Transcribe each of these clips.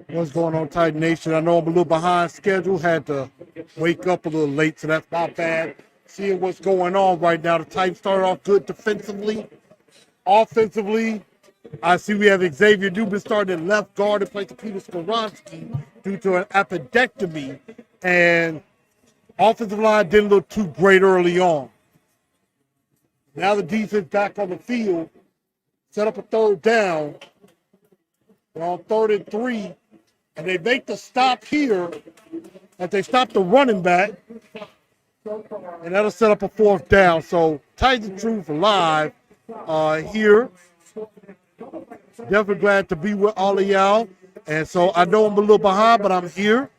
What's going on, Titan Nation? I know I'm a little behind schedule. Had to wake up a little late, so that's not bad. Seeing what's going on right now. The Titans started off good defensively. Offensively, I see we have Xavier Dubin starting at left guard in place of Peter Skoronski due to an appendectomy. And offensive line didn't look too great early on. Now the defense back on the field, set up a third down. They're on 3rd and 3, and they make the stop here as they stop the running back, and that'll set up a 4th down. So Titans Truth live here. Definitely glad to be with all of y'all. And so I know I'm a little behind, but I'm here,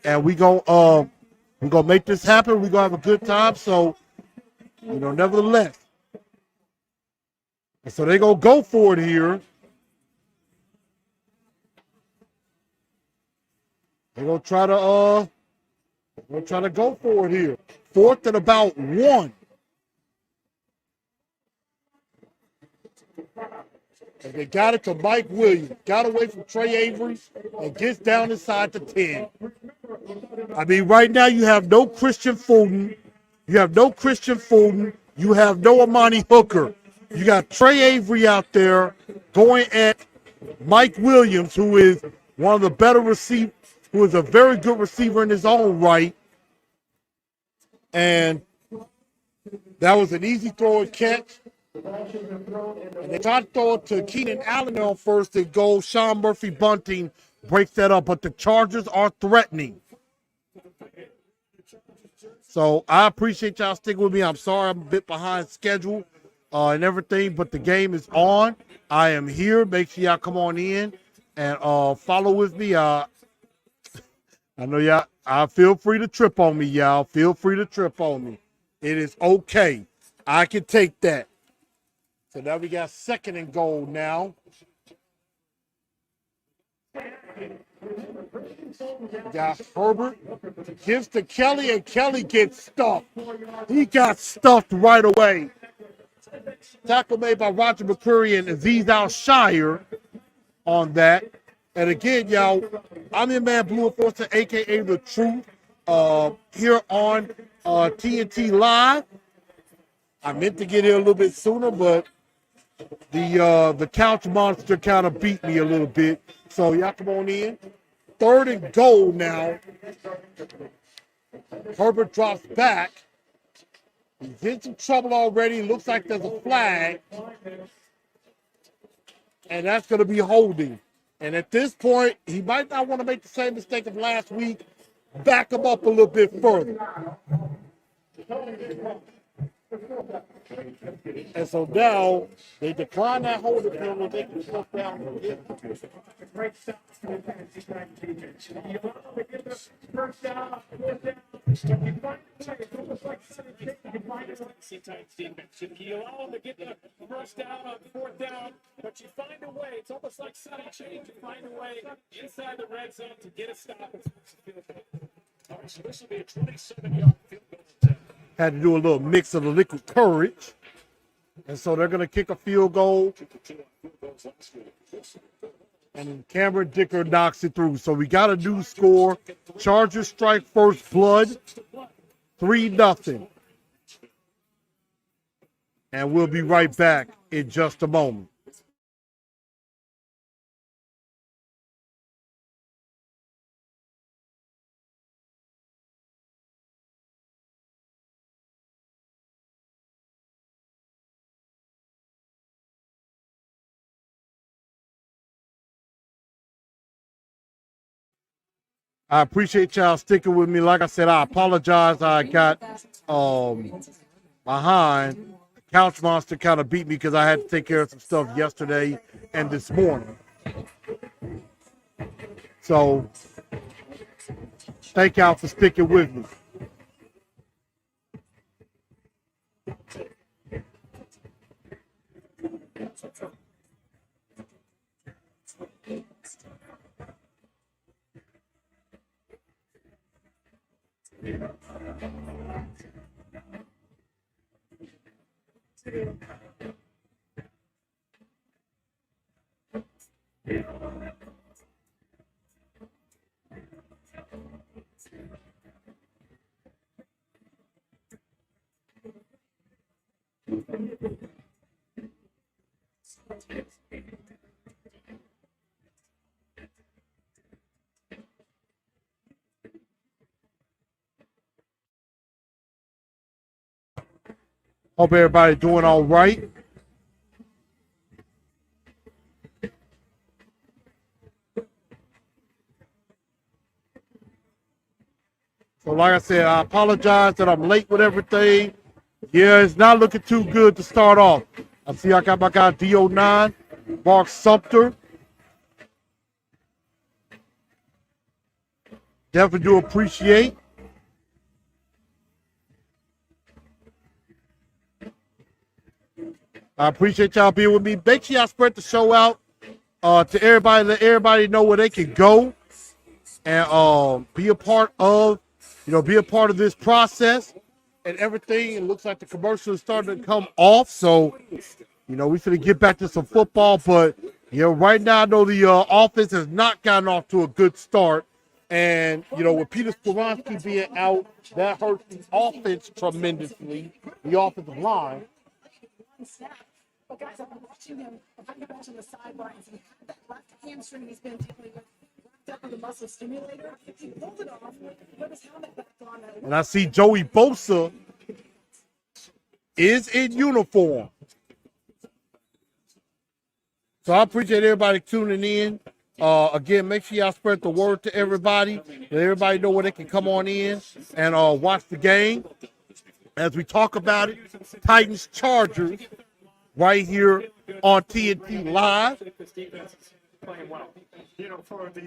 and we're gonna make this happen. We're gonna have a good time. So, nevertheless. And so they're gonna go for it here. They're gonna try to go for it here. 4th and about 1. And they got it to Mike Williams. Got away from Trey Avery and gets down inside the 10. I mean, right now you have no Christian Fulton. You have no Amani Hooker. You got Trey Avery out there going at Mike Williams, who is one of the better receivers, who is a very good receiver in his own right. And that was an easy throw and catch. And they tried to throw it to Keenan Allen on 1st and goal. Sean Murphy Bunting breaks that up, but the Chargers are threatening. So I appreciate y'all sticking with me. I'm sorry I'm a bit behind schedule and everything, but the game is on. I am here. Make sure y'all come on in and follow with me. I know y'all, feel free to trip on me, y'all. Feel free to trip on me. It is okay. I can take that. So now we got 2nd and goal now. Got Herbert, gives to Kelly, and Kelly gets stuffed. He got stuffed right away. Tackle made by Roger McCurry and Aziz Al-Shire on that. And again, y'all, I'm your man, Blue Enforcer, a.k.a. The Truth, here on TNT Live. I meant to get here a little bit sooner, but the couch monster kind of beat me a little bit. So y'all come on in. 3rd and goal now. Herbert drops back. He's in some trouble already. Looks like there's a flag. And that's going to be holding. And at this point, he might not want to make the same mistake of last week. Back him up a little bit further. And so now they decline that holding penalty. They can slow down. Sometimes defense. You allow them to get the 1st down on 4th down, but you find a way. It's almost like sudden change. You find a way inside the red zone to get a stop. All right, so this will be a 27-yard field goal attempt. Had to do a little mix of the liquid courage. And so they're going to kick a field goal. And Cameron Dicker knocks it through. So we got a new score. Chargers strike first blood. 3-0. And we'll be right back in just a moment. I appreciate y'all sticking with me. Like I said, I apologize. I got behind. Couch Monster kind of beat me because I had to take care of some stuff yesterday and this morning. So thank y'all for sticking with me. Hope everybody doing all right. So like I said, I apologize that I'm late with everything. Yeah, it's not looking too good to start off. I see I got my guy D09, Mark Sumter. Definitely do appreciate. I appreciate y'all being with me. Make sure y'all spread the show out to everybody. Let everybody know where they can go and be a part of, be a part of this process and everything. It looks like the commercial is starting to come off. So, we finna get back to some football. But, right now I know the offense has not gotten off to a good start. And, with Peter Skoronski being out, that hurts the offense tremendously, the offensive line. But guys, I've been watching him. I've been watching the sidelines. He had that left hamstring he's been dealing with, wrapped up with a muscle stimulator. He pulled it off, put his helmet back on. And I see Joey Bosa is in uniform. So I appreciate everybody tuning in. Again, make sure y'all spread the word to everybody. Let everybody know where they can come on in and watch the game. As we talk about it, Titans Chargers right here on TNT Live. Playing well. For the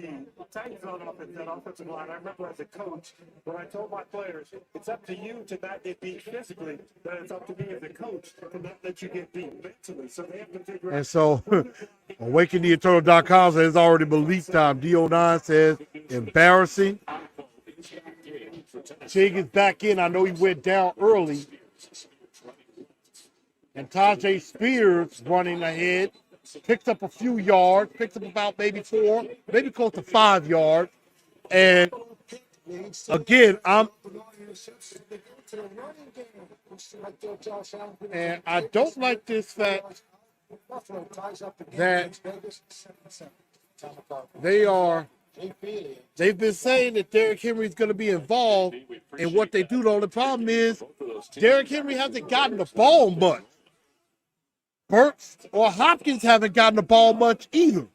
Titans on offense, that offensive line, I remember as a coach, when I told my players, it's up to you to not get beat physically, but it's up to me as a coach to not let you get beat mentally. So they have to figure out. And so, AwakenTheEternal.com says it's already belief time. D09 says, embarrassing. Chig is back in. I know he went down early. And Tajay Spears running ahead. Picks up a few yards, picks up about maybe 4, maybe close to 5 yards. And again, I don't like this fact that they've been saying that Derrick Henry is going to be involved in what they do. The only problem is Derrick Henry hasn't gotten the ball much. Burks or Hopkins haven't gotten the ball much either.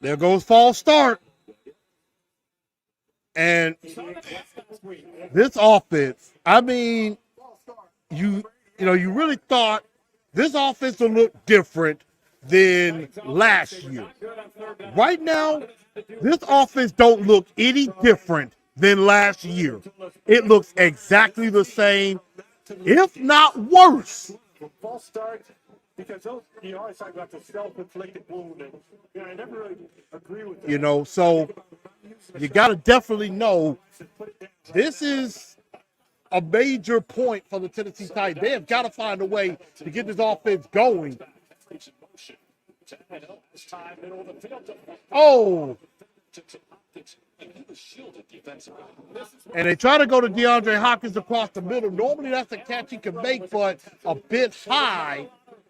There goes false start. And this offense, I mean, you really thought this offense would look different than last year. Right now, this offense don't look any different than last year. It looks exactly the same, if not worse. False start, because those, you always talk about the self-inflicted wound, and I never really agree with that. So you got to definitely know this is a major point for the Tennessee Titans. They have got to find a way to get this offense going. Oh! And they try to go to DeAndre Hopkins across the middle. Normally that's a catch he can make, but a bit high.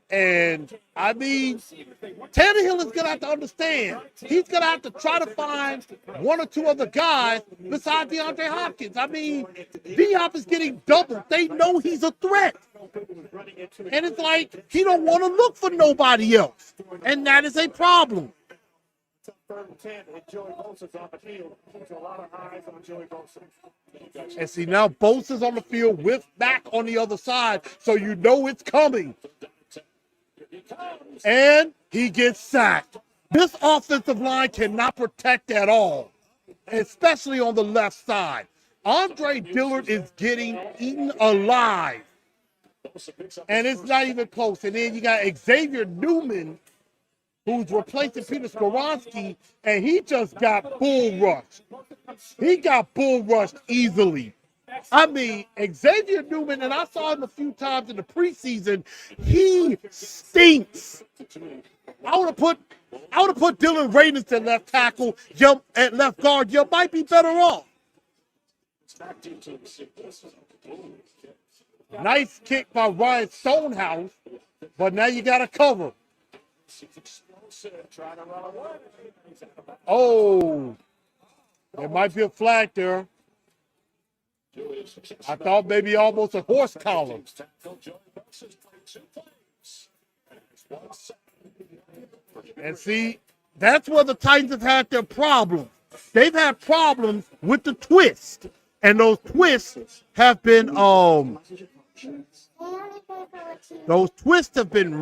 And, I mean, Tannehill is going to have to understand. He's going to have to try to find one or two other guys besides DeAndre Hopkins. I mean, D-Hop is getting doubled. They know he's a threat. And it's like he don't want to look for nobody else. And that is a problem. And see, now Bosa's on the field with back on the other side, so you know it's coming. And he gets sacked. This offensive line cannot protect at all, especially on the left side. Andre Dillard is getting eaten alive. And it's not even close. And then you got Xavier Newman, who's replacing Peter Skoronski, and he just got bull rushed. He got bull rushed easily. I mean, Xavier Newman, and I saw him a few times in the preseason. He stinks. I would have put Dylan Raiders at left tackle, jump at left guard. You might be better off. Nice kick by Ryan Stonehouse, but now you got to cover. Oh, there might be a flag there. I thought maybe almost a horse collar. And see, that's where the Titans have had their problems. They've had problems with the twist. And those twists have been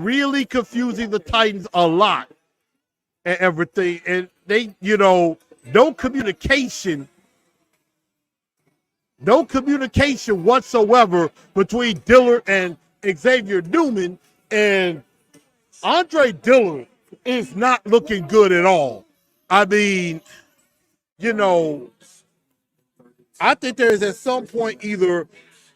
really confusing the Titans a lot and everything. And they, no communication whatsoever between Dillard and Xavier Newman. And Andre Dillard is not looking good at all. I mean, I think there is at some point either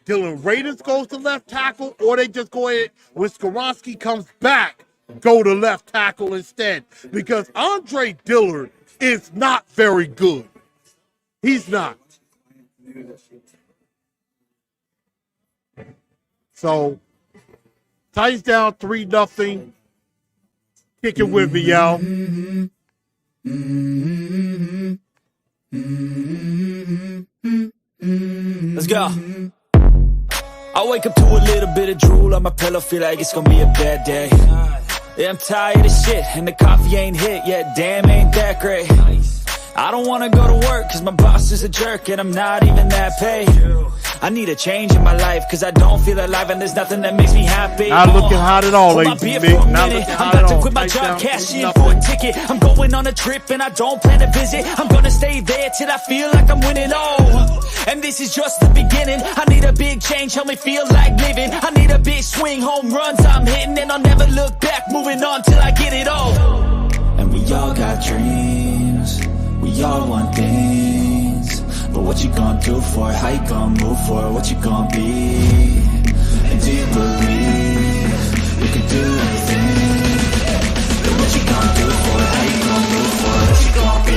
Dylan Raiders goes to left tackle or they just go ahead, when Skoronski comes back, go to left tackle instead. Because Andre Dillard is not very good. He's not. So, Titans down 3-0. Kick it with me, y'all. Let's go. I wake up to a little bit of drool on my pillow, feel like it's gonna be a bad day. Yeah, I'm tired of shit, and the coffee ain't hit yet, damn, ain't that great. I don't wanna go to work, cause my boss is a jerk, and I'm not even that paid. I need a change in my life, cause I don't feel alive, and there's nothing that makes me happy. Not looking hot at all, ladies and gentlemen. Not looking I'm hot at about to all. quit my job, cash in for a ticket. I'm going on a trip, and I don't plan to visit. I'm gonna stay there till I feel like I'm winning, oh. And this is just the beginning. I need a big change, help me feel like living. I need a big swing, home runs I'm hitting, and I'll never look back, moving on till I get it all. And we all got dreams, we all want things, but what you gonna do for it? How you gonna move for it? What you gonna be? And do you believe you can do anything? But what you gonna do for it? How you gonna move for it? What you gonna be?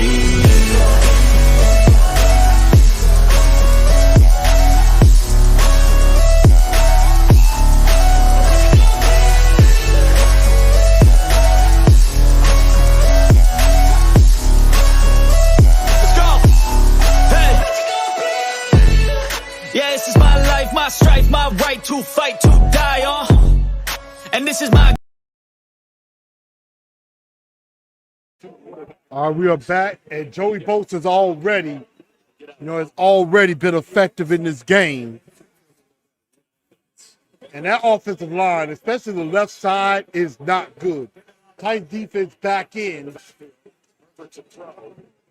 My strife, my right to fight, to die on. And this is my... All right, we are back, and Joey Boats has already been effective in this game. And that offensive line, especially the left side, is not good. Tight defense back in.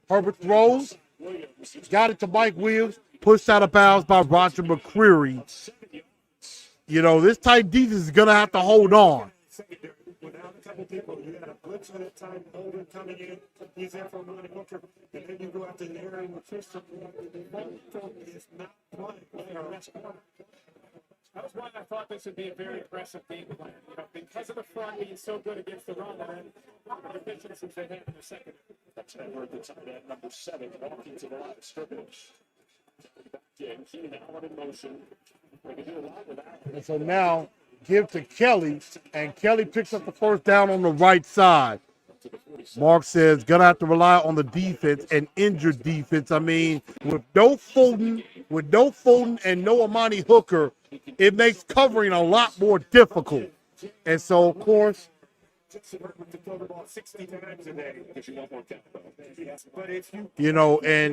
Herbert throws, got it to Mike Williams. Pushed out of bounds by Roger McCreary. This tight defense is going to have to hold on. Without a couple people, you got a blitz at a time, Holden coming in, he's in for one hooker, and then you go out to the area with Tristan. Is not playing. That's why I thought this would be a very aggressive game plan. Because of the front being so good against the run, and the deficiencies they had in the second. That's Edward, the tight end, number 7, walking to the line of scrimmage. And so now give to Kelly, and Kelly picks up the first down on the right side. Mark says gonna have to rely on the defense and injured defense. I mean, with no Fulton and no Amani Hooker, it makes covering a lot more difficult. And so, of course, and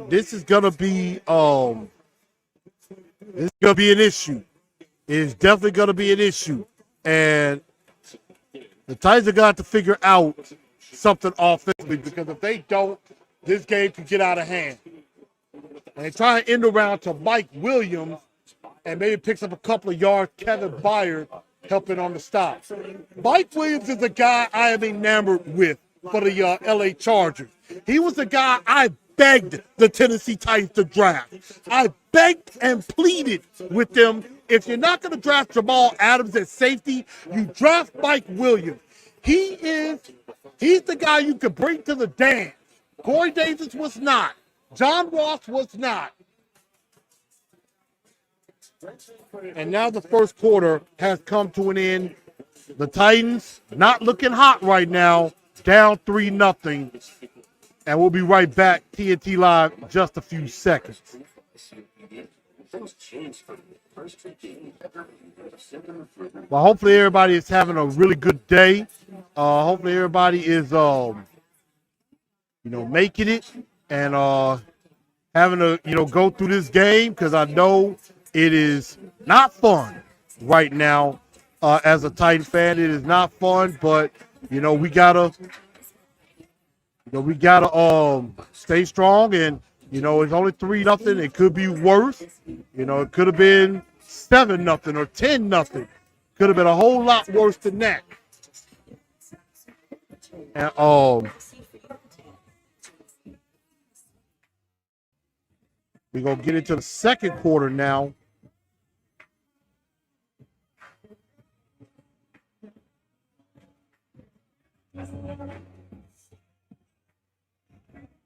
this is gonna be an issue. It's definitely gonna be an issue, and the Titans are gonna have to figure out something offensively, because if they don't, this game could get out of hand. And they try to end around to Mike Williams, and maybe picks up a couple of yards. Kevin Byard helping on the stop. Mike Williams is a guy I am enamored with for the LA Chargers. He was the guy I begged the Tennessee Titans to draft. I begged and pleaded with them. If you're not going to draft Jamal Adams at safety, you draft Mike Williams. He's the guy you could bring to the dance. Corey Davis was not. John Ross was not. And now the first quarter has come to an end. The Titans not looking hot right now, down 3-0. And we'll be right back, TNT Live, in just a few seconds. Well, hopefully everybody is having a really good day. Hopefully everybody is, making it and having to, go through this game, because I know it is not fun right now. As a Titan fan, it is not fun, but we gotta stay strong, and it's only 3-0. It could be worse. It could have been 7-0 or 10-0. Could have been a whole lot worse than that. And we're gonna get into the second quarter now.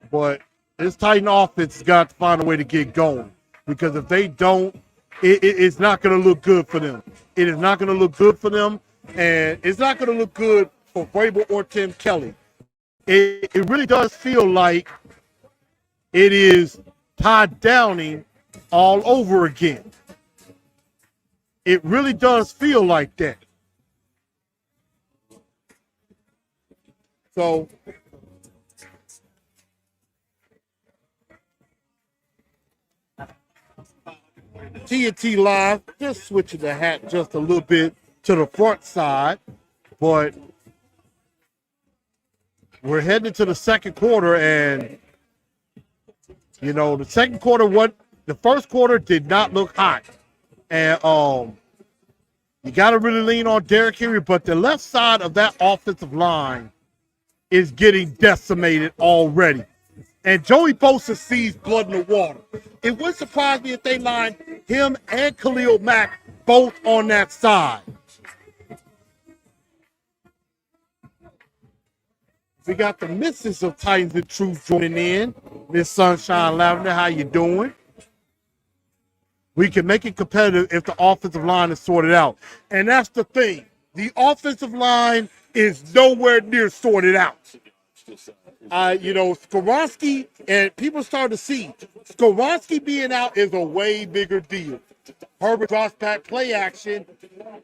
But this Titan offense has got to find a way to get going, because if they don't, it's not going to look good for them. It is not going to look good for them, and it's not going to look good for Vrabel or Tim Kelly. It really does feel like it is Todd Downing all over again. It really does feel like that. So TNT Live, just switching the hat just a little bit to the front side, but we're heading into the second quarter, and the second quarter, the first quarter did not look hot, and you got to really lean on Derrick Henry, but the left side of that offensive line is getting decimated already. And Joey Bosa sees blood in the water. It wouldn't surprise me if they lined him and Khalil Mack both on that side. We got the missus of Titans and Truth joining in. Miss Sunshine Lavender, how you doing? We can make it competitive if the offensive line is sorted out. And that's the thing. The offensive line is nowhere near sorted out. Skoronski, and people start to see Skoronski being out is a way bigger deal. Herbert drops back, play action.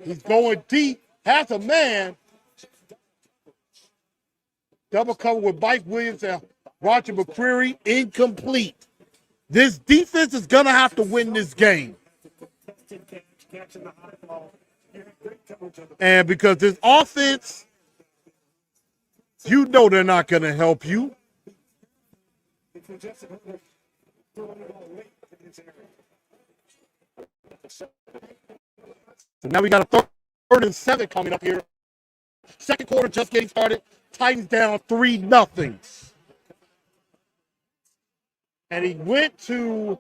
He's going deep, has a man. Double cover with Mike Williams and Roger McCreary, incomplete. This defense is going to have to win this game. And because this offense, they're not going to help you. So now we got a 3rd and 7 coming up here. Second quarter just getting started. Titans down 3-0. And he went to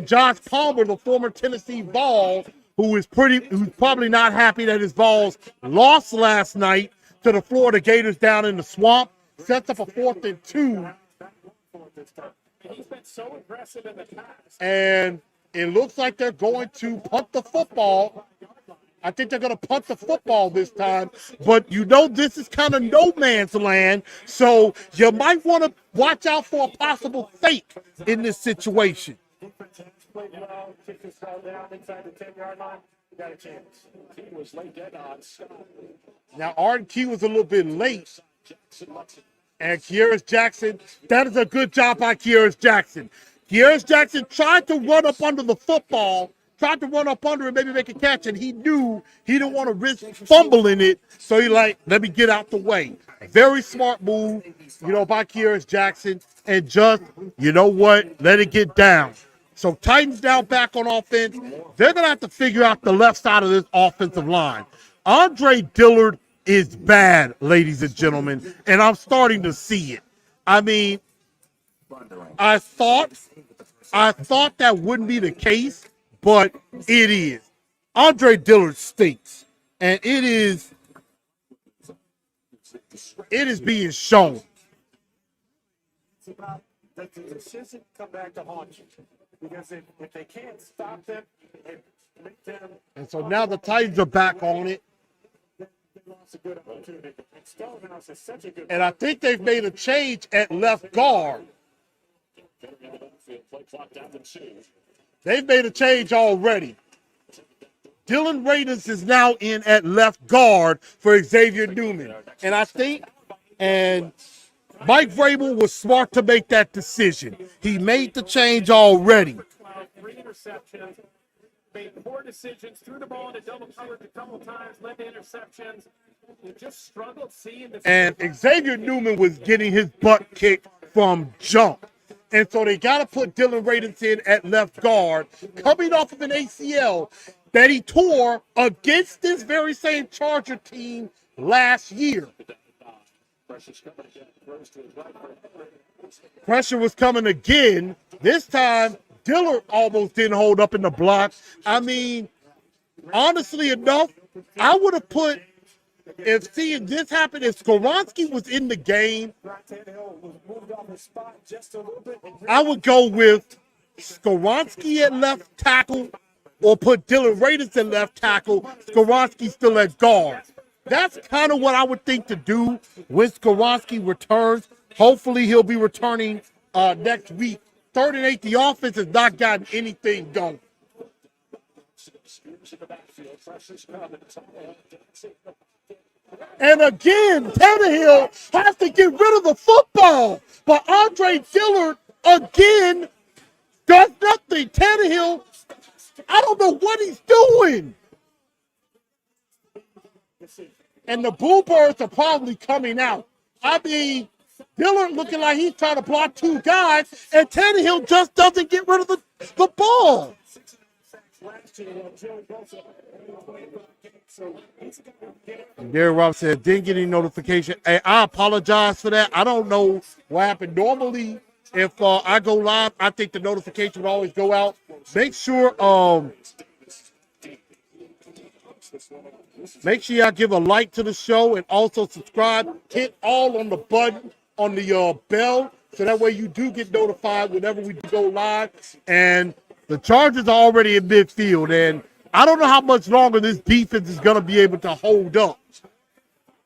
Josh Palmer, the former Tennessee Vols, who's probably not happy that his Vols lost last night to the Florida Gators down in the swamp. Sets up a 4th and 2. He's been so aggressive in the past. And it looks like they're going to punt the football. I think they're going to punt the football this time. But this is kind of no man's land. So you might want to watch out for a possible fake in this situation. Played well, kicked his ball down inside the 10-yard line. We got a chance. He was late dead on. Now, Arden Key was a little bit late. And Kieris Jackson, that is a good job by Kieris Jackson. Kieris Jackson tried to run up under the football, tried to run up under it, maybe make a catch, and he knew he didn't want to risk fumbling it, so he let me get out the way. Very smart move, by Kieris Jackson, and just, let it get down. So Titans down back on offense. They're going to have to figure out the left side of this offensive line. Andre Dillard is bad, ladies and gentlemen, and I'm starting to see it. I mean, I thought that wouldn't be the case, but it is. Andre Dillard stinks, and it is being shown. It's about the decision come back to haunt you. Because if they can't stop them and make them. And so now the Titans are back on it. They lost a good opportunity. And Stonehouse is such a good. And I think they've made a change at left guard. They've made a change already. Dylan Raiders is now in at left guard for Xavier Newman. And I think, and Mike Vrabel was smart to make that decision. He made the change already. 3 interceptions, made poor decisions, threw the ball into double coverage a couple times, led to interceptions. He just struggled seeing the. And Xavier Newman was getting his butt kicked from jump. And so they got to put Dylan Raiders in at left guard, coming off of an ACL that he tore against this very same Charger team last year. Pressure was coming again. This time, Dillard almost didn't hold up in the block. I mean, honestly enough, I would have put, if seeing this happen, if Skoronski was in the game, I would go with Skoronski at left tackle or put Dylan Raiders at left tackle, Skoronski still at guard. That's kind of what I would think to do when Skoronski returns. Hopefully he'll be returning next week. 3rd and 8, the offense has not gotten anything going. And again, Tannehill has to get rid of the football. But Andre Dillard, again, does nothing. Tannehill, I don't know what he's doing. And the Bluebirds are probably coming out. I mean, Dillard looking like he's trying to block 2 guys, and Tannehill just doesn't get rid of the ball. And Derek Rob said, didn't get any notification. Hey, I apologize for that. I don't know what happened. Normally, if I go live, I think the notification would always go out. Make sure y'all give a like to the show and also subscribe. Hit all on the button on the bell so that way you do get notified whenever we go live. And the Chargers are already in midfield, and I don't know how much longer this defense is going to be able to hold up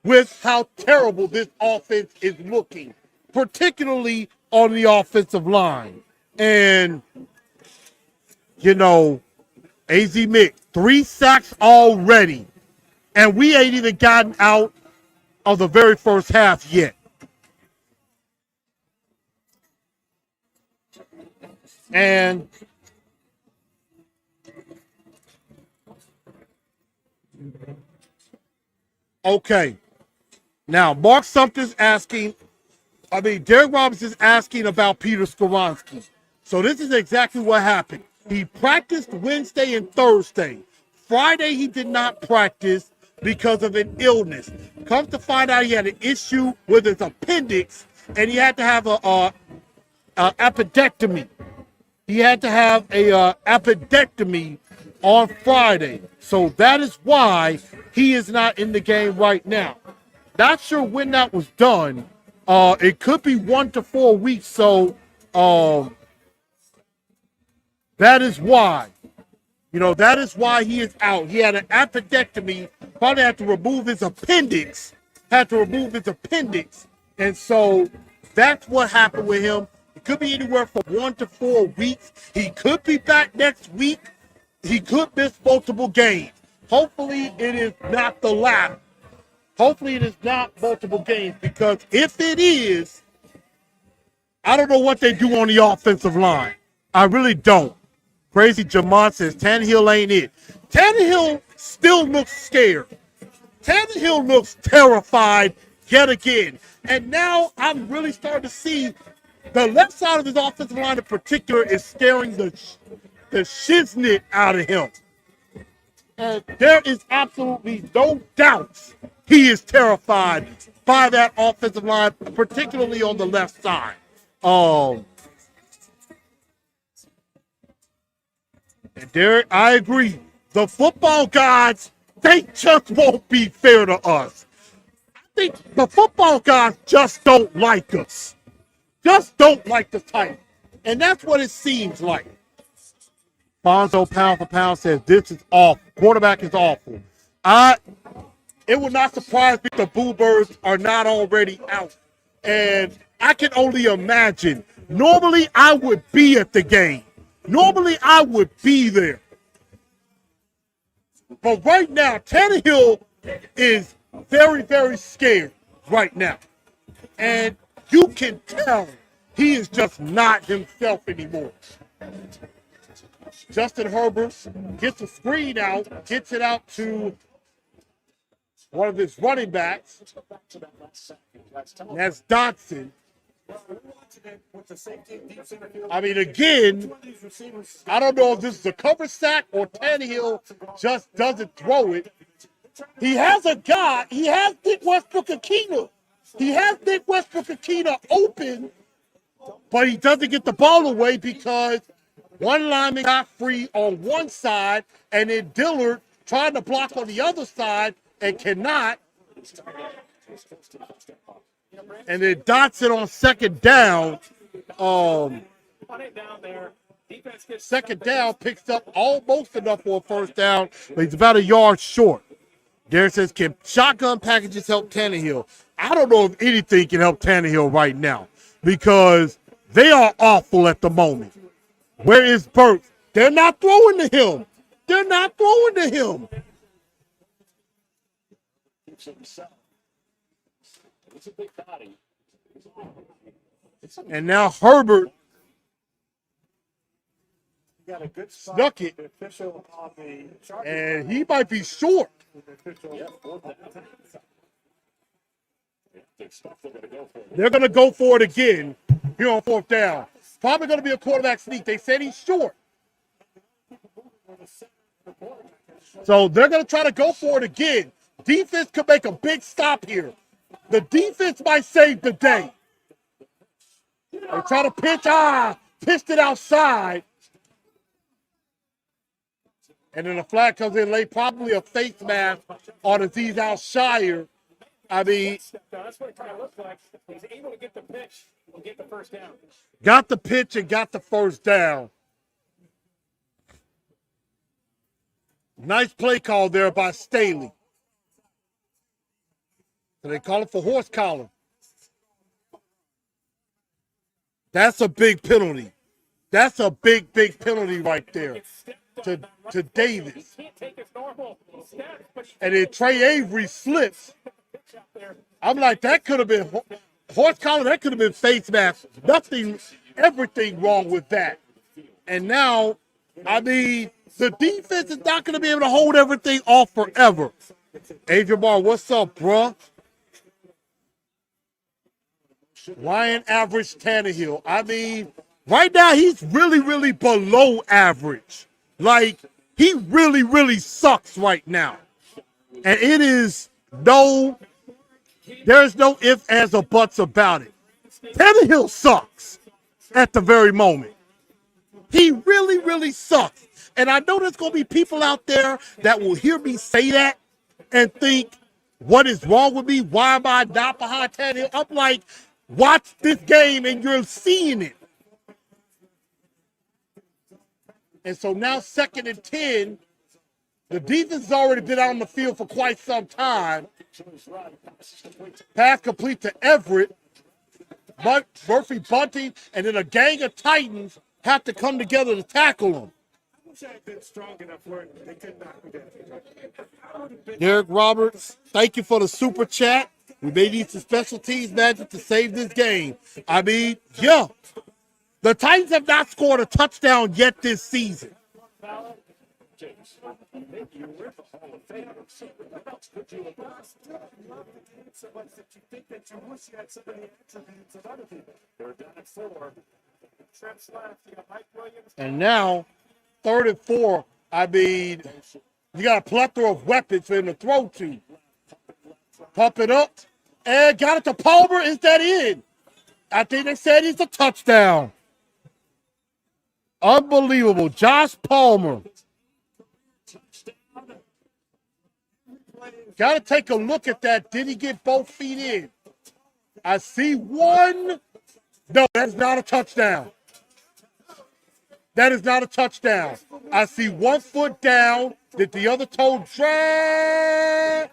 with how terrible this offense is looking, particularly on the offensive line. And, you know, AZ Mick, 3 sacks already, and we ain't even gotten out of the very first half yet. And okay, now Mark Sumter's asking, Derek Robinson's asking about Peter Skoronski. So this is exactly what happened. He practiced Wednesday and Thursday. Friday he did not practice because of an illness. Come to find out he had an issue with his appendix and he had to have a appendectomy. He had to have a appendectomy on Friday. So that is why he is not in the game right now. Not sure when that was done. It could be 1 to 4 weeks. So that is why. You know, that is why he is out. He had an appendectomy. Probably had to remove his appendix. And so that's what happened with him. It could be anywhere from 1 to 4 weeks. He could be back next week. He could miss multiple games. Hopefully it is not the latter. Hopefully it is not multiple games, because if it is, I don't know what they do on the offensive line. I really don't. Crazy Jamon says Tannehill ain't it. Tannehill still looks scared. Tannehill looks terrified yet again. And now I'm really starting to see the left side of his offensive line in particular is scaring the shiznit out of him. And there is absolutely no doubt he is terrified by that offensive line, particularly on the left side. And Derek, I agree. The football gods, they just won't be fair to us. I think the football gods just don't like us. Just don't like the Titans. And that's what it seems like. Bonzo pound for pound says this is awful. Quarterback is awful. It would not surprise me if the Boo Birds are not already out. And I can only imagine. Normally, I would be at the game. Normally, I would be there. But right now, Tannehill is very, very scared right now. And you can tell he is just not himself anymore. Justin Herbert gets the screen out, gets it out to one of his running backs. And that's Dotson. I mean, again, I don't know if this is a cover sack or Tannehill just doesn't throw it. He has a guy. He has Nick Westbrook-Akina. He has Nick Westbrook-Akina open, but he doesn't get the ball away because one lineman got free on one side, and then Dillard trying to block on the other side and cannot. And then Dotson on second down. Second down picks up almost enough for a first down, but he's about a yard short. Derek says, can shotgun packages help Tannehill? I don't know if anything can help Tannehill right now because they are awful at the moment. Where is Burks? They're not throwing to him. They're not throwing to him. And now Herbert snuck it, and he might be short. They're going to go for it again here on fourth down. Probably going to be a quarterback sneak. They said he's short. So they're going to try to go for it again. Defense could make a big stop here. The defense might save the day. They try to pitch. Pitched it outside. And then the flag comes in late. Probably a face mask on Azeez Al-Shire. I mean, that's what it kind of looks like. He's able to get the pitch and get the first down. Got the pitch and got the first down. Nice play call there by Staley. So they call it for horse collar. That's a big penalty. That's a big, big penalty right there to Davis. And then Trey Avery slips. I'm like, that could have been horse collar. That could have been face mask. Nothing, everything wrong with that. And now, I mean, the defense is not going to be able to hold everything off forever. Adrian Barr, what's up, bruh? Ryan average Tannehill. I mean, right now he's really, really below average. Like, he really, really sucks right now. And it is there's no ifs, ands, or buts about it. Tannehill sucks at the very moment. He really, really sucks. And I know there's going to be people out there that will hear me say that and think, what is wrong with me? Why am I not behind Tannehill? I'm like, watch this game and you're seeing it. And so now 2nd and 10, the defense has already been out on the field for quite some time. Pass complete to Everett. Murphy bunting, and then a gang of Titans have to come together to tackle him. Derek Roberts, thank you for the super chat. We may need some special teams magic to save this game. I mean, yeah. The Titans have not scored a touchdown yet this season. And now, 3rd and 4, I mean, you got a plethora of weapons for him to throw to. Pump it up. And got it to Palmer. Is that in? I think they said it's a touchdown. Unbelievable. Josh Palmer. Got to take a look at that. Did he get both feet in? I see one. No, that's not a touchdown. That is not a touchdown. I see 1 foot down. Did the other toe drag?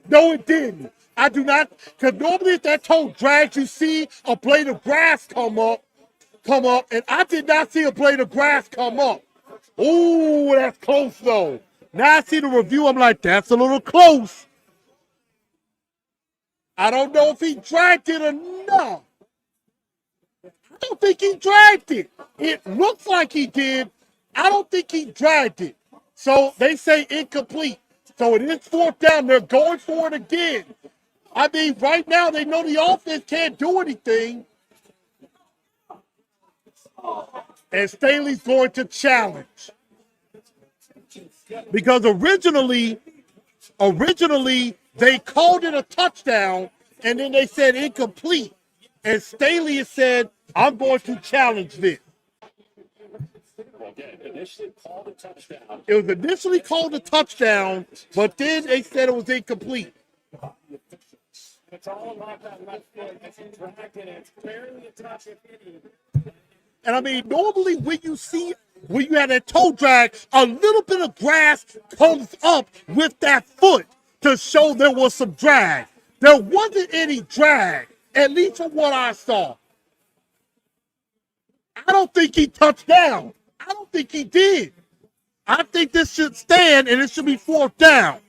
No, it didn't. I do not, because normally if that toe drags, you see a blade of grass come up, and I did not see a blade of grass come up. Ooh, that's close though. Now I see the review, I'm like, that's a little close. I don't know if he dragged it or not. I don't think he dragged it. It looks like he did. I don't think he dragged it. So they say incomplete. So it is 4th down. They're going for it again. I mean, right now they know the offense can't do anything. And Staley's going to challenge. Because originally they called it a touchdown and then they said incomplete. And Staley has said, I'm going to challenge this. Initially called a touchdown. It was initially called a touchdown, but then they said it was incomplete. It's all about that left foot. If you dragged it, it's barely a touch if any. And I mean, normally when you have that toe drag, a little bit of grass comes up with that foot to show there was some drag. There wasn't any drag, at least from what I saw. I don't think he touched down. I don't think he did. I think this should stand and it should be 4th down.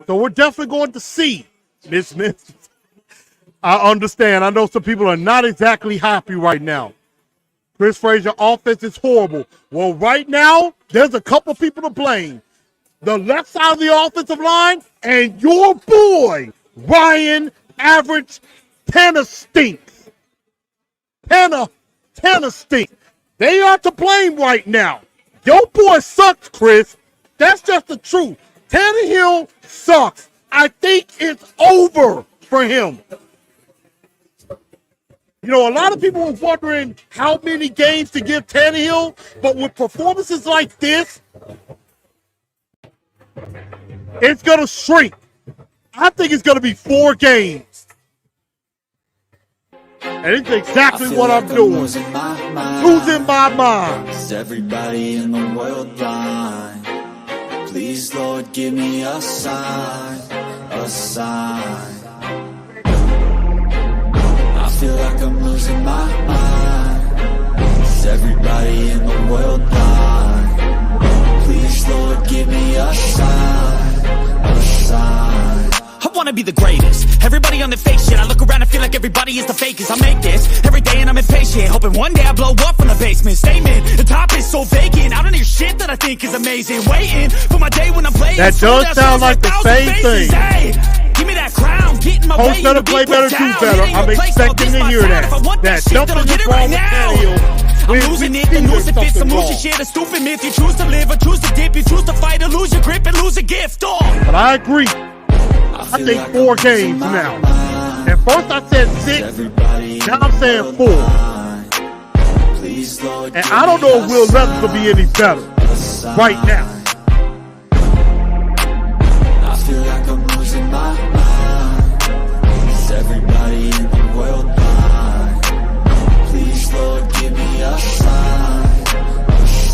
So we're definitely going to see this. I understand. I know some people are not exactly happy right now. Chris Frazier offense is horrible. Well, right now, there's a couple people to blame. The left side of the offensive line and your boy, Ryan Average Tanner stinks. Tanner stinks. They are to blame right now. Your boy sucks, Chris. That's just the truth. Tannehill sucks. I think it's over for him. You know, a lot of people were wondering how many games to give Tannehill, but with performances like this, it's going to shrink. I think it's going to be 4 games. And it's exactly what I'm doing. Losing my mind. Is everybody in the world blind? Please, Lord, give me a sign, a sign. I feel like I'm losing my mind. Is everybody in the world blind? Please, Lord, give me a sign, a sign. I wanna be the greatest. Everybody on the fake shit. I look around and feel like everybody is the fakest. I make this every day and I'm impatient, hoping one day I blow up from the basement. Statement, the top is so vacant. I don't hear shit that I think is amazing. Waiting for my day when I'm playing. That does sound like the same thing. Hey, give me that crown, get in my way. Better play better, do better. I'm expecting to hear that. That something is wrong with Tannehill. I'm losing it, then losing fits. I'm losing shit, a stupid myth. You choose to live or choose to dip. You choose to fight or lose your grip and lose a gift. Oh. But I agree. I think 4 games now. At first I said 6, now I'm saying 4. And I don't know if Will Levis will be any better right now. I feel like I'm losing my mind. Is everybody in the world blind? Please, Lord, give me a sign.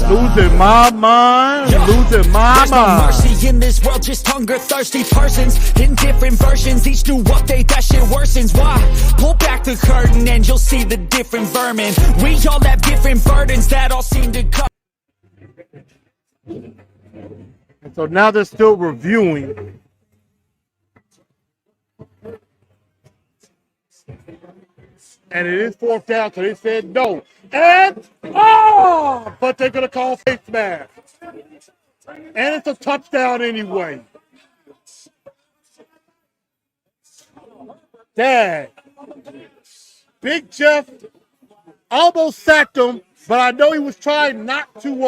Losing my mind, losing my There's mind. no mercy in this world, just hunger-thirsty persons in different versions. Each new update, that shit worsens. Why? Pull back the curtain and you'll see the different vermin. We all have different burdens that all seem to come. And so now they're still reviewing. And it is 4th down, so they said no. And, but they're going to call face mask. And it's a touchdown anyway. Dang. Big Jeff almost sacked him, but I know he was trying not to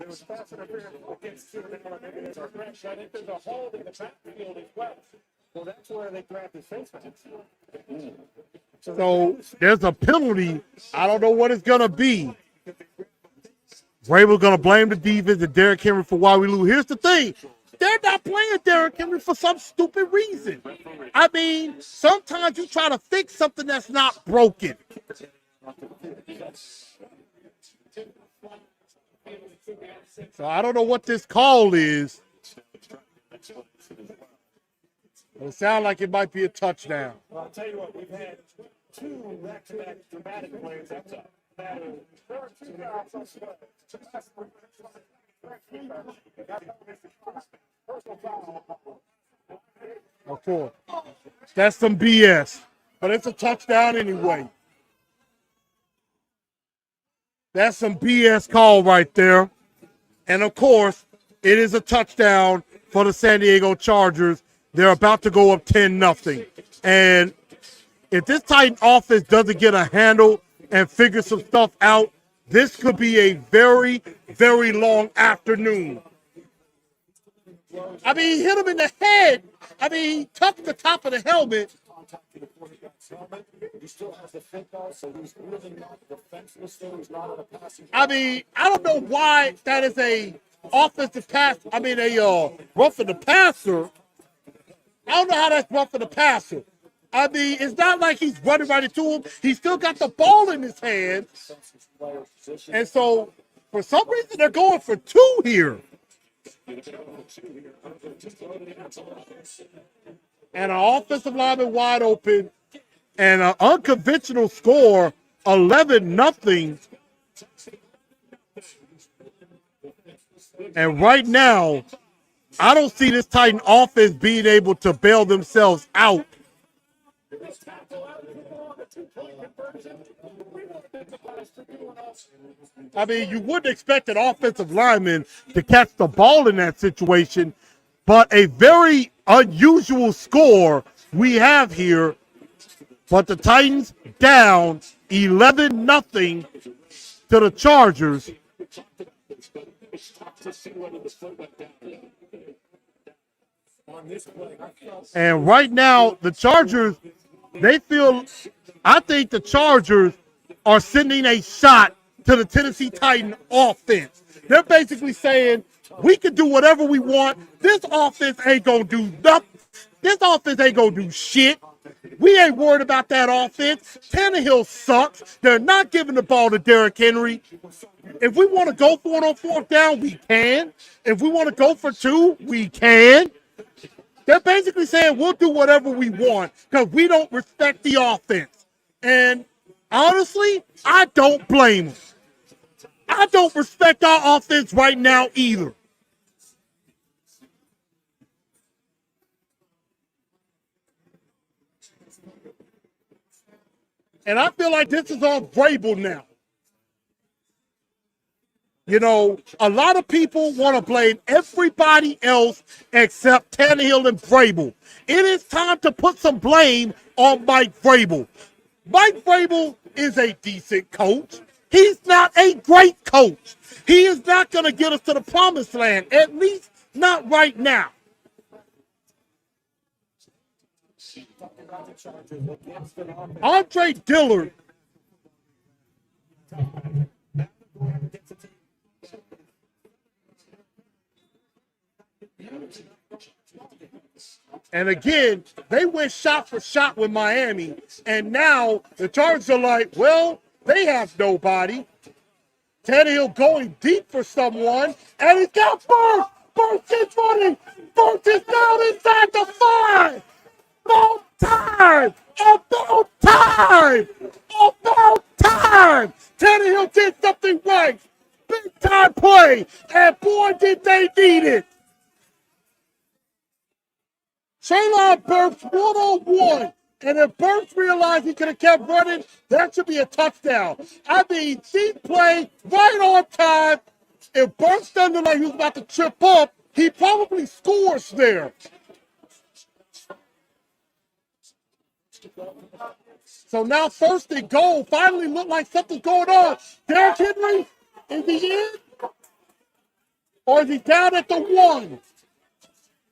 there was pass interference against two now, maybe there's a crash. I think there's a hold in the backfield as well. So that's where they grabbed his face mask. So there's a penalty. I don't know what it's going to be. Vrabel's going to blame the defense and Derrick Henry for why we lose. Here's the thing. They're not playing Derrick Henry for some stupid reason. I mean, sometimes you try to fix something that's not broken. So I don't know what this call is. It sounds like it might be a touchdown. Well, I'll tell you what, we've had two back-to-back dramatic plays. That's a matter. There were two guys on spot. Of course. That's some BS. But it's a touchdown anyway. That's some BS call right there. And of course, it is a touchdown for the San Diego Chargers. They're about to go up 10-0. And if this Titan offense doesn't get a handle and figure some stuff out, this could be a very, very long afternoon. I mean, he hit him in the head. I mean, he touched the top of the helmet. He still has the football, so he's really not defenseless. He's not on a passing. I mean, I don't know why that is a offensive pass. I mean, a roughing the passer. I don't know how that's roughing the passer. I mean, it's not like he's running right into him. He's still got the ball in his hand. And so, for some reason, they're going for two here. And an offensive lineman wide open. And an unconventional score, 11-0. And right now, I don't see this Titan offense being able to bail themselves out. I mean, you wouldn't expect an offensive lineman to catch the ball in that situation, but a very unusual score we have here. But the Titans down 11-0 to the Chargers. And right now, the Chargers, I think the Chargers are sending a shot to the Tennessee Titan offense. They're basically saying, we can do whatever we want. This offense ain't going to do nothing. This offense ain't going to do shit. We ain't worried about that offense. Tannehill sucks. They're not giving the ball to Derrick Henry. If we want to go for it on fourth down, we can. If we want to go for two, we can. They're basically saying we'll do whatever we want because we don't respect the offense. And honestly, I don't blame them. I don't respect our offense right now either. And I feel like this is on Vrabel now. You know, a lot of people want to blame everybody else except Tannehill and Vrabel. It is time to put some blame on Mike Vrabel. Mike Vrabel is a decent coach. He's not a great coach. He is not going to get us to the promised land, at least not right now. Andre Dillard. And again, they went shot for shot with Miami. And now the Chargers are like, well, they have nobody. Tannehill going deep for someone. And he's got Burks. Burks is running. Burks is down inside the 5. About time! About time! About time! Tannehill did something right. Big time play. And boy, did they need it. Traylon Burks 1-on-1. And if Burks realized he could have kept running, that should be a touchdown. I mean, deep play, right on time. If Burks doesn't look like he was about to trip up, he probably scores there. So now first and goal finally look like something's going on. Derrick Henry, is he in? Or is he down at the 1?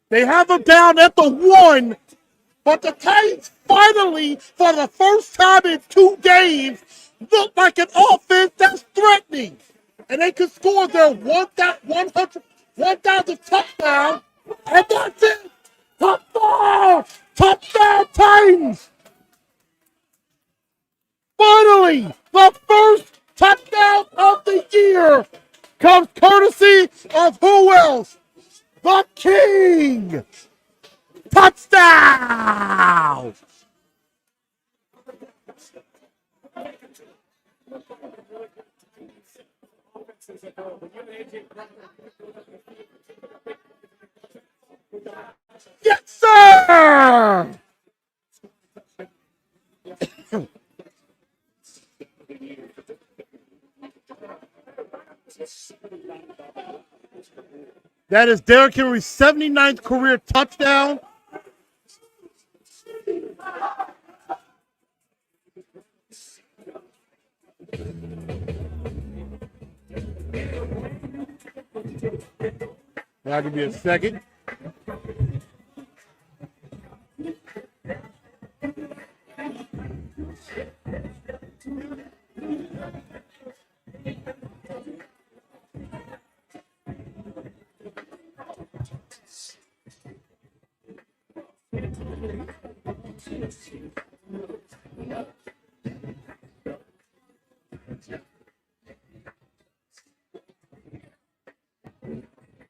They have him down at the 1, but the Titans finally, for the first time in 2 games, look like an offense that's threatening. And they can score their 1,000th touchdown, and that's it. Touchdown! Touchdown Titans! Finally, the first touchdown of the year comes courtesy of who else? The King! Touchdown! Yes, sir! That is Derrick Henry's 79th career touchdown. Now give me a second.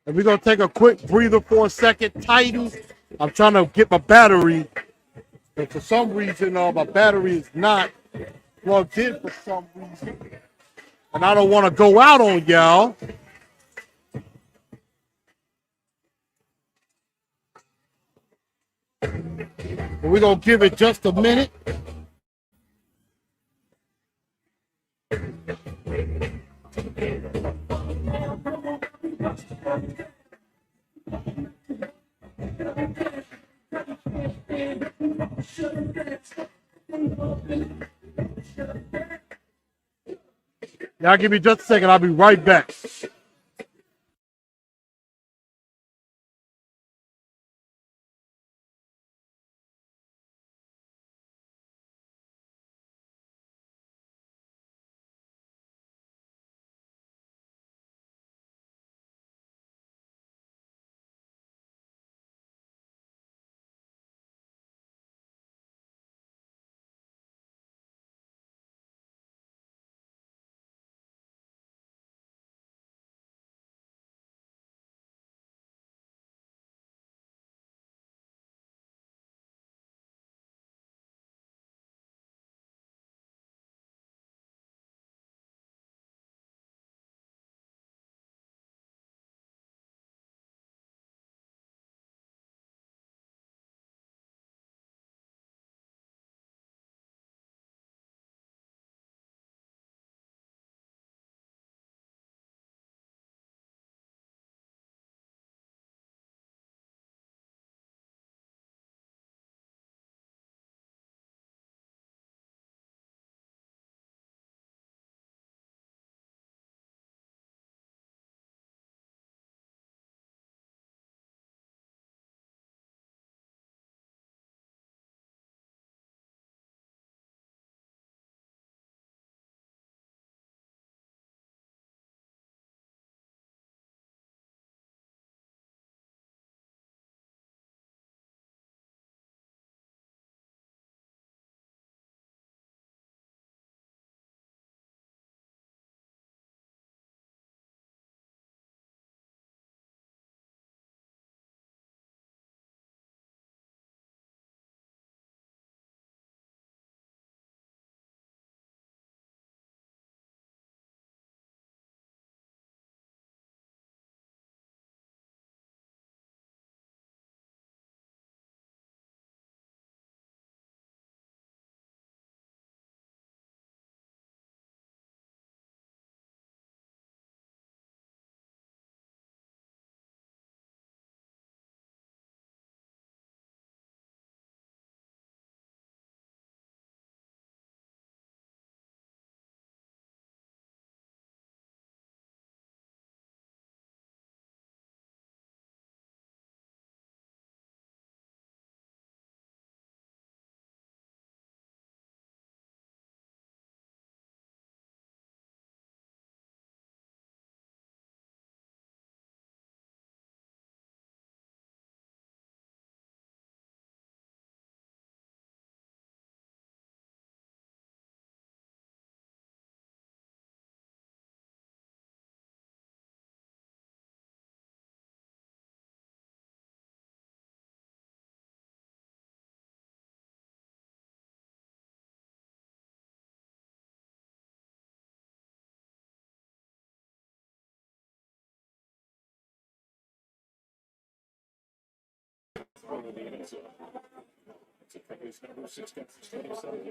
And we're going to take a quick breather for a second. Titans, I'm trying to get my battery. And for some reason, my battery is not plugged in for some reason. And I don't want to go out on y'all. But we're going to give it just a minute. Y'all give me just a second. I'll be right back.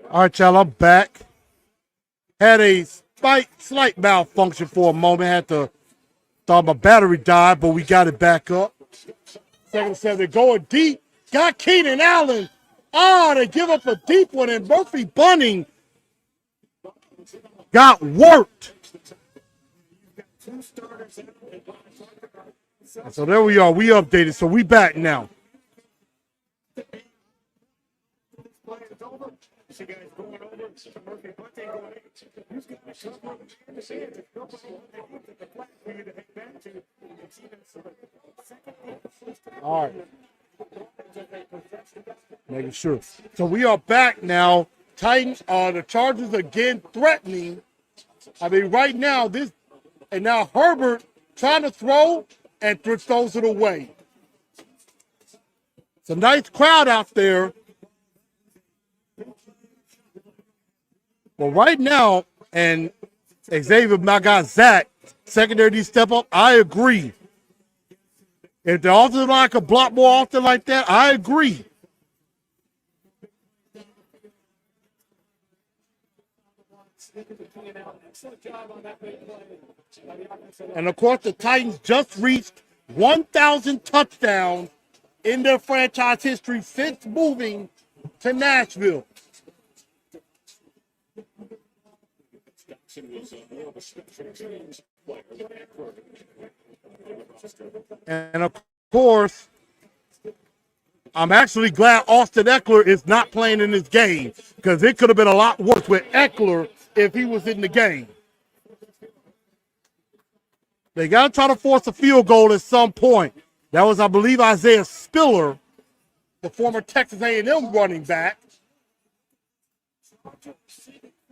All right, y'all, I'm back. Had a slight malfunction for a moment. Had to thought my battery died, but we got it back up. Second set, they're going deep. Got Keenan Allen. Oh, they give up a deep one, and Murphy Bunning got worked. So there we are. We updated. So we back now. All right. Making sure. So we are back now. Titans, the Chargers again threatening. I mean, right now, and now Herbert trying to throw and throws it away. It's a nice crowd out there. Well, right now, and Xavier, my guy Zach, secondary D step up, I agree. If the offensive line could block more often like that, I agree. And of course, the Titans just reached 1,000 touchdowns in their franchise history since moving to Nashville. And of course, I'm actually glad Austin Eckler is not playing in this game because it could have been a lot worse with Eckler if he was in the game. They got to try to force a field goal at some point. That was, I believe, Isaiah Spiller, the former Texas A&M running back.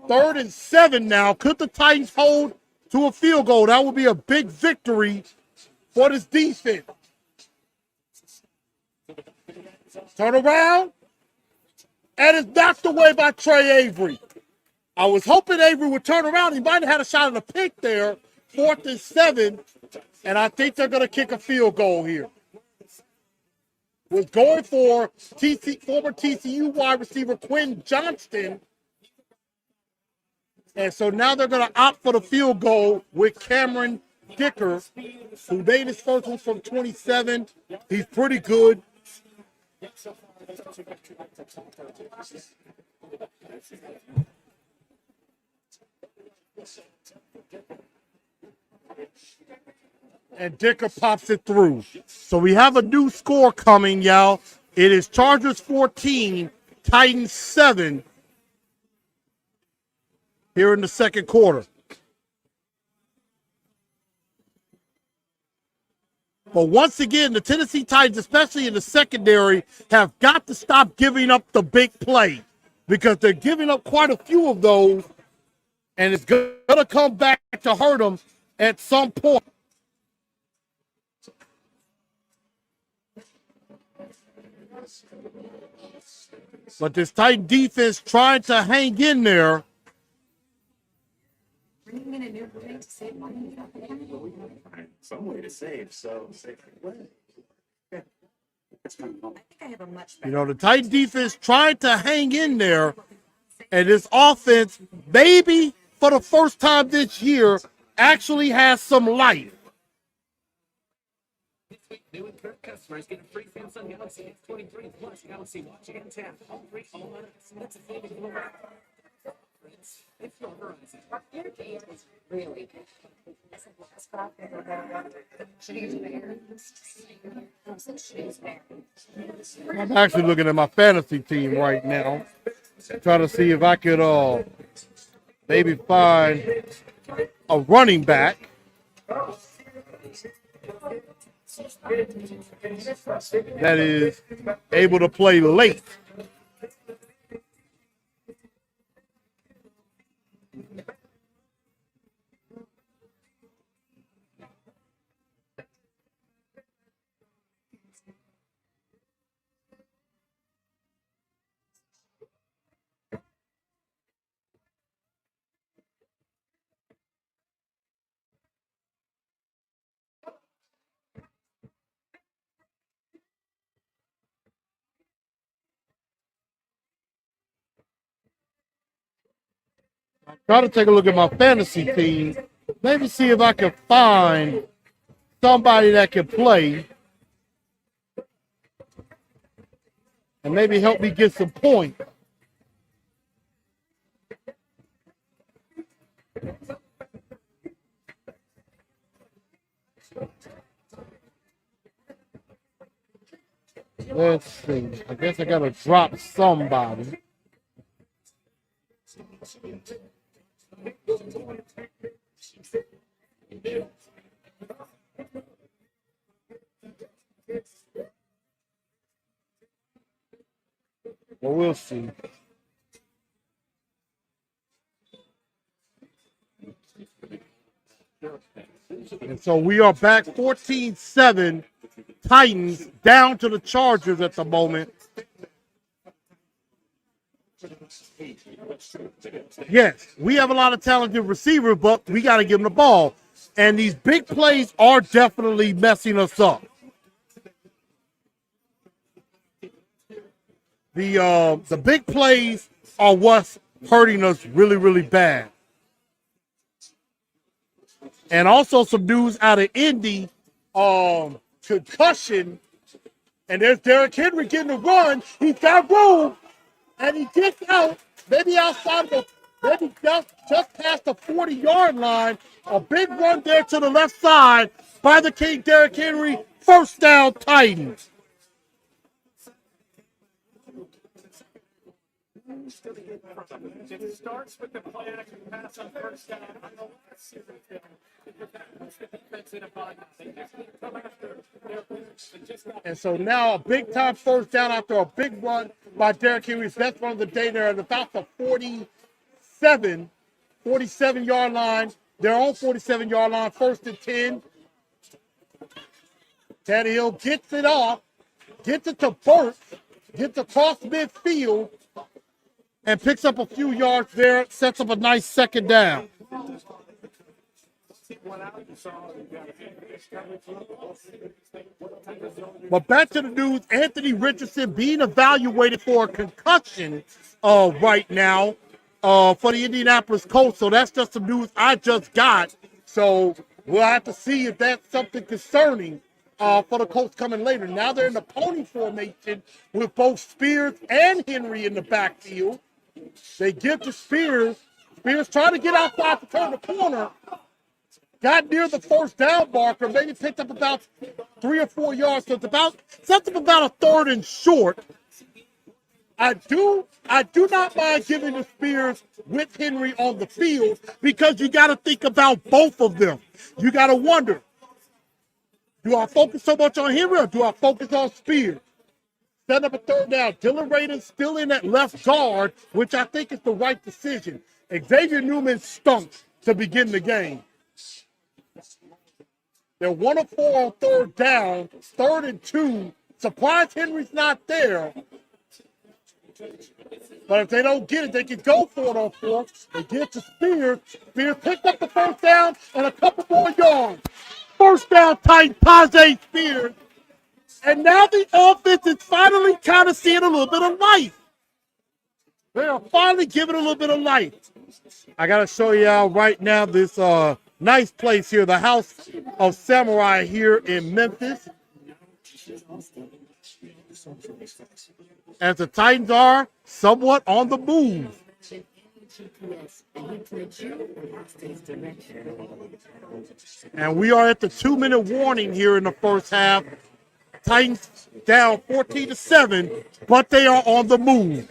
3rd and 7 now. Could the Titans hold to a field goal? That would be a big victory for this defense. Turn around. And it's knocked away by Trey Avery. I was hoping Avery would turn around. He might have had a shot at a pick there. 4th and 7. And I think they're going to kick a field goal here. Was going for former TCU wide receiver Quinn Johnston. And so now they're going to opt for the field goal with Cameron Dicker, who made his first one from 27. He's pretty good. And Dicker pops it through. So we have a new score coming, y'all. It is Chargers 14, Titans 7 here in the second quarter. But once again, the Tennessee Titans, especially in the secondary, have got to stop giving up the big play because they're giving up quite a few of those, and it's going to come back to hurt them at some point. But this Titan defense trying to hang in there. Bringing in a new way to save money. Some way to save, so save what? I think I have a much better. You know, the Titan defense trying to hang in there, and this offense, maybe for the first time this year, actually has some life. New and current customers get a free Samsung Galaxy S23 plus Galaxy Watch and Tab. All three all months. That's a saving for it's your Verizon. Is really good. Should you do the I'm actually looking at my fantasy team right now, trying to see if I could maybe find a running back that is able to play late. Try to take a look at my fantasy team. Maybe see if I can find somebody that can play and maybe help me get some points. Let's see. I guess I gotta drop somebody. Well, we'll see. And so we are back 14-7. Titans down to the Chargers at the moment. Yes, we have a lot of talented receivers, but we got to give them the ball. And these big plays are definitely messing us up. The big plays are what's hurting us really, really bad. And also some news out of Indy, concussion. And there's Derrick Henry getting a run. He's got room, and he gets out, maybe outside the, maybe just past the 40-yard line. A big run there to the left side by the King Derrick Henry. First down, Titans. It starts with the play action pass on first down. I don't want to see it. And so now a big time first down after a big run by Derrick Henry's best run of the day there at about the 47-yard line. Their own 47-yard line, 1st and 10. Tannehill gets it off, gets it to Burt, gets across midfield, and picks up a few yards there, sets up a nice second down. But back to the news, Anthony Richardson being evaluated for a concussion right now for the Indianapolis Colts. So that's just some news I just got. So we'll have to see if that's something concerning for the Colts coming later. Now they're in the pony formation with both Spears and Henry in the backfield. They give to Spears. Spears trying to get outside to turn the corner. Got near the first down marker, maybe picked up about 3 or 4 yards. So sets up about a 3rd and short. I do not mind giving the Spears with Henry on the field because you got to think about both of them. You got to wonder, do I focus so much on Henry or do I focus on Spears? Set up a 3rd down. Dylan Rader's still in at left guard, which I think is the right decision. Xavier Newman stunk to begin the game. They're 1 of 4 on 3rd down, 3rd and 2. Surprised Henry's not there. But if they don't get it, they can go for it on 4th. They get to Spears. Spears picked up the 1st down and a couple more yards. First down, Titan, Tajay Spears. And now the offense is finally kind of seeing a little bit of life. They are finally giving a little bit of life. I got to show y'all right now this nice place here, the House of Samurai here in Memphis. As the Titans are somewhat on the move. And we are at the 2-minute warning here in the first half. Titans down 14-7, but they are on the move.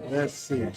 Let's see.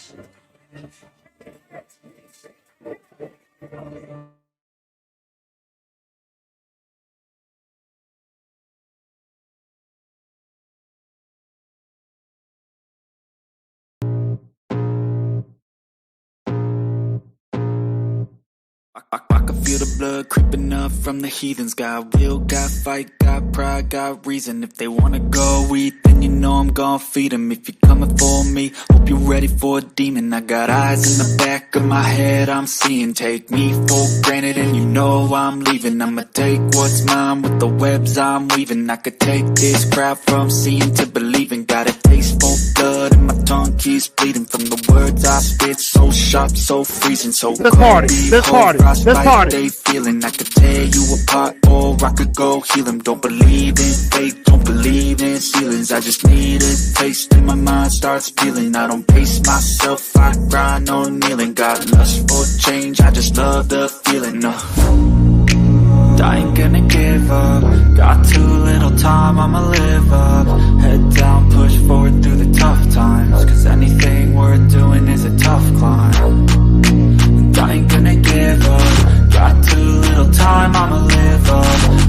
I can can feel the blood creeping up from the heathens. Got will, got fight, got pride, got reason. If they wanna go eat, then you know I'm gon' feed them. If you're coming for me, hope you're ready for a demon. I got eyes in the back of my head, I'm seeing. Take me for granted and you know I'm leaving. I'ma take what's mine with the webs I'm weaving. I could take this crowd from seeing to believing. Got a taste for blood and my tongue keeps bleeding from the words I spit. So sharp, so freezing, so Let's party, let's party, let's party. They feeling I could tear you apart or I could go heal them. Don't believe in fate, don't believe in ceilings. I just need a taste and my mind starts feeling. I don't pace myself, I grind on kneeling. Got lust for change, I just love the feeling. I ain't gonna give up. Got too little time, I'ma live up. Head down, push forward through the tough times. Cause anything worth doing is a tough climb. And I ain't gonna give up. Got too little time, I'ma live up.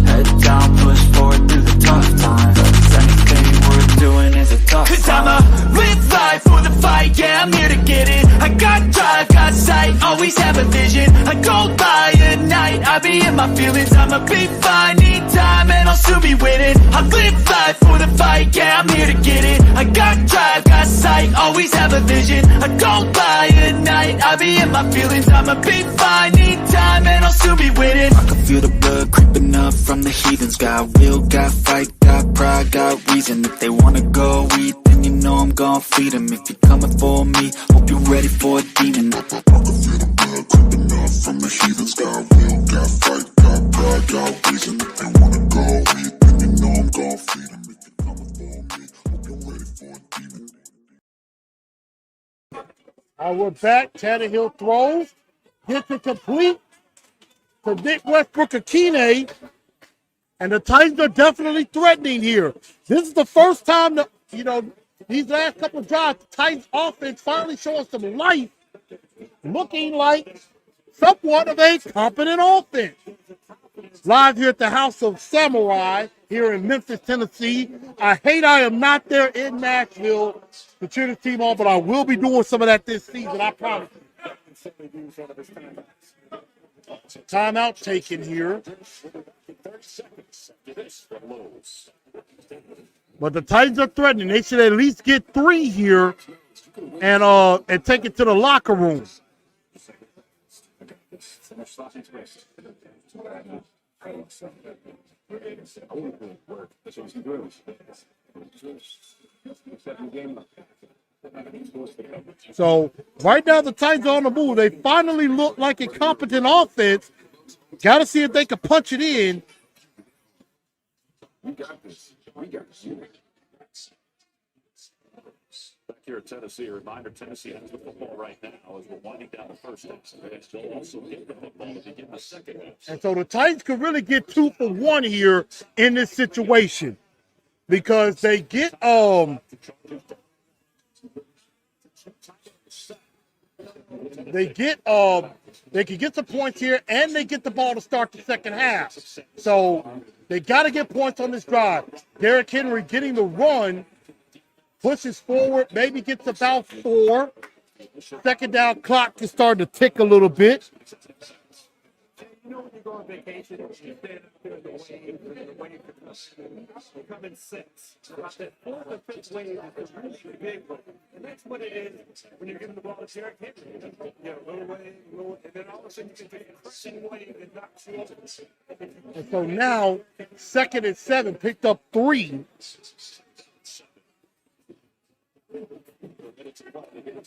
Head down, push forward through the tough times. Cause anything worth doing is a tough climb. Cause I'ma live life for the fight, yeah, I'm here to get it. I got drive, got sight, always have a vision. I go by at night, I be in my feelings. I'ma be fine, need time, and I'll soon be winning. I live life for the fight, yeah, I'm here to get it. I got drive, got sight, always have a vision. I go by at night, I be in my feelings. I'ma be fine, need time, and I'll soon be winning. I can feel the blood creeping up from the heathens. Got will, got fight, got pride, got reason. If they wanna go eat, then you know I'm gon' feed them. If you're coming for me, hope you're ready for a demon. I can feel the blood creeping up from the heathens. Got will, got fight, got pride, got reason. If they wanna go eat, then you know I'm gon' feed them. If you're coming for me, hope you're ready for a demon. All right, we're back. Tannehill throws. Gets it complete to Nick Westbrook-Akine. And the Titans are definitely threatening here. This is the first time that, these last couple of drives, the Titans offense finally showing some life, looking like somewhat of a competent offense. Live here at the House of Samurai here in Memphis, Tennessee. I am not there in Nashville to cheer the team on, but I will be doing some of that this season, I promise you. Timeout taken here. But the Titans are threatening. They should at least get 3 here and take it to the locker room. So right now the Titans are on the move. They finally look like a competent offense. Got to see if they can punch it in. We got this. Back here at Tennessee, a reminder, Tennessee has the football right now as we're winding down the first half. They still also get the football to begin the second half. And so the Titans could really get 2 for 1 here in this situation because they get they can get some points here and they get the ball to start the second half. So they got to get points on this drive. Derrick Henry getting the run, pushes forward, maybe gets about 4. Second down clock is starting to tick a little bit. You know when you go on vacation, you stand up there in the wave you come in 6. About that 4th or 5th wave is a really big one. And that's what it is when you're giving the ball to Derrick Henry. Little wave, and then all of a sudden you can take a crushing wave and knock you over. And so now, 2nd and 7, picked up 3.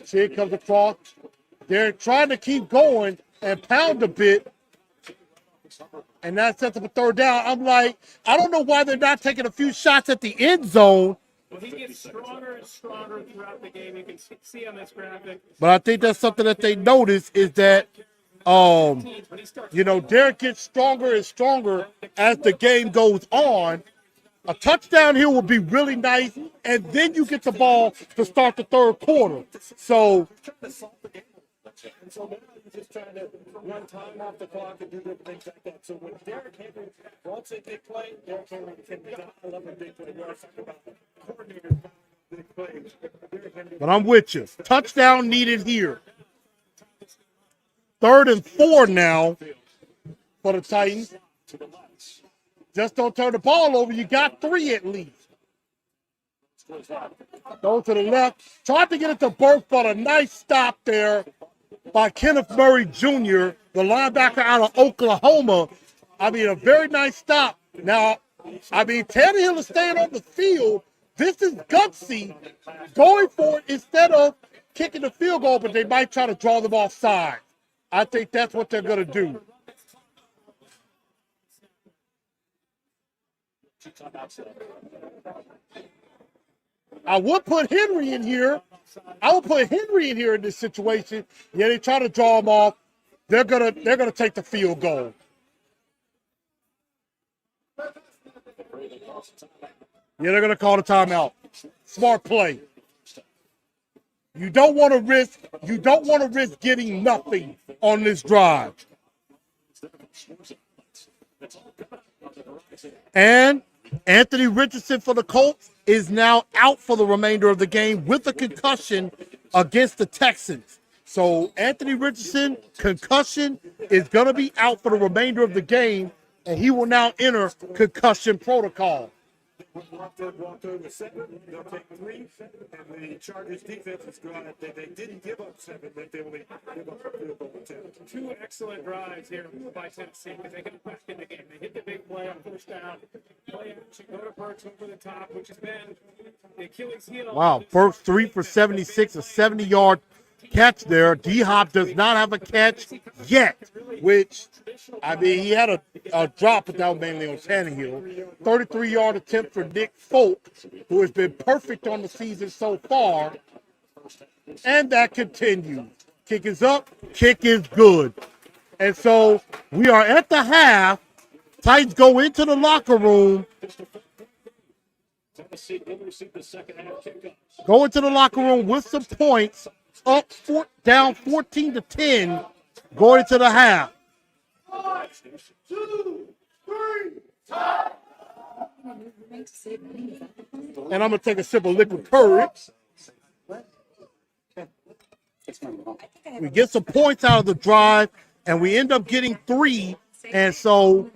Here comes across. They're trying to keep going and pound a bit. And that sets up a 3rd down. I'm like, I don't know why they're not taking a few shots at the end zone. Well, he gets stronger and stronger throughout the game. You can see on this graphic. But I think that's something that they notice is that, Derrick gets stronger and stronger as the game goes on. A touchdown here would be really nice, and then you get the ball to start the 3rd quarter. So, And so now you're just trying to run time off the clock and do different things like that. So when Derrick Henry wants a big play, Derrick Henry can be I love a big play. We're talking about coordinators big plays. but I'm with you. Touchdown needed here. 3rd and 4 now. for the Titans. Just don't turn the ball over. You got 3 at least. Go to the left. Tried to get it to Burke, but a nice stop there by Kenneth Murray Jr., the linebacker out of Oklahoma. I mean, a very nice stop. Now, I mean, Tannehill is staying on the field. This is gutsy, going for it instead of kicking the field goal, but they might try to draw them offside. I think that's what they're going to do. I would put Henry in here. I would put Henry in here in this situation. Yeah, they try to draw him off. They're gonna take the field goal. Yeah, they're gonna call the timeout. Smart play. You don't want to risk getting nothing on this drive. And Anthony Richardson for the Colts is now out for the remainder of the game with a concussion against the Texans. So Anthony Richardson, concussion, is going to be out for the remainder of the game, and he will now enter concussion protocol. Walked over 7, they'll take 3, and the Chargers defense is glad that they didn't give up 7, but they only give up a field goal attempt. 2 excellent drives here by Tennessee. They get back in the game. They hit the big play on first down. Play action, go to Burks over the top, which has been the Achilles heel. Wow, Burks 3 for 76, a 70-yard catch there. D-Hop does not have a catch yet, which, I mean, he had a drop, but that was mainly on Tannehill. 33-yard attempt for Nick Folk, who has been perfect on the season so far. And that continues. Kick is up, kick is good. And so we are at the half. Titans go into the locker room. Go into the locker room with some points. Down 14-10, going into the half. 1, 2, 3, And I'm going to take a sip of liquid courage. We get some points out of the drive, and we end up getting 3. And so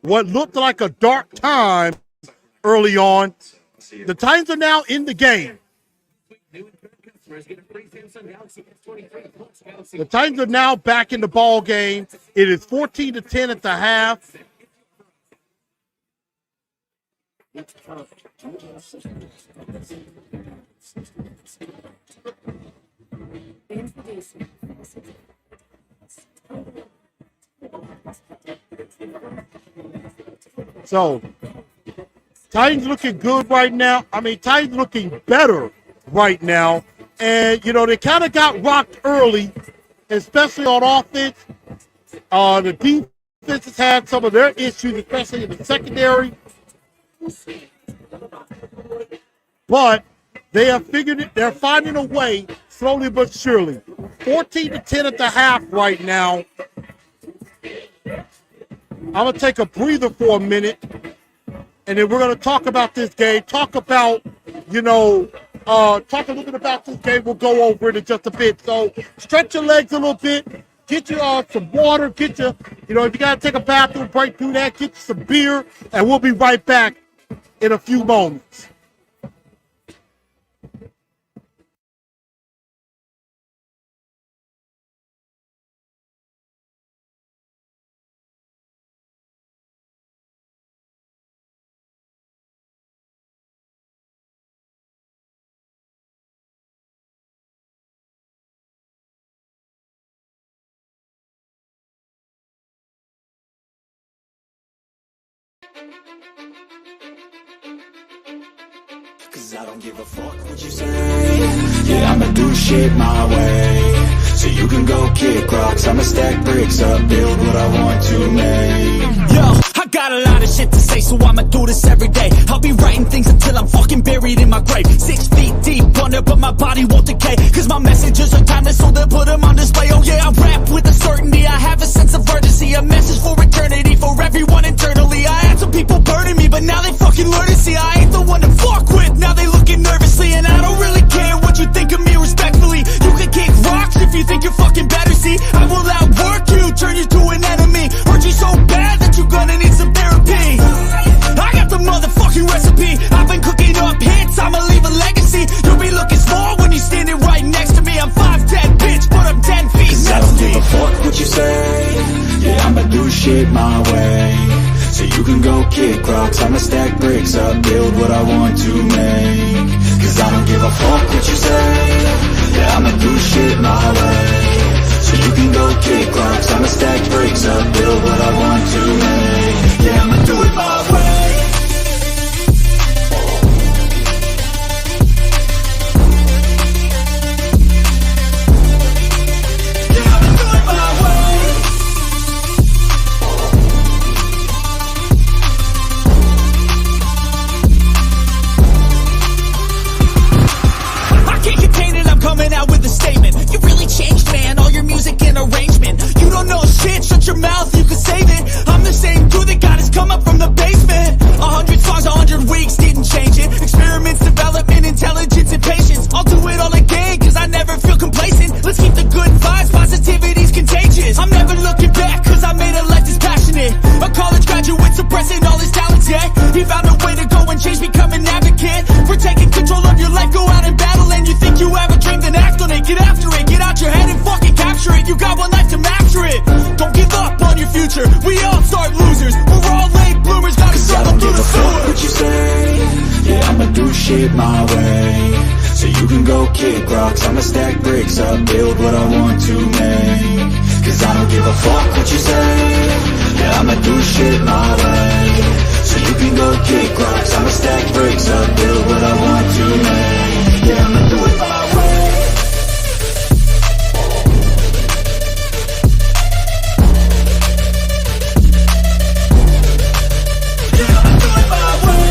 what looked like a dark time early on, the Titans are now in the game. The Titans are now back in the ball game. It is 14-10 at the half. So, Titans looking good right now. I mean, Titans looking better right now. And, you know, they kind of got rocked early, especially on offense. The defense has had some of their issues, especially in the secondary. But they have figured it. They're finding a way, slowly but surely. 14-10 at the half right now. I'm going to take a breather for a minute, and then we're going to talk about this game, talk about, you know, talk a little bit about this game. We'll go over it in just a bit. So stretch your legs a little bit. Get you some water. Get you, you know, if you got to take a bathroom break, do that. Get you some beer, and we'll be right back in a few moments. Cause I don't give a fuck what you say. Yeah, I'ma do shit my way. So you can go kick rocks, I'ma stack bricks up, build what I want to make. Yo, I got a lot of shit to say, so I'ma do this every day. I'll be writing things until I'm fucking buried in my grave. 6 feet deep under, but my body won't decay. Cause my messages are timeless, so they'll put them on display. Oh yeah, I rap with a certainty, I have a sense of urgency. A message for eternity, for everyone internally. I had some people burning me, but now they fucking learn to see I ain't the one to fuck with. Now they looking nervously, and I don't really care what you think of me respectfully. You can kick rocks if you think you're fucking better, see. I will outwork you, turn you to an enemy. fuck what you say. Yeah, I'ma do shit my way. So you can go kick rocks, I'ma stack bricks up, build what I want to make. Cause I don't give a fuck what you say. Yeah, I'ma do shit my way. So you can go kick rocks, I'ma stack bricks up, build what I want to make. Yeah, I'ma do it my way. Coming out with a statement. You really changed, man, all your music and arrangement. You don't know shit, shut your mouth, you can save it. I'm the same dude that got his come up from the basement. 100 songs, 100 weeks, didn't change it. Experiments, development, intelligence, and patience. I'll do it all again, cause I never feel complacent. Let's keep the good vibes, positivity's contagious. I'm never looking back, cause I made a life that's passionate. A college graduate suppressing all his talents, yeah. He found a way to go and change, become an advocate. For taking control of your life, go out and battle. And you think you have a dream, then act on it. Get after it, get out your head and fucking capture it. You got one life to master it. Don't give up on your future, we all start losers. We're all late bloomers, gotta struggle through the sewer. What you say? Yeah, I'ma do shit my way. So you can go kick rocks, I'ma stack bricks up, build what I want to make. Cause I don't give a fuck what you say. Yeah, I'ma do shit my way. So you can go kick rocks, I'ma stack bricks up, build what I want to make. Yeah, I'ma do it my way. Yeah, I'ma do it my way.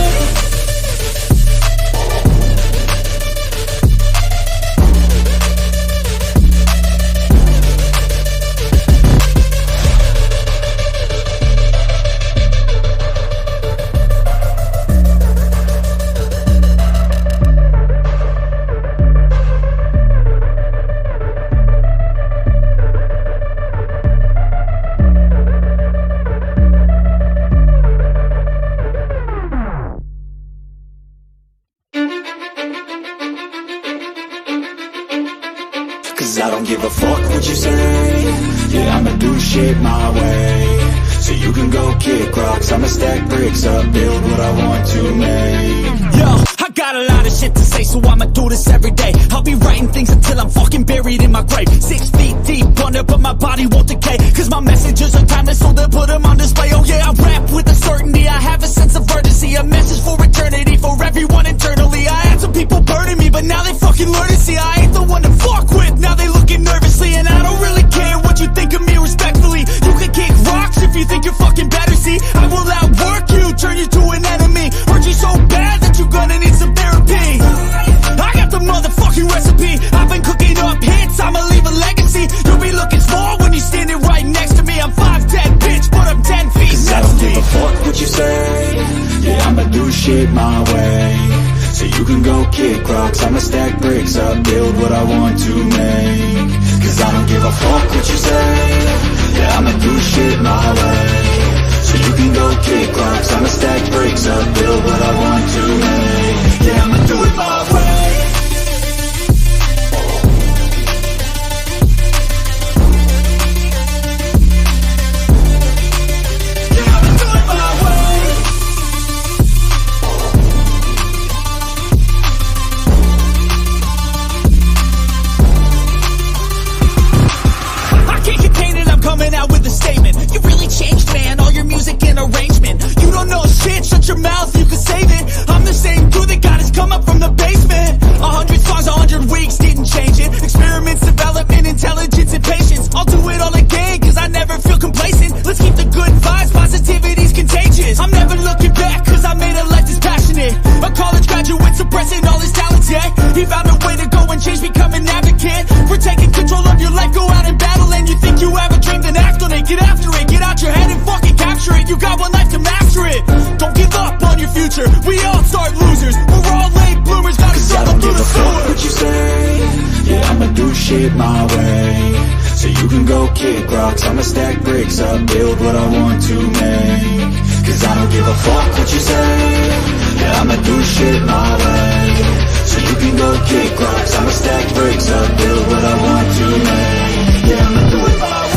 Cause I don't give a fuck what you say. Yeah, I'ma do shit my way. So you can go kick rocks, I'ma stack bricks up, build what I want to make. Yo, I got a lot of shit to say, so I'ma do this every day. I'll be writing things until I'm fucking buried in my grave. 6 feet deep under, but my body won't decay. Cause my messages are timeless, so they'll put them on display. Oh yeah, I rap with a certainty, I have a sense of urgency. A message for eternity, for everyone internally. I had some people burning me, but now they fucking learn to see I ain't the one to fuck with. Now they looking nervously, and I don't really care what you think of me respectfully. You can kick rocks if you think you're fucking better, see. I will outwork you, turn you to an enemy. Hurt you so bad that you're gonna need some therapy. I got the motherfucking recipe. I've been cooking up hits, I'ma leave a legacy. You'll be looking small when you're standing right next to me. I'm 5'10", bitch, but I'm 10 feet. Cause I don't give a fuck what you say. Yeah, I'ma do shit my way. So you can go kick rocks, I'ma stack bricks up, build what I want to make. Cause I don't give a fuck what you say. Yeah, I'ma do shit my way. So you can go kick rocks, I'ma stack bricks up, build what I want to make. Yeah, I'ma do it my way. Yeah, I'ma do it my way. I can't contain it, I'm coming out with a statement. You really changed, man, all your music and arrangement. You don't know shit, shut your mouth, you can save it. I'm the same dude that got his come up from the basement. 100 songs, 100 weeks, didn't change it. Experiments, development, intelligence, and patience. I'll do it all again, cause I never feel complacent. Let's keep the good vibes, positivity's contagious. I'm never looking back, cause I made a life that's passionate. A college graduate suppressing all his talents, yeah. He found a way to go and change, become an advocate. For taking control of your life, go out and battle. And you think you have a dream, then act on it. Get after it, get out your head and fucking capture it. You got one life to master it. Don't give up on your future, we all start losers. We're all late bloomers, gotta struggle through the sewer. What you say? Yeah, I'ma do shit my way. So you can go kick rocks, I'ma stack bricks up, build what I want to make. Cause I don't give a fuck what you say. Yeah, I'ma do shit my way. So you can go kick rocks, I'ma stack bricks up, build what I want to make. Yeah, I'ma do it my way.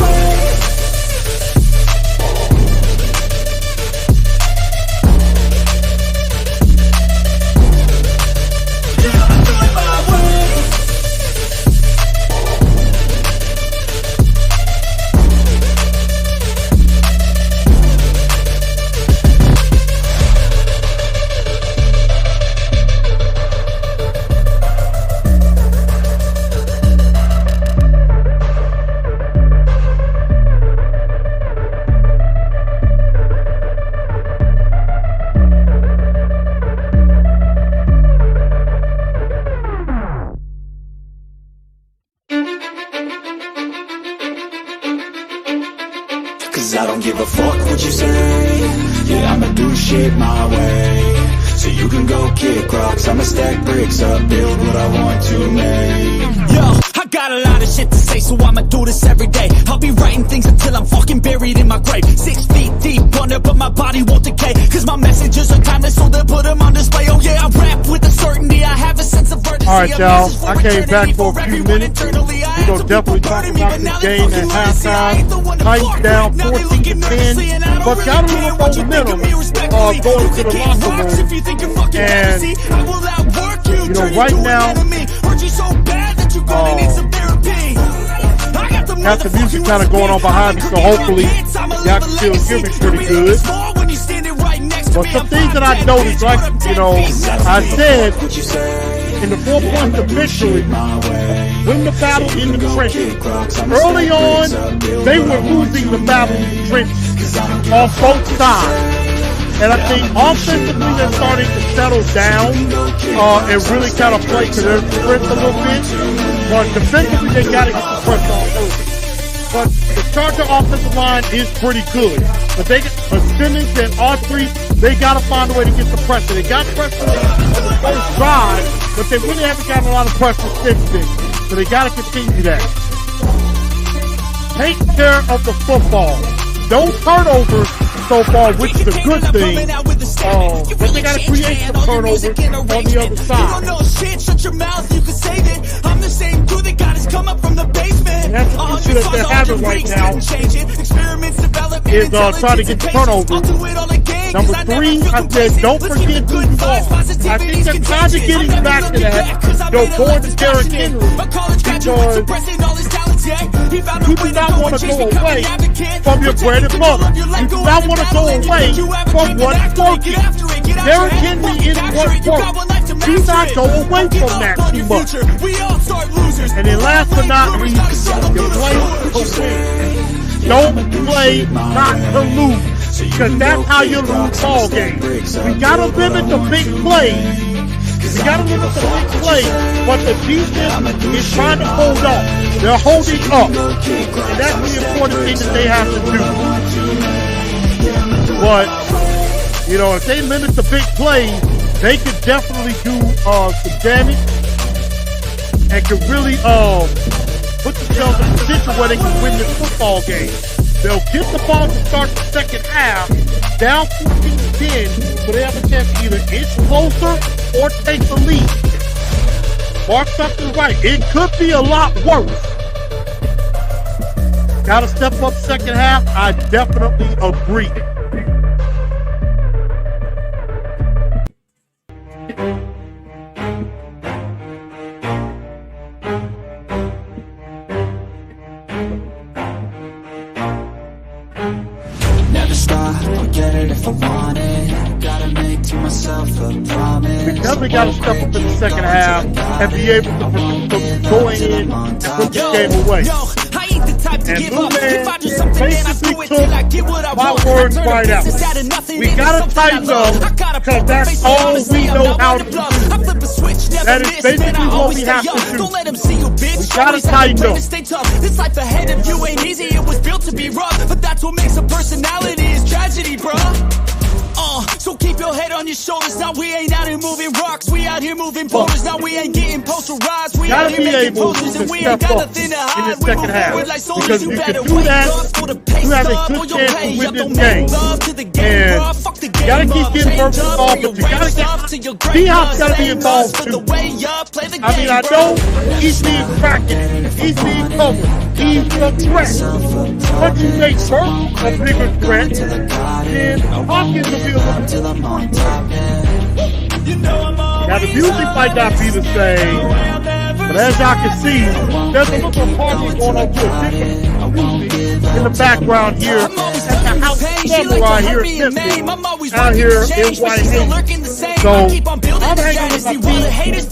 cause I don't give a fuck what you say. Yeah, I'ma do shit my way. So you can go kick rocks, I'ma stack bricks up, build what I want to make. Yo, I got a lot of shit to say, so I'ma do this every day. I'll be writing things until I'm fucking buried in my grave. 6 feet deep under, but my body won't decay, cause my messages are timeless, so they'll put them on display. Oh yeah, I rap with a certainty, I have a sense of urgency. Alright, y'all, I came back for a few minutes. We're gonna definitely talk about this game at halftime. Titans down 14-10, but got a little momentum going to the locker room. And, you know, right now, got the music kind of going on behind me, so hopefully y'all can still hear me pretty good. But some things that I noticed, like, you know, I said in the 4 points of victory, win the battle in the trenches. Early on, they were losing the battle in the trenches on both sides. And I think offensively they're starting to settle down and really kind of play to their strength a little bit. But defensively they got to get the pressure on early. But the Charger offensive line is pretty good. But they get Simmons and Autry, they got to find a way to get the pressure. They got pressure on the first drive, but they really haven't gotten a lot of pressure since then. So they got to continue that. Take care of the football. Don't turnovers so far, which is a good thing. But they got to create some turnovers on the other side. You don't know shit, shut your mouth, you can save it. I'm the same dude that got his come up from the basement. And that's the issue that they're having right now is trying to get turnovers. Number 3, I said, don't forget who you are. I think they're kind of getting back to that. Go forward to Derrick Henry because you do not want to go away from your bread and butter. You do not want to go away from what's working. Derrick Henry is what works. Do not go away from that too much. And then last but not least, you play to win. Don't play not to lose. Because that's how you lose ball games. We gotta limit the big plays. We gotta limit the big plays. But the defense is trying to hold up. They're holding up. And that's the important thing that they have to do. But, you know, if they limit the big plays, they could definitely do some damage and could really put themselves in a position where they can win this football game. They'll get the ball to start the second half, down 14-10, so they have a chance to either inch closer or take the lead. Mark something right. It could be a lot worse. Got to step up second half. I definitely agree. Definitely got to step up in the second half and be able to go in and put the game away. And Blue Man basically took my words right out. We got to tighten up because that's all we know how to do. That is basically what we have to do. We got to tighten up. This life ahead of you ain't easy, it was built to be rough. But that's what makes a personality is tragedy, bruh. So keep your head on your shoulders. Now we ain't out here moving rocks. We out here moving boulders. Now we ain't getting posterized. We out here making posters and we ain't got nothing to hide. We move forward like soldiers. You better wake up for the pay stub or your pay up. Don't make love to the game, bro. Fuck the game. Gotta keep getting first involved, but you gotta get D-Hop's gotta be involved too. I mean, I know he's being cracking, he's being covered, he's the threat. But you make Burke a bigger threat, then Hopkins will be a little. Now the music might not be the same, but as y'all can see, there's a little party going on to a different music in the background here at the house samurai here in Memphis, out here in White Haven. So I'm hanging with my peeps.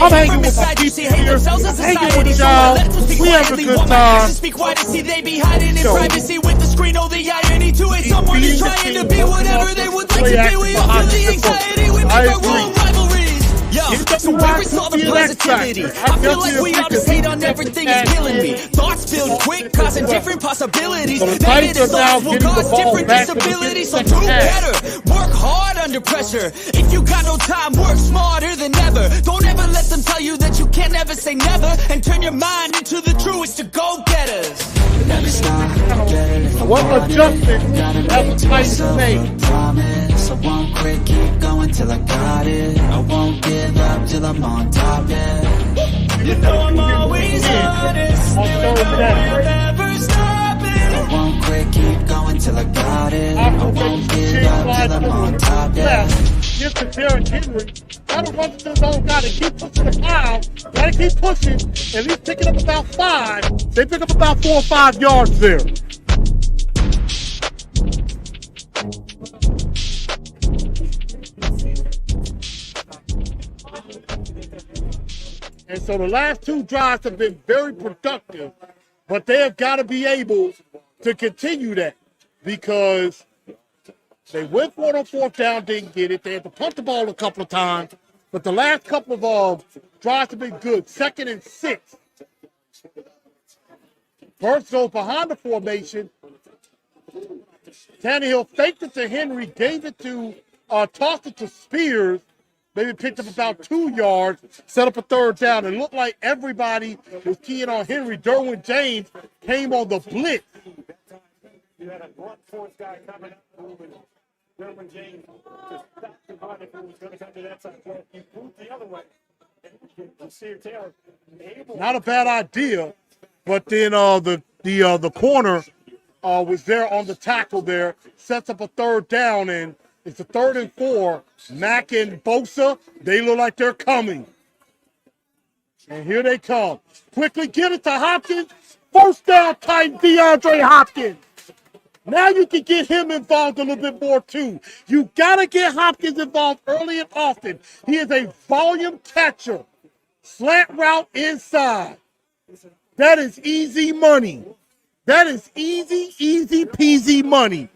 I'm hanging with my peeps here. Hanging with y'all. We have a good time. So, someone is trying to be whatever they would like to be. We all feel the anxiety. We make our own rivalries. Yo, so where is all the positivity? I feel like we all just hate on everything, it's killing me. Thoughts build quick, causing different possibilities. Negative thoughts will cause different disabilities. So do better, work hard under pressure. If you got no time, work smarter than ever. Don't ever let them tell you that you can't ever say never. And turn your mind into the truest to go-getters. Never stop, get it if you What want it. adjustment Gotta that make was it to nice myself to a make? promise. I won't quit, keep going till I got it. I won't give up till I'm on top, yeah. You know I'm always honest, never ever stopping. I won't quit, keep going till I got it. I won't give up till I'm on top, yeah. Get to Derrick Henry. Gotta run to his own guy to keep pushing the pile. Gotta keep pushing. At least picking up about 5. They pick up about 4 or 5 yards there. And so the last 2 drives have been very productive, but they have got to be able to continue that because they went for it on 4th down, didn't get it. They had to punt the ball a couple of times, but the last couple of drives have been good. 2nd and 6. Burst goes behind the formation. Tannehill faked it to Henry, gave it to, tossed it to Spears. Maybe picked up about 2 yards, set up a 3rd down. It looked like everybody was keying on Henry. Derwin James came on the blitz. You had a blunt force guy coming up, moving. Derwin James just stopped the run if he was going to come to that side. Well, he moved the other way. And Sear Taylor able. Not a bad idea, but then the corner was there on the tackle there, sets up a 3rd down, and it's a 3rd and 4. Mack and Bosa, they look like they're coming. And here they come. Quickly get it to Hopkins. 1st down, tight DeAndre Hopkins. Now you can get him involved a little bit more too. You gotta get Hopkins involved early and often. He is a volume catcher. Slant route inside. That is easy money. That is easy peasy money.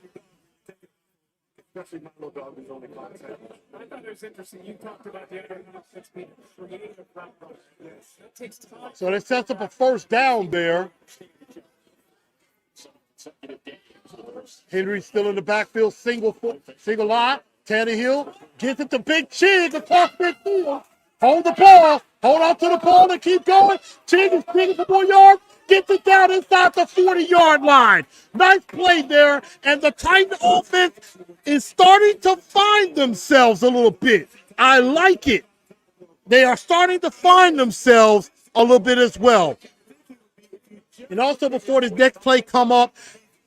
Especially my little dog is only 5'7". I thought it was interesting. You talked about the other offense being a creative route runner. Yes, that takes time. So they set up a 1st down there. Henry's still in the backfield, single eye. Tannehill gets it to Big Chig across midfield. Hold the ball. Hold on to the ball and keep going. Chig is digging for more yards. Gets it down inside the 40-yard line. Nice play there. And the Titan offense is starting to find themselves a little bit. I like it. They are starting to find themselves a little bit as well. And also before this next play come up,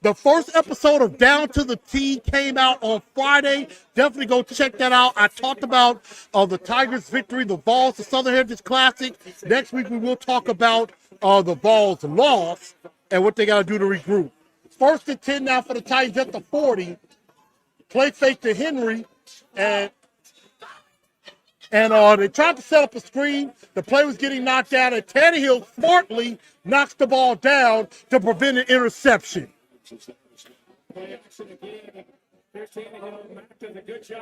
the first episode of Down to the T came out on Friday. Definitely go check that out. I talked about the Tigers' victory, the Vols, the Southern Heritage Classic. Next week we will talk about the Vols' loss and what they got to do to regroup. 1st and 10 now for the Titans at the 40. Play fake to Henry, and they tried to set up a screen. The play was getting knocked down, and Tannehill smartly knocks the ball down to prevent an interception.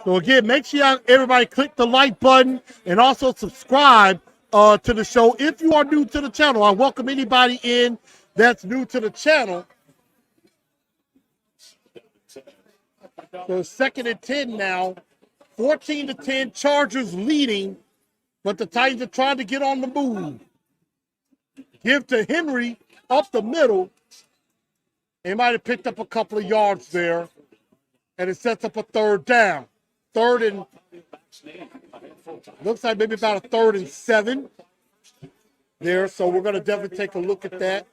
So again, make sure everybody click the like button and also subscribe to the show. If you are new to the channel, I welcome anybody in that's new to the channel. So 2nd and 10 now, 14-10, Chargers leading, but the Titans are trying to get on the move. Give to Henry up the middle. He might have picked up a couple of yards there, and it sets up a 3rd down. 3rd and, looks like maybe about a 3rd and 7 there, so we're going to definitely take a look at that.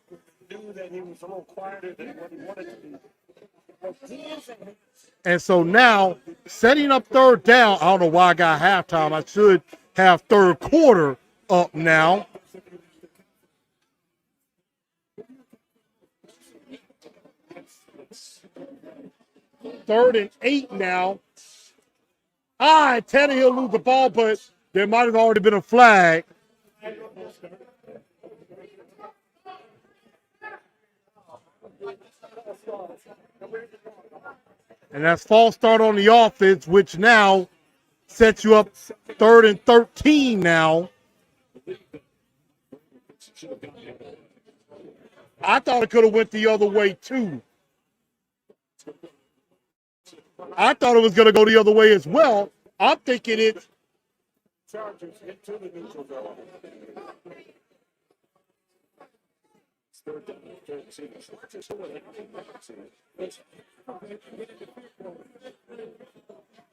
And so now, setting up 3rd down, I don't know why I got halftime. I should have 3rd quarter up now. Third and 8 now. Tannehill lose the ball, but there might have already been a flag. And that's false start on the offense, which now Sets you up 3rd and 13 now. I thought it could have went the other way too. I thought it was going to go the other way as well. I'm thinking it's Chargers into the neutral zone. Third down, 13. Chargers who are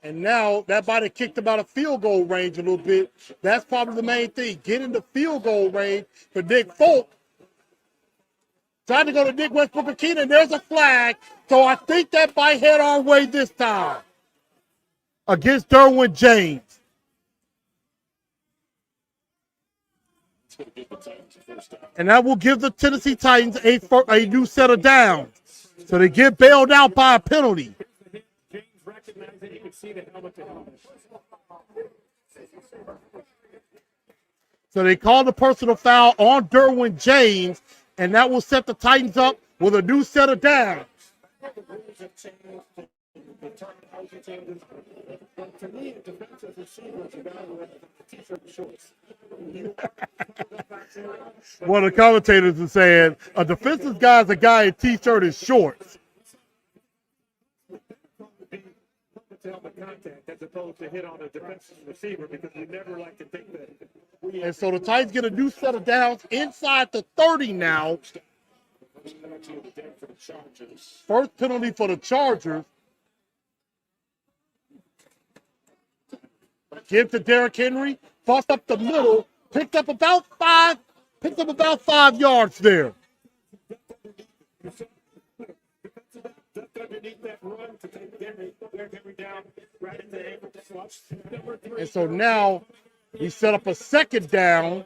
and now that might have kicked him out of field goal range a little bit. That's probably the main thing. Get into field goal range for Nick Folk. Trying to go to Nick Westbrook and Keenan. There's a flag. So I think that might head our way this time against Derwin James. And that will give the Tennessee Titans a new set of downs. So they get bailed out by a penalty. James recognized it. You can see the helmet to helmet. So they called the personal foul on Derwin James, and that will set the Titans up with a new set of downs. The rules have changed. The terminology changes. But to me, a defensive receiver is evaluated the t-shirt and shorts. One of the commentators is saying a defensive guy is a guy in t-shirt and shorts. Helmet contact as opposed to hit on a defensive receiver because we never like to take that. And so the Titans get a new set of downs inside the 30 now. First penalty for the Chargers. Give to Derrick Henry. Bust up the middle. Picked up about 5 yards there. Underneath that run to take Derrick Henry down right at the ankle. Number 3. And so now he set up a second down.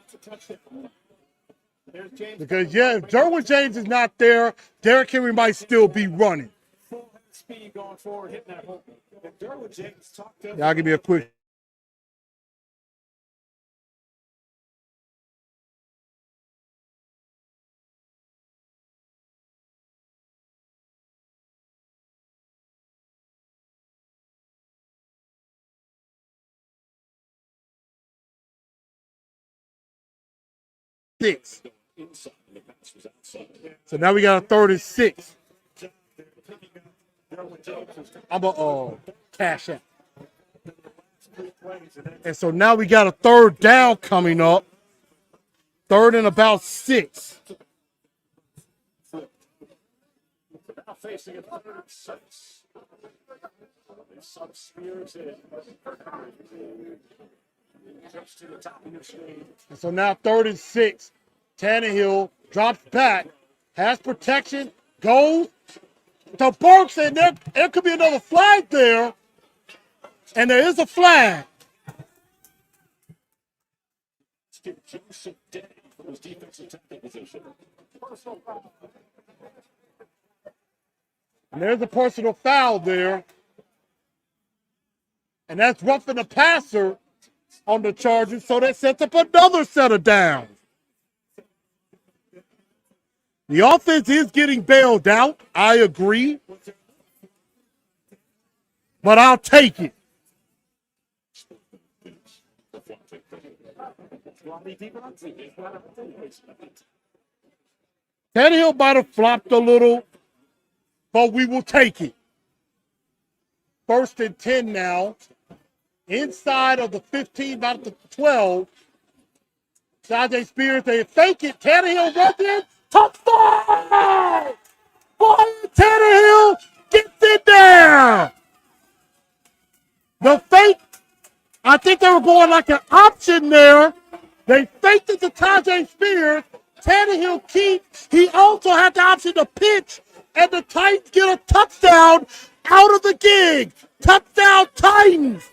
Because, yeah, if Derwin James is not there, Derrick Henry might still be running. Full speed going forward, hitting that hole. If Derwin James talked to Y'all give me a quick. Six. So now we got a 3rd and 6. I'm a cash out. And so now we got a 3rd down coming up. 3rd and about 6. now facing a 3rd and 6. Some spears in. Jumps to the top of your screen. And so now 3rd and 6. Tannehill drops back, has protection, goes to Burks, and there could be another flag there. And there is a flag. Joseph Day for his defensive tackle position. And there's a personal foul there. And that's roughing the passer on the Chargers, so that sets up another set of downs. The offense is getting bailed out. I agree. But I'll take it. Tannehill might have flopped a little, but we will take it. 1st and 10 now. Inside of the 15, about the 12. Tajay Spears, they fake it. Tannehill runs in. Touchdown! Boy, Tannehill gets in there. The fake, I think they were going like an option there. They faked it to Tajay Spears. Tannehill keeps. He also had the option to pitch, and the Titans get a touchdown out of the gig. Touchdown, Titans.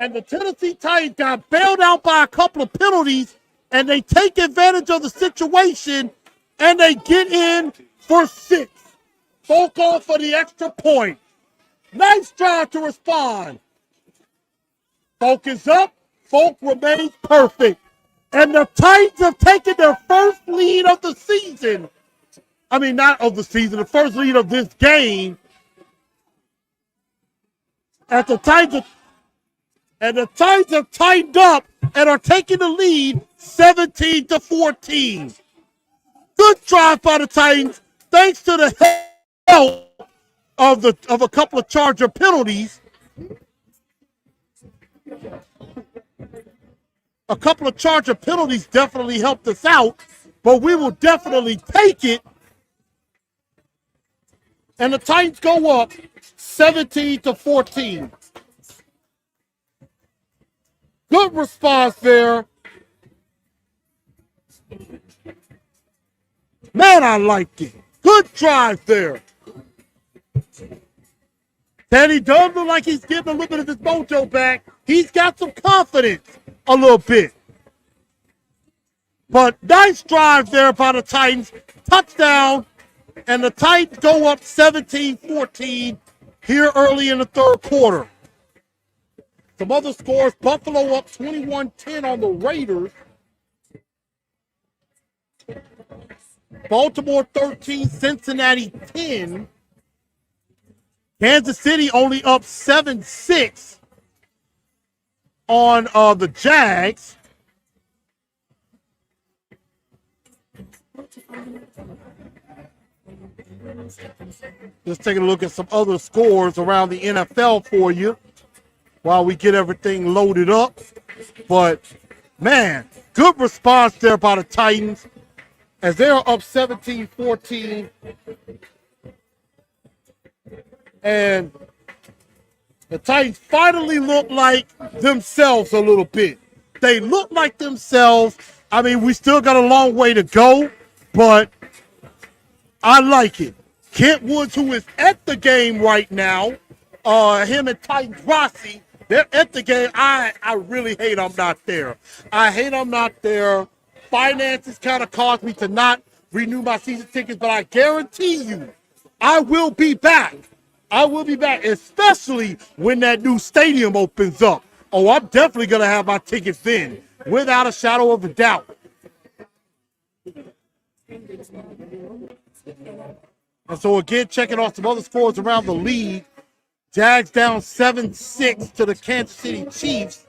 And the Tennessee Titans got bailed out by a couple of penalties, and they take advantage of the situation, and they get in for 6. Folk on for the extra point. Nice drive to respond. Folk is up. Folk remains perfect. And the Titans have taken their first lead of the season. I mean, not of the season, the first lead of this game. As the Titans have tightened up and are taking the lead 17-14. Good drive by the Titans, thanks to the help of a couple of Charger penalties. A couple of Charger penalties definitely helped us out, but we will definitely take it. And the Titans go up 17-14. Good response there. Man, I liked it. Good drive there. Teddy does look like he's getting a little bit of his mojo back. He's got some confidence a little bit. But nice drive there by the Titans. Touchdown. And the Titans go up 17-14 here early in the third quarter. Some other scores, Buffalo up 21-10 on the Raiders. Baltimore 13, Cincinnati 10. Kansas City only up 7-6 on the Jags. Just taking a look at some other scores around the NFL for you while we get everything loaded up. But, man, good response there by the Titans as they're up 17-14. And the Titans finally look like themselves a little bit. They look like themselves. I mean, we still got a long way to go, but I like it. Kent Woods, who is at the game right now, him and Titans Rossi, they're at the game. I really hate I'm not there. I hate I'm not there. Finances kind of caused me to not renew my season tickets, but I guarantee you, I will be back. I will be back, especially when that new stadium opens up. Oh, I'm definitely going to have my tickets then, without a shadow of a doubt. And so, again, checking off some other scores around the league. Jags down 7-6 to the Kansas City Chiefs.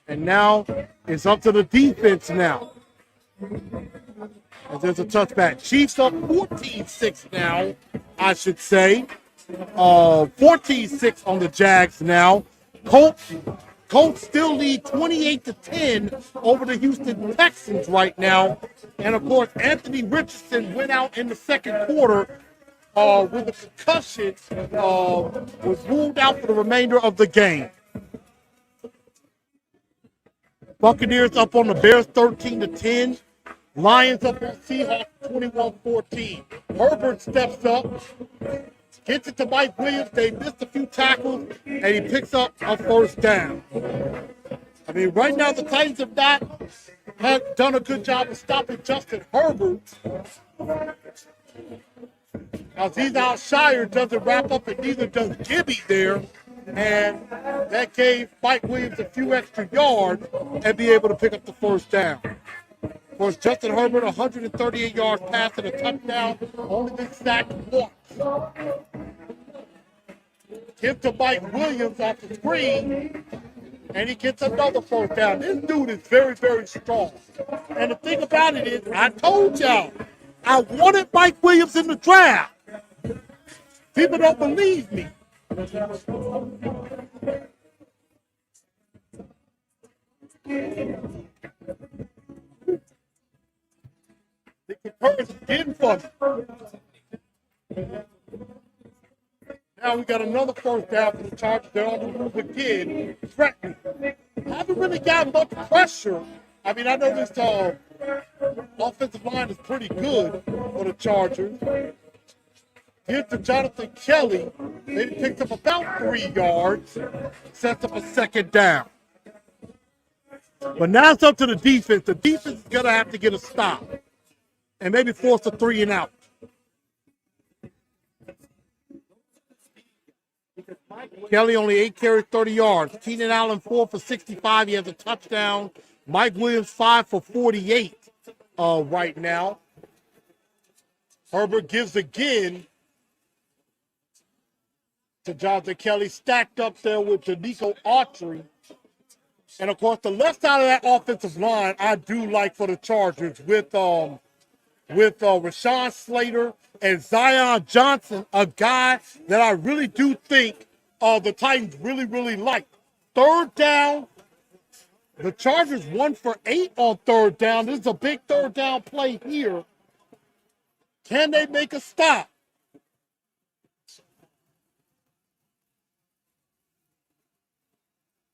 And now it's up to the defense now. As there's a touchback. Chiefs up 14-6 now, I should say. 14-6 on the Jags now. Colts still lead 28-10 over the Houston Texans right now. And, of course, Anthony Richardson went out in the second quarter with a concussion, was ruled out for the remainder of the game. Buccaneers up on the Bears 13-10. Lions up on Seahawks 21-14. Herbert steps up, gets it to Mike Williams. They missed a few tackles, and he picks up a first down. I mean, right now the Titans have not done a good job of stopping Justin Herbert. Now, Zezal Shire doesn't wrap up, and neither does Gibby there. And that gave Mike Williams a few extra yards and be able to pick up the first down. Of course, Justin Herbert, 138 yards passing, a touchdown, only been sacked once. Give to Mike Williams off the screen, and he gets another first down. This dude is very, very strong. And the thing about it is, I told y'all, I wanted Mike Williams in the draft. People don't believe me. The comparison again for me. Now we got another first down for the Chargers. They're on the move again, threatening. Haven't really got much pressure. I mean, I know this offensive line is pretty good for the Chargers. Here's to Jonathan Kelly. They picked up about 3 yards, sets up a second down. But now it's up to the defense. The defense is going to have to get a stop and maybe force a 3 and out. Kelly only 8 carries, 30 yards. Keenan Allen 4 for 65. He has a touchdown. Mike Williams 5 for 48 right now. Herbert gives again to Jonathan Kelly, stacked up there with Danico Autry. And, of course, the left side of that offensive line I do like for the Chargers with Rashawn Slater and Zion Johnson, a guy that I really do think the Titans really, really like. Third down, the Chargers 1 for 8 on third down. This is a big third down play here. Can they make a stop?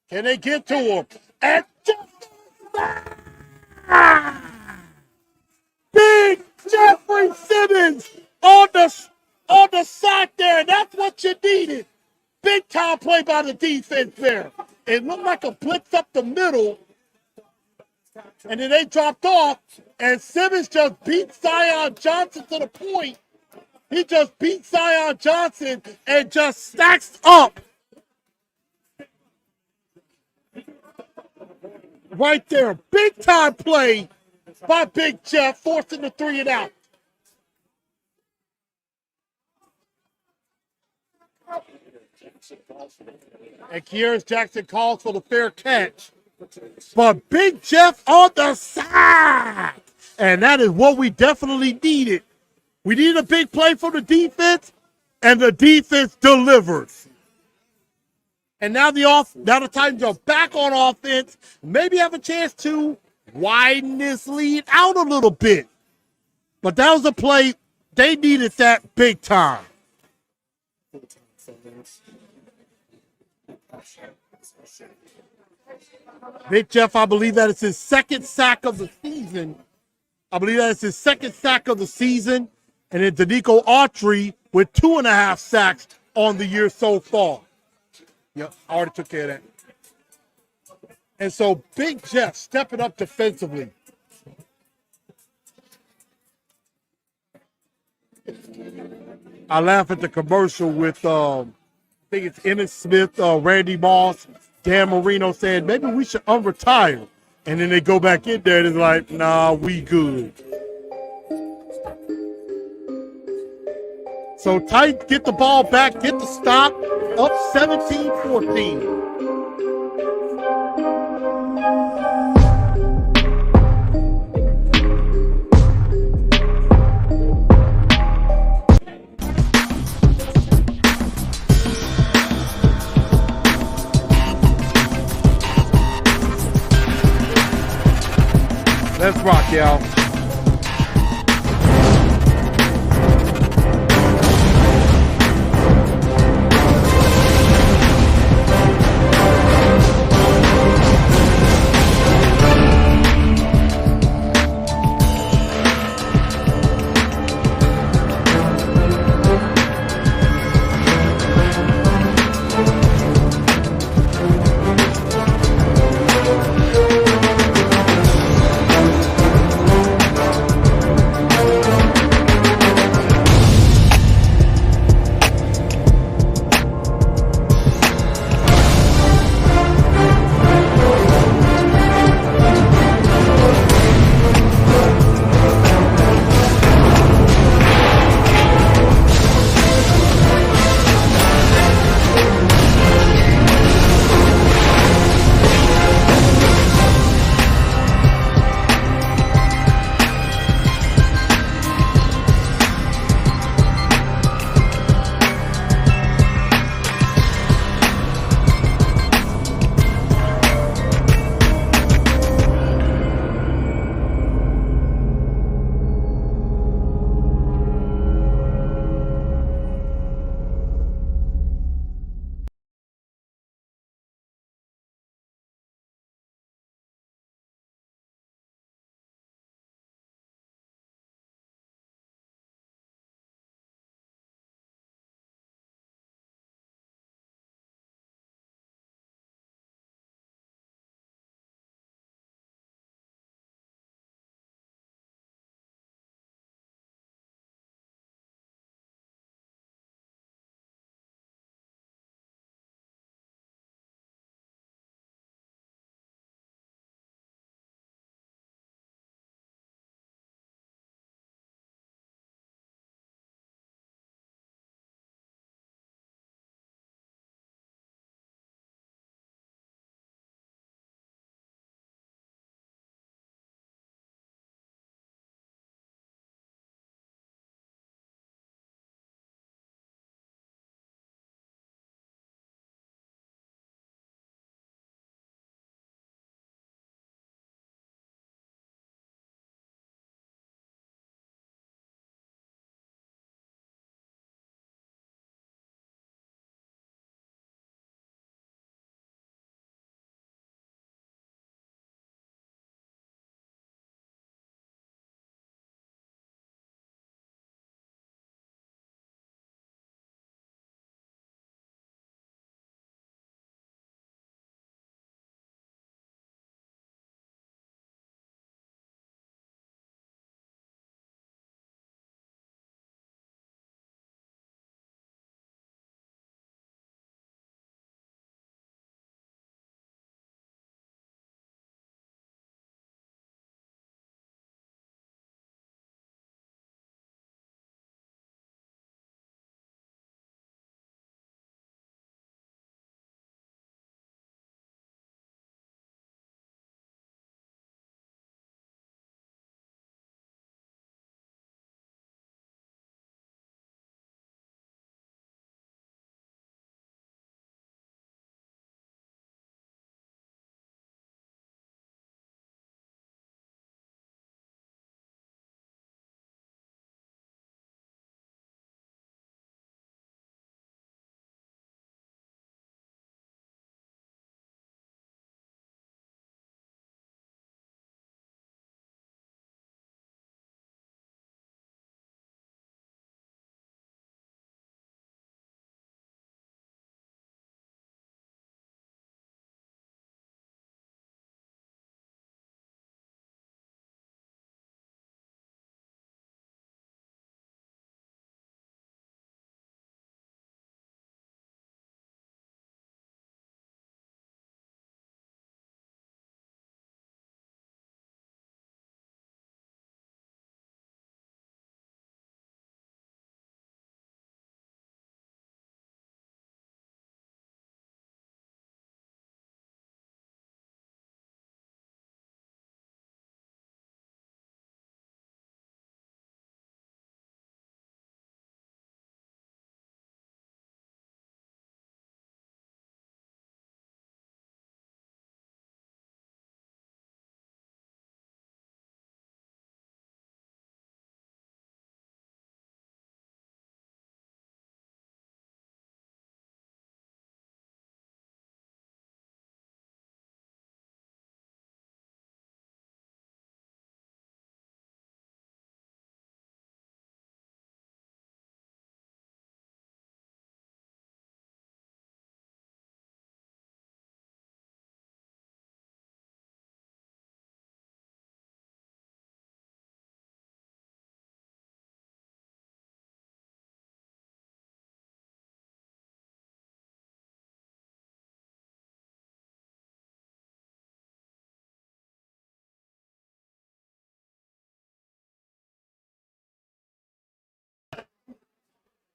Can they get to him? And Big Jeffrey Simmons on the sack there. That's what you needed. Big time play by the defense there. It looked like a blitz up the middle. And then they dropped off. And Simmons just beat Zion Johnson to the point. He just beat Zion Johnson and just stacks up. Right there. Big time play by Big Jeff, forcing the 3 and out. And Kieran Jackson calls for the fair catch. But Big Jeff on the side. And that is what we definitely needed. We needed a big play from the defense, and the defense delivers. And now the Titans are back on offense. Maybe have a chance to widen this lead out a little bit. But that was a play. They needed that big time. Big Jeff, I believe that is his second sack of the season. And then Danico Autry with 2.5 sacks on the year so far. Yep, I already took care of that. And so Big Jeff stepping up defensively. I laugh at the commercial with, I think it's Emmitt Smith, Randy Moss, Dan Marino saying, maybe we should unretire. And then they go back in there and it's like, nah, we good. So Titans get the ball back, get the stop, up 17-14. Let's rock, y'all.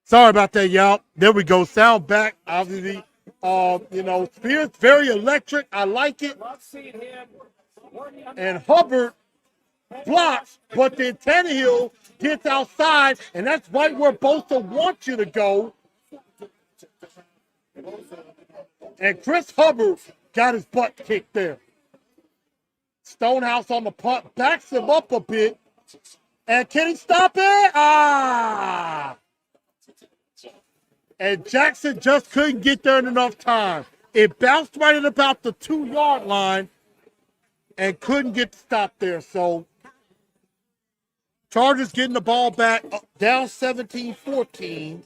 Sorry about that, y'all. There we go. Sound back. Obviously, Spears very electric. I like it. Love seeing him working on And Hubbard blocks, but then Tannehill gets outside, and that's right where Bosa wants you to go. And Chris Hubbard got his butt kicked there. Stonehouse on the punt backs him up a bit. And can he stop it? Ah! And Jackson just couldn't get there in enough time. It bounced right at about the 2-yard line and couldn't get stopped there. So Chargers getting the ball back, down 17-14.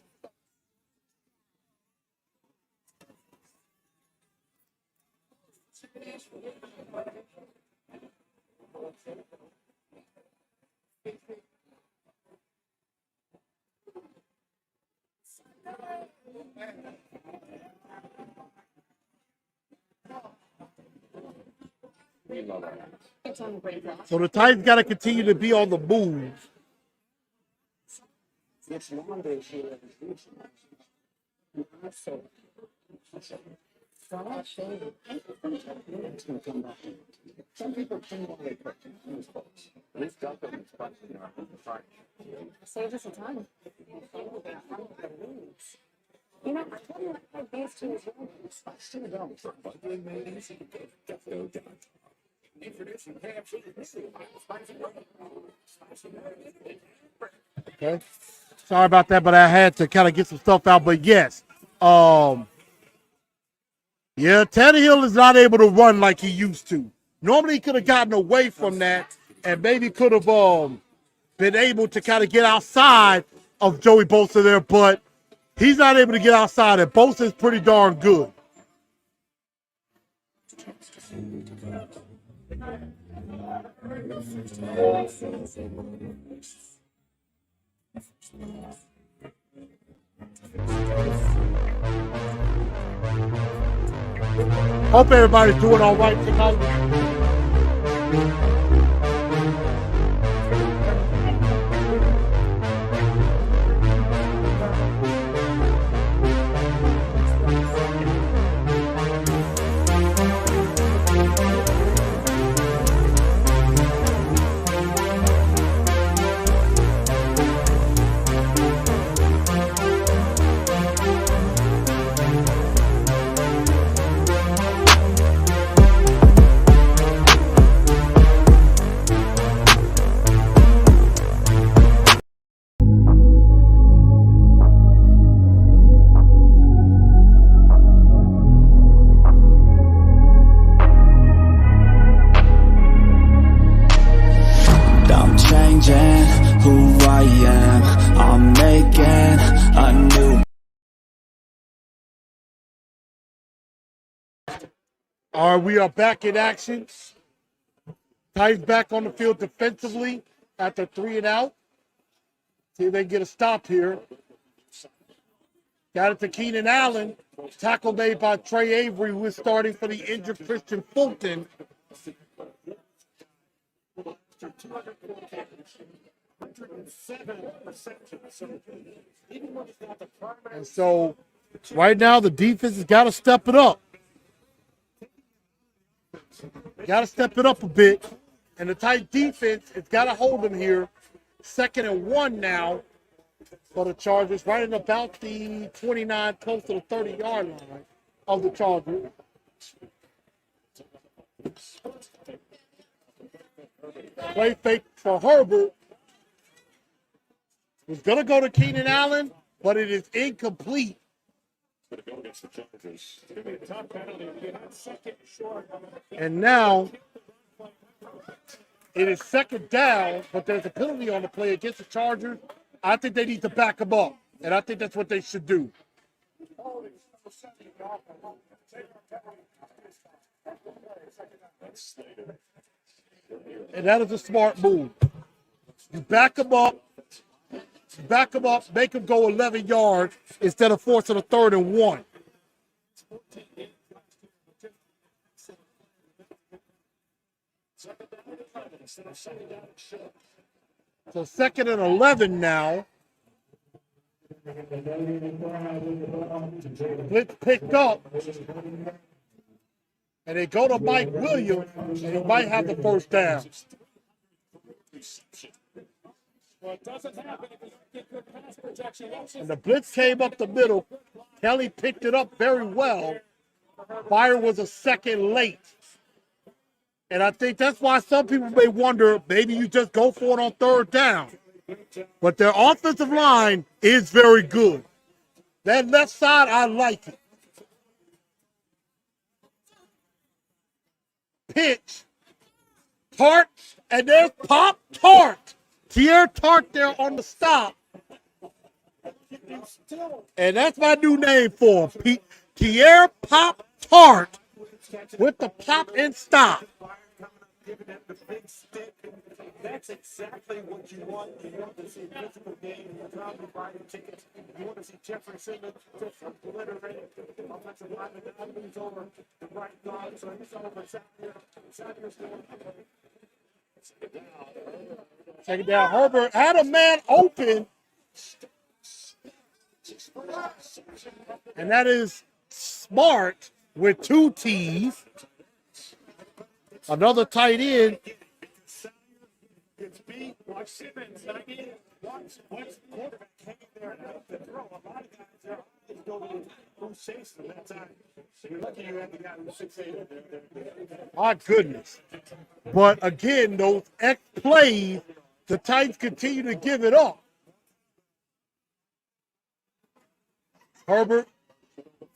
So the Titans got to continue to be on the move. Saves us a ton. You know, I told you like these two as well. I still don't. Okay. Sorry about that, but I had to kind of get some stuff out. But yes, Tannehill is not able to run like he used to. Normally he could have gotten away from that and maybe could have been able to kind of get outside of Joey Bosa there, but he's not able to get outside, and Bosa is pretty darn good. Hope everybody's doing all right tonight. I'm changing who I am. I'm making a new. All right, we are back in action. Titans back on the field defensively after 3 and out. See if they can get a stop here. Got it to Keenan Allen. Tackle made by Trey Avery, who is starting for the injured Christian Fulton. And so right now the defense has got to step it up. Got to step it up a bit. And the tight defense has got to hold them here. 2nd and 1 now for the Chargers, right at about the 29, close to the 30-yard line of the Chargers. Play fake for Herbert. Was going to go to Keenan Allen, but it is incomplete. And now it is 2nd down, but there's a penalty on the play against the Chargers. I think they need to back them up, and I think that's what they should do. And that is a smart move. You back them up, make them go 11 yards instead of forcing a 3rd and 1. So 2nd and 11 now. Blitz picked up. And they go to Mike Williams, and he might have the first down. Well, it doesn't happen if you don't get good pass protection. And the blitz came up the middle. Kelly picked it up very well. Fire was a second late. And I think that's why some people may wonder, maybe you just go for it on third down. But their offensive line is very good. That left side, I like it. Pitch. Tart, and there's Pop Tart. Tierre Tart there on the stop. And that's my new name for him. Tierre Pop Tart with the pop and stop. That's exactly what you want. You want to see a physical game. You're probably buying tickets. You want to see Jeffrey Simmons just obliterate offensive lineman that moves over the right guard. So he's over Savier's doing. Second down. Herbert had a man open. And that is Smart with 2 T's. Another tight end. It's beat. Watch Simmons. Again, watch the quarterback hang there and out the throw. A lot of guys, their eyes go to who's chasing them that time. You're lucky you had the guy who's 6'8". My goodness. But again, those X plays, the Titans continue to give it up. Herbert,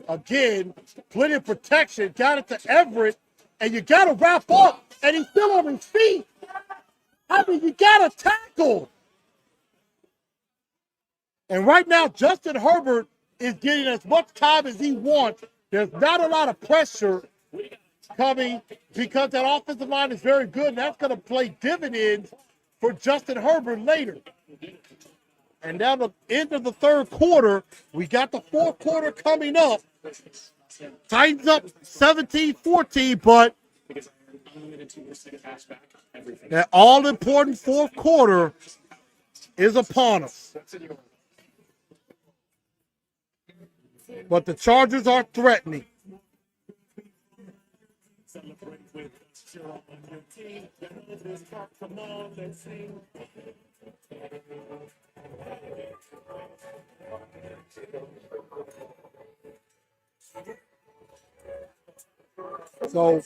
again, plenty of protection, got it to Everett, and you got to wrap up, and he's still on his feet. I mean, you got to tackle. And right now, Justin Herbert is getting as much time as he wants. There's not a lot of pressure coming because that offensive line is very good, and that's going to play dividends for Justin Herbert later. And now the end of the third quarter, we got the fourth quarter coming up. Titans up 17-14, but that all-important fourth quarter is upon us. But the Chargers are threatening. So,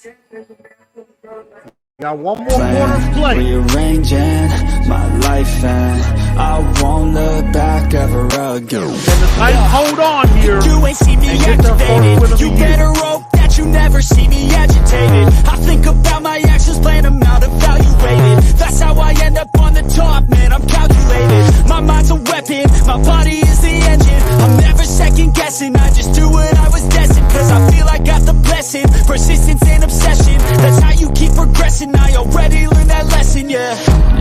got one more quarter to play. Rearranging my life and I won't look back ever again. And the Titans hold on here. You ain't see me and get their first win activated. of You the year. better hope that you never see me agitated. I think about my actions, plan them out, evaluated. That's how I end up on the top, man, I'm calculated. My mind's a weapon, my body is the engine. I'm never second guessing, I just do what I was destined. Cause I feel I got the blessing, persistence and obsession. That's how you keep progressing, I already learned that lesson, yeah.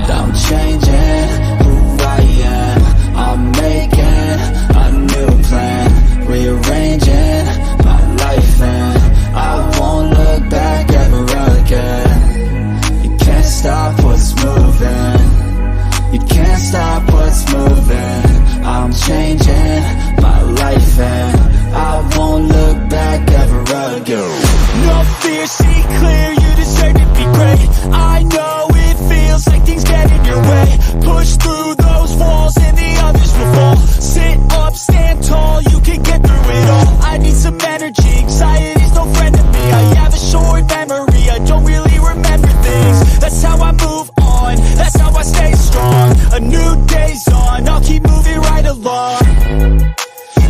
I'm changing who I am. I'm making a new plan, rearranging my life and I won't look back ever again. You can't stop what's moving. You can't stop what's moving. I'm changing my life and I won't look back ever again. No fear, see clear, you deserve to be great. I know it feels like things get in your way. Push through those walls and the others will fall. Sit up, stand tall, you can get through it all. I need some energy, anxiety's no friend to me. I have a short memory, I don't really remember things. That's how I move on, that's how I stay strong. A new day's on, I'll keep moving right along.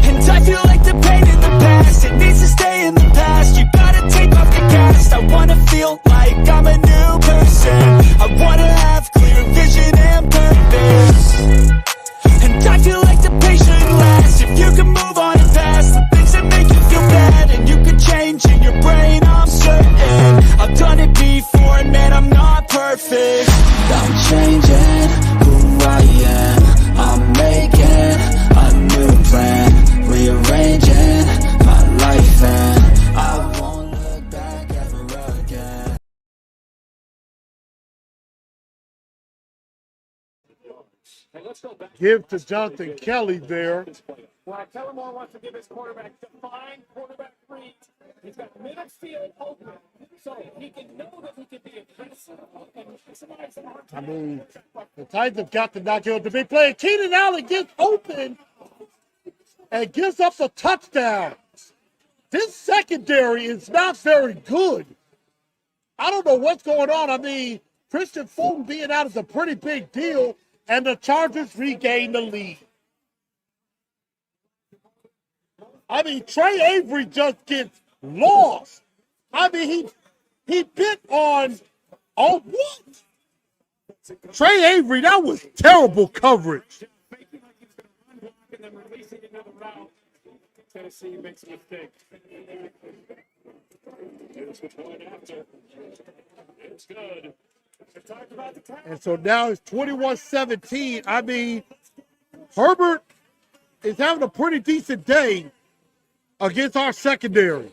And I feel like the pain in the past, it needs to stay in the past. You gotta take off the cast. I wanna feel like I'm a new person. I wanna have clear vision and purpose. And I feel like the pain shouldn't last. If you can move on and past the things that make you feel bad, and you can change in your brain, I'm certain. I've done it before and man, I'm not perfect. I'm changing who I am. I'm making a Hey, let's go back. Give to Jonathan Kelly there. Well, Kellermore wants to give his quarterback defined quarterback reads. He's got midfield open, so he can know that he can be aggressive and maximize the mark. I mean, the Titans have got to knock out the big play. Keenan Allen gets open and gives up a touchdown. This secondary is not very good. I don't know what's going on. I mean, Christian Fulton being out is a pretty big deal, and the Chargers regain the lead. I mean, Trey Avery just gets lost. I mean, he bit on what? Trey Avery, that was terrible coverage. Faking like he's going to run block and then releasing another route. Tennessee makes a mistake. Here's what's going after. It's good. We talked about the time. And so now it's 21-17. I mean, Herbert is having a pretty decent day against our secondary.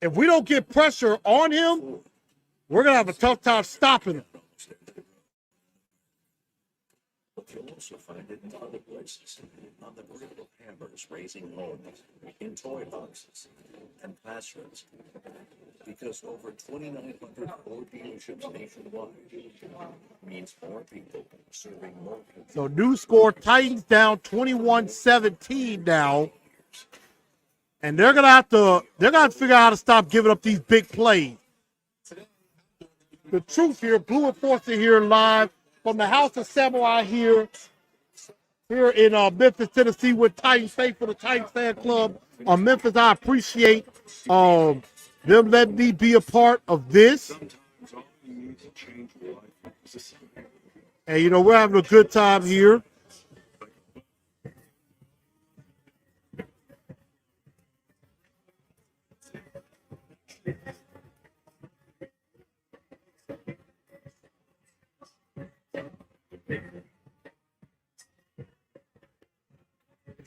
If we don't get pressure on him, we're going to have a tough time stopping him. You'll also find it in other places, on the grill of hammers, raising homes, in toy boxes, and classrooms. Because over 2,900 Ford dealerships nationwide means more people serving more people. So new score, Titans down 21-17 now. And they're gonna have to figure out how to stop giving up these big plays. The truth here, Blue Enforcer here live from the House of Samurai here in Memphis, Tennessee, with Titans faithful, the Titans fan club on Memphis. I appreciate them letting me be a part of this. And you know, we're having a good time here.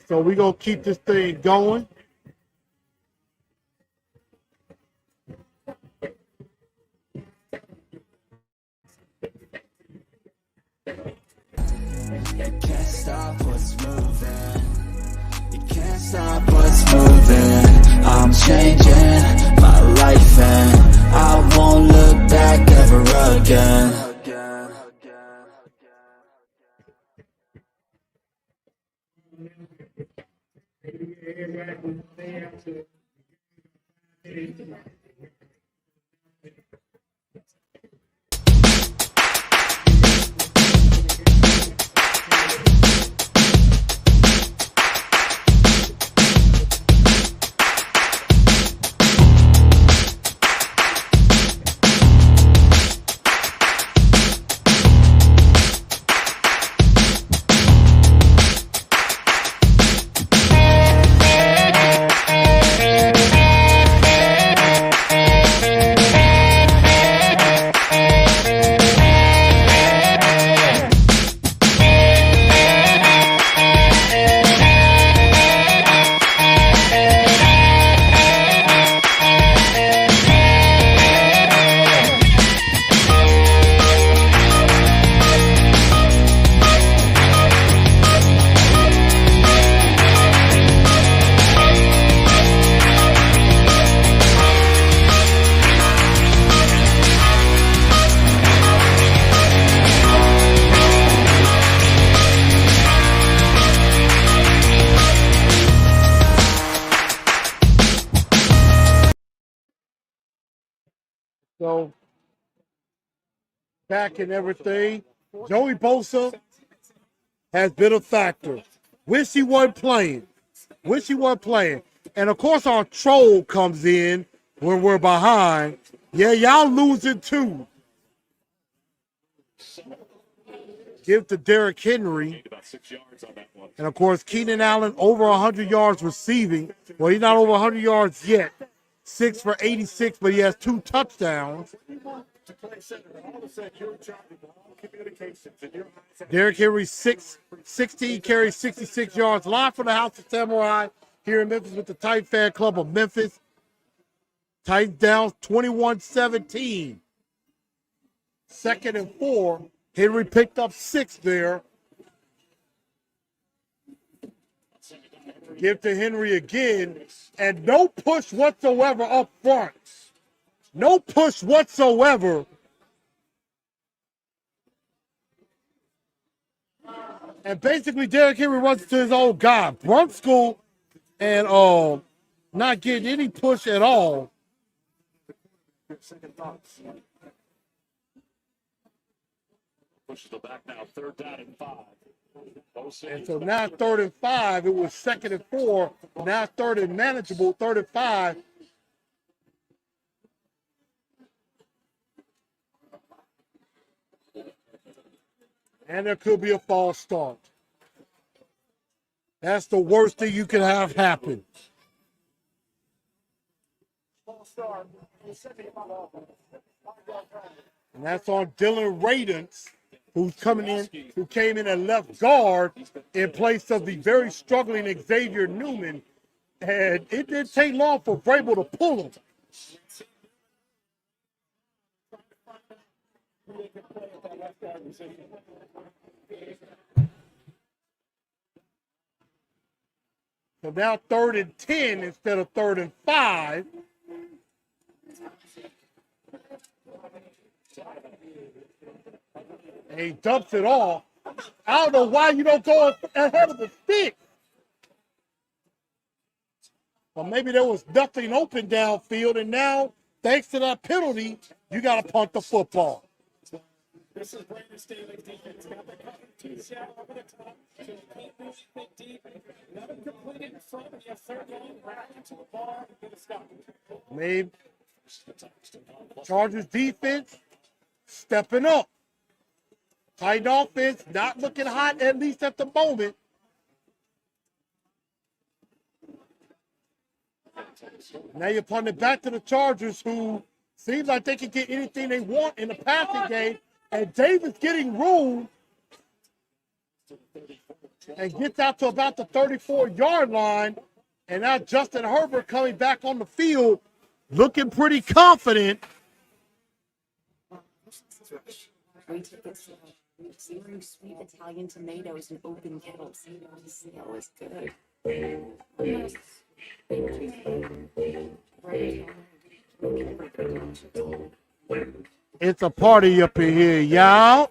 So we're going to keep this thing going. You can't stop what's moving. You can't stop what's moving. I'm changing my life and I won't look back ever again. So back and everything. Joey Bosa has been a factor. Wish he wasn't playing. Wish he wasn't playing. And of course our troll comes in when we're behind. Yeah, y'all losing too. Give to Derrick Henry. About 6 yards on that one. And of course Keenan Allen over 100 yards receiving. Well, he's not over 100 yards yet. 6 for 86, but he has 2 touchdowns. To play center, all of a sudden you're in charge of all communications and your eyes. Derrick Henry, 16 carries, 66 yards. Live from the House of Samurai here in Memphis with the Titan Fan Club of Memphis. Titans down 21-17. 2nd and 4. Henry picked up 6 there. Give to Henry again. And no push whatsoever up front. No push whatsoever. And basically, Derrick Henry runs to his old guy, Brunskill, and not getting any push at all. Second thoughts. Pushes it back now, 3rd down and 5. And so now 3rd and 5. It was 2nd and 4. Now 3rd and manageable, 3rd and 5. And there could be a false start. That's the worst thing you can have happen. And that's on Dylan Radens, who came in at left guard in place of the very struggling Xavier Newman. And it didn't take long for Vrabel to pull him. So now 3rd and 10 instead of 3rd and 5. And he dumps it off. I don't know why you don't go ahead of the stick. Well, maybe there was nothing open downfield, and now, thanks to that penalty, you got to punt the football. This is Brandon Staley's defense. Got the cover 2 Seattle over the top. So you can't really think deep. Let him complete it in front of you. 3rd down, right into the bar, and get a stop. Maybe Chargers defense stepping up. Tight offense, not looking hot, at least at the moment. Now you're punting it back to the Chargers, who seems like they can get anything they want in the passing game. And Davis getting room and gets out to about the 34-yard line. And now Justin Herbert coming back on the field, looking pretty confident. Savoring sweet Italian tomatoes and open kettles. That was good. It's a party up in here, y'all.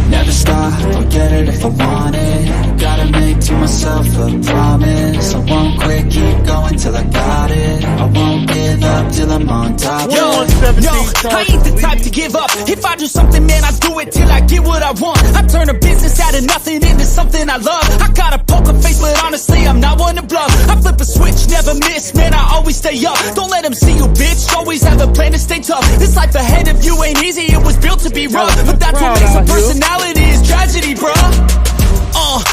Never stop, I'll get it if I want it. Gotta make to myself a promise. I won't quit, keep going till I got it. I won't give up till I'm on top. Yo, I ain't the type to give up. If I do something, man, I do it till I get what I want. I turn a business out of nothing into something I love. I got a poker face, but honestly, I'm not one to bluff. I flip a switch, never miss, man, I always stay up. Don't let them see you, bitch, always have a plan to stay tough. This life ahead of you ain't easy, it was built to be rough. But that's what makes a personality is tragedy, bruh.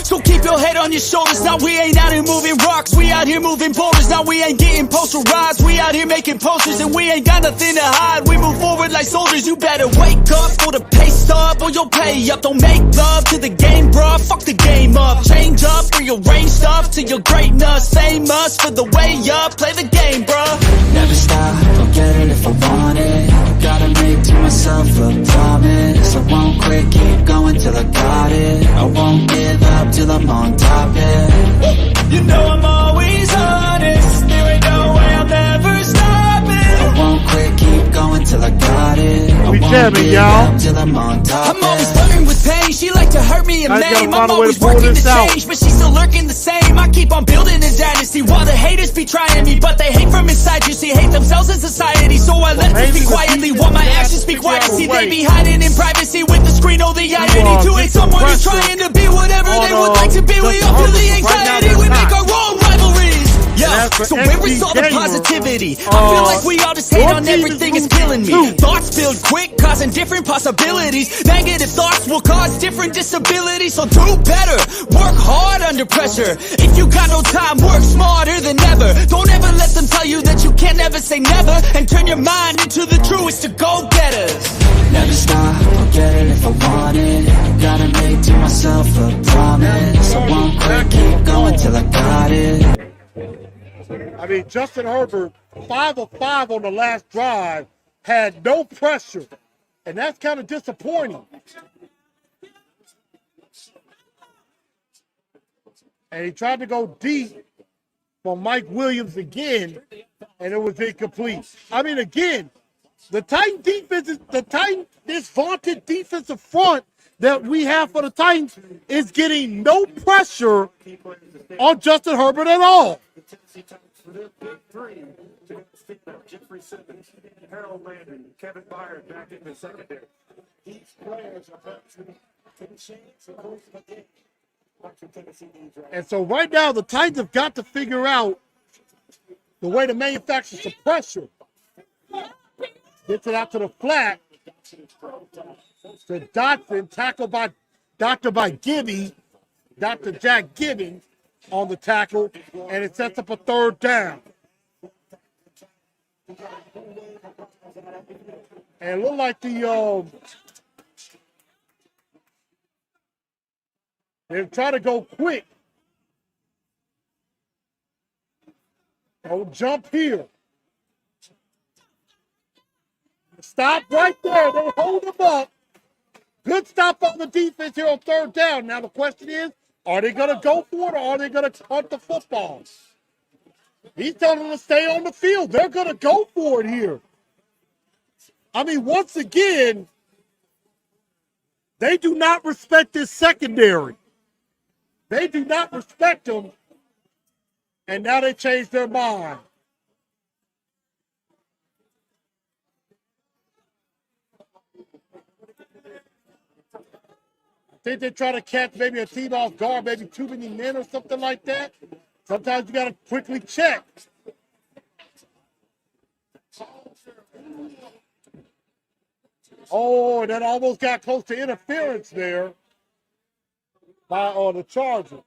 So keep your head on your shoulders. Now we ain't out here moving rocks, we out here moving boulders. Now we ain't getting posterized, we out here making posters. And we ain't got nothing to hide, we move forward like soldiers. You better wake up for the pay stub, or you'll pay up. Don't make love to the game, bruh, fuck the game up. Change up, rearrange stuff to your greatness. Famous for the way up, play the game, bruh. Never stop, I'll get it if I want it. Gotta make to myself a promise. I won't quit, keep going till I got it. I won't give up till I'm on top, yeah. You know I'm always honest, there ain't no way I'll ever stop it. I won't quit, keep going till I got it. I We won't jamming, give y'all. up till I'm on top, I'm always yeah. flirting with pain, she like to hurt me and I gotta name. find I'm a way always to pull working this to out. change, but she's still lurking the same. I keep on building a dynasty while the haters be trying me, but they hate from inside. You see, hate themselves in society, so I let them maybe speak the quietly defense while my has actions to speak figure out quietly. a See, way. they be hiding in privacy with the screen, oh the irony. To hate someone who's pressure trying to be whatever they would on, like to be. We Justin all feel the Herbert right now, anxiety, they're we not. make our own rivalries. And that's for So where is XG all the Gamer, positivity? I feel like we all just hate your on team is everything, it's losing killing me. too. Thoughts build quick, causing different possibilities. Negative thoughts will cause different disabilities. So do better, work hard under pressure. If you got no time, work smarter than ever. Don't ever let them tell you that you can't never say never. And turn your mind into the truest of go-getters. Never stop, I'll get it if I want it. Gotta make to myself a promise. I won't quit, keep going till I got it. I mean, Justin Herbert, 5 of 5 on the last drive, had no pressure. And that's kind of disappointing. And he tried to go deep for Mike Williams again, and it was incomplete. I mean, again, the Titan defense is this vaunted defensive front that we have for the Titans is getting no pressure on Justin Herbert at all. Jeffrey Simmons, Harold Landry, Kevin Byard back in the secondary. These players are taking chance of losing the game. And so right now, the Titans have got to figure out the way to manufacture some pressure. Gets it out to the flat. To Dotson, tackled by Gibby, Dr. Jack Gibbons on the tackle, and it sets up a third down. And it looked like they're trying to go quick. Don't jump here. Stop right there. They hold him up. Good stop on the defense here on third down. Now the question is, are they going to go for it or are they going to punt the football? He's telling them to stay on the field. They're going to go for it here. I mean, once again, they do not respect this secondary. They do not respect them. And now they changed their mind. I think they try to catch maybe a team off guard, maybe too many men or something like that. Sometimes you got to quickly check. Oh, that almost got close to interference there by the Chargers.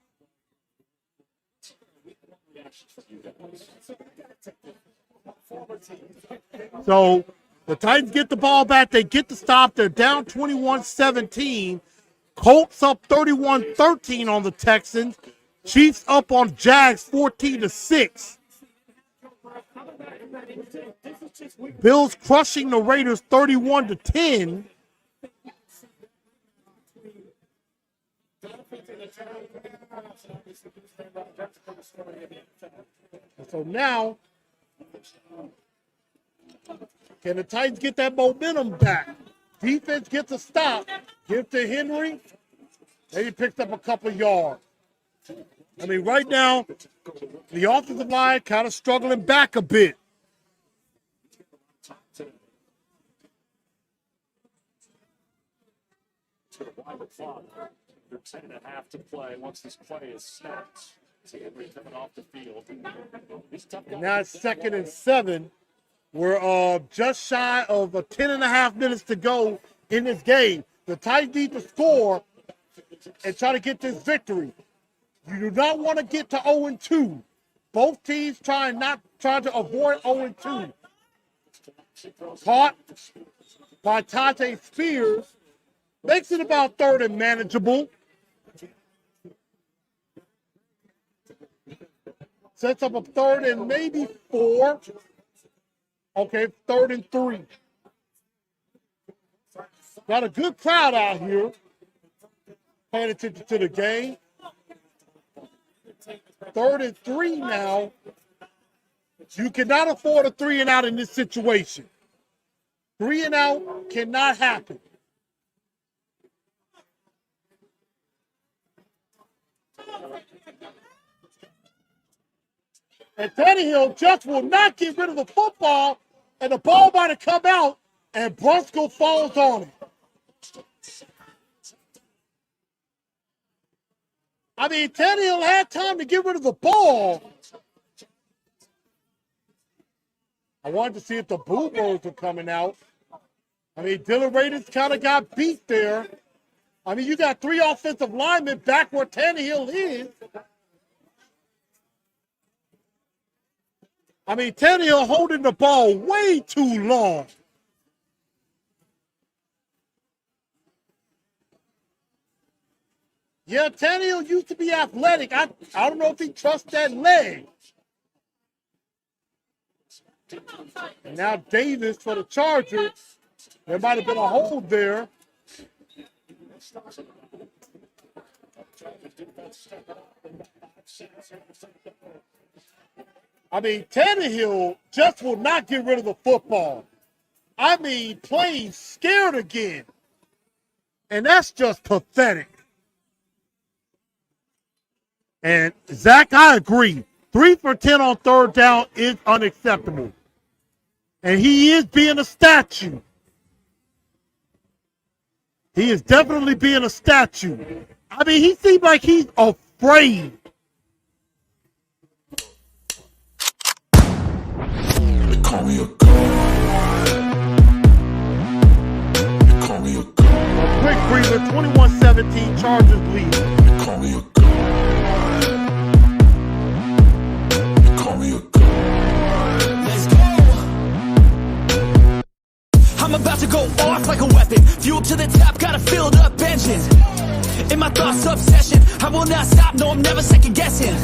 So the Titans get the ball back. They get the stop. They're down 21-17. Colts up 31-13 on the Texans. Chiefs up on Jags 14-6. Bills crushing the Raiders 31-10. So now, can the Titans get that momentum back? Defense gets a stop. Give to Henry. Maybe picks up a couple yards. I mean, right now, the offensive line kind of struggling back a bit. They're 10.5 to play once this play is snapped. See Henry coming off the field. And now it's 2nd and 7. We're just shy of 10.5 minutes to go in this game. The Titans need to score and try to get this victory. You do not want to get to 0-2. Both teams trying to avoid 0-2. Caught by Tajay Spears. Makes it about 3rd and manageable. Sets up a 3rd and maybe 4. Okay, 3rd and 3. Got a good crowd out here paying attention to the game. 3rd and 3 now. You cannot afford a 3 and out in this situation. 3 and out cannot happen. And Tannehill just will not get rid of the football, and the ball might have come out, and Brusco falls on it. I mean, Tannehill had time to get rid of the ball, I wanted to see if the Bluebirds were coming out. I mean, Dylan Raiders kind of got beat there. I mean, you got 3 offensive linemen back where Tannehill is. I mean, Tannehill holding the ball way too long. Yeah, Tannehill used to be athletic. I don't know if he trusts that leg. And now Davis for the Chargers. There might have been a hold there. I mean, Tannehill just will not get rid of the football. I mean, playing scared again. And that's just pathetic. And Zach, I agree. 3 for 10 on third down is unacceptable. And he is being a statue. He is definitely being a statue. I mean, he seems like he's afraid. They call me a god. They call me a god. A quick breather, 21-17, Chargers lead. They call me a god. They call me a god. Let's go. I'm about to go off like a weapon. Fuel to the top, got a filled up engine. In my thoughts, obsession. I will not stop, no, I'm never second guessing.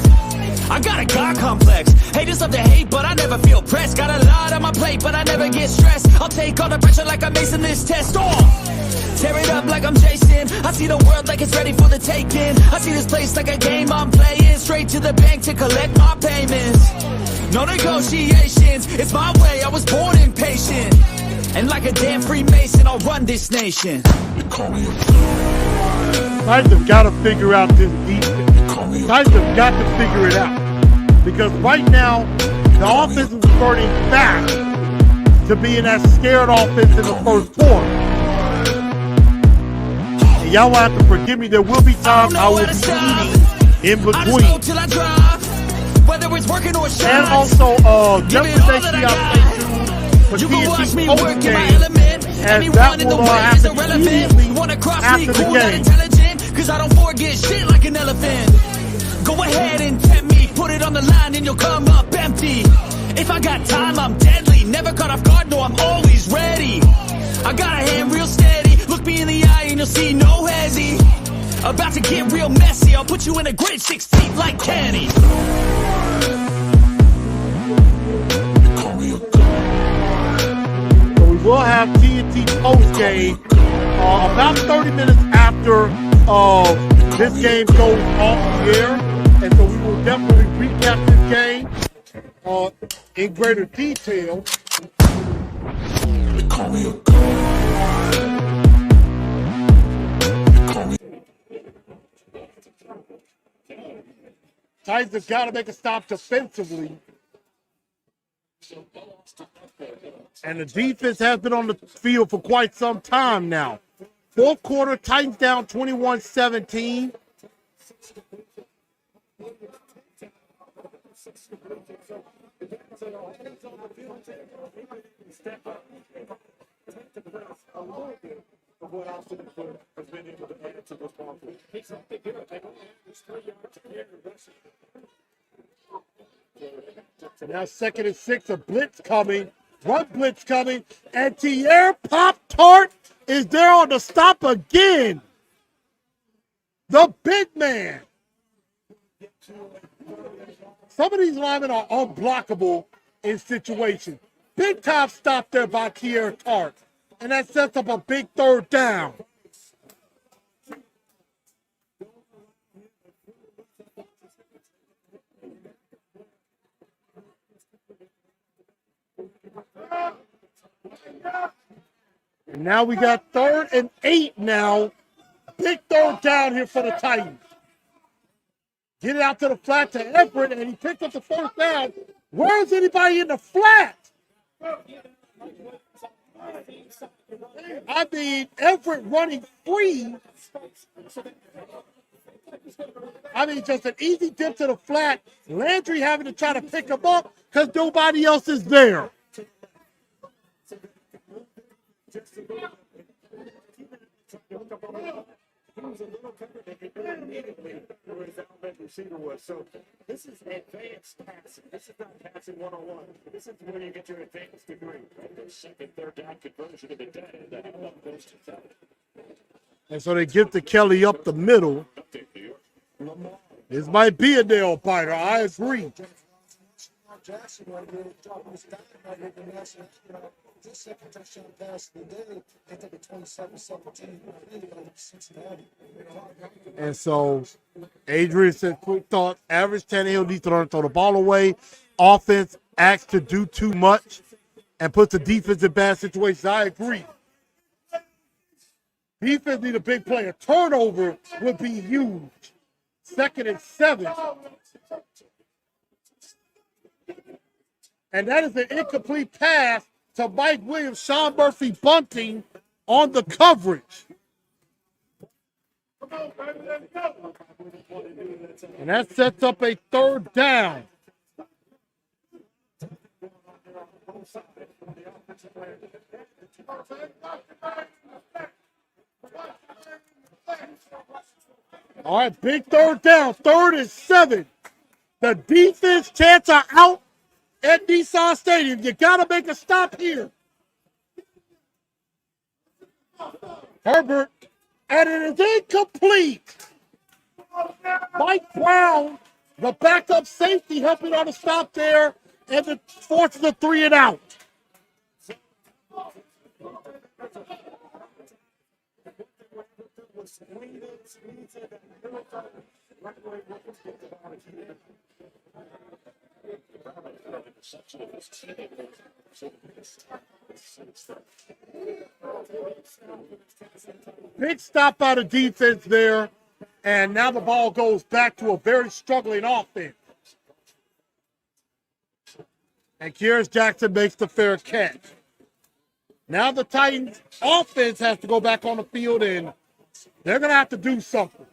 I got a God complex. Haters love to hate, but I never feel pressed. Got a lot on my plate, but I never get stressed. I'll take all the pressure like I'm acing this test. Tear it up like I'm Jason. I see the world like it's ready for the taking. I see this place like a game I'm playing. Straight to the bank to collect my payments. No negotiations, it's my way, I was born impatient. And like a damn Freemason, I'll run this nation. They call me a god. Titans have got to figure out this defense. Titans have got to figure it out. Because right now, the offense is reverting back to being that scared offense in the first quarter. And y'all will have to forgive me. There will be times I will be eating in between. Till I drive, whether it's working or And also, yesterday for you can watch me TNT work post in my game, element. as Anyone that in the will way is happen irrelevant. immediately Wanna cross me, after the cool, not game. intelligent. Cause I don't forget shit like an elephant. Go ahead and tempt me, put it on the line and you'll come up empty. If I got time, I'm deadly. Never caught off guard, no, I'm always ready. I got a hand real steady. Look me in the eye and you'll see no hezzy. About to get real messy. I'll put you in a grid 6 feet like Kenny. So we will have TNT post game about 30 minutes after this game goes off the air. And so we will definitely recap this game in greater detail. They call me a god. They call me. Titans have got to make a stop defensively. And the defense has been on the field for quite some time now. Fourth quarter, Titans down 21-17. Now 2nd and 6, a blitz coming. One blitz coming. And Tierre Pop-Tart is there on the stop again. The big man. Some of these linemen are unblockable in situations. Big time stop there by Tierre Tart. And that sets up a big third down. And now we got 3rd and 8 now. Big third down here for the Titans. Get it out to the flat to Everett, and he picked up the first down. Where is anybody in the flat? I mean, Everett running free. I mean, just an easy dip to the flat. Landry having to try to pick him up because nobody else is there. just a little. He was a little covered and he knew immediately where his outlet receiver was. So this is advanced passing. This is not passing one-on-one. This is where you get your advanced degree. Right? The second, third down conversion of the day. The outlet goes to seven. And so they give to Kelly up the middle. This might be a nail biter. I agree. Jackson right here, dropping his diamond right here, the national, his second touchdown pass of the day. They take a 27-17 lead over Cincinnati. And so Adrian said, quick thought, average Tannehill needs to learn to throw the ball away. Offense acts to do too much and puts the defense in bad situations. I agree. Defense need a big play. A turnover would be huge. 2nd and 7. And that is an incomplete pass to Mike Williams. Sean Murphy bunting on the coverage. And that sets up a 3rd down. All right, big 3rd down, 3rd and 7. The defense chants are out at Nissan Stadium. You got to make a stop here. Herbert, and it is incomplete. Mike Brown, the backup safety, helping on the stop there, and it forces a 3 and out. Big stop out of defense there, and now the ball goes back to a very struggling offense. And Kyrus Jackson makes the fair catch. Now the Titans offense has to go back on the field, and they're going to have to do something.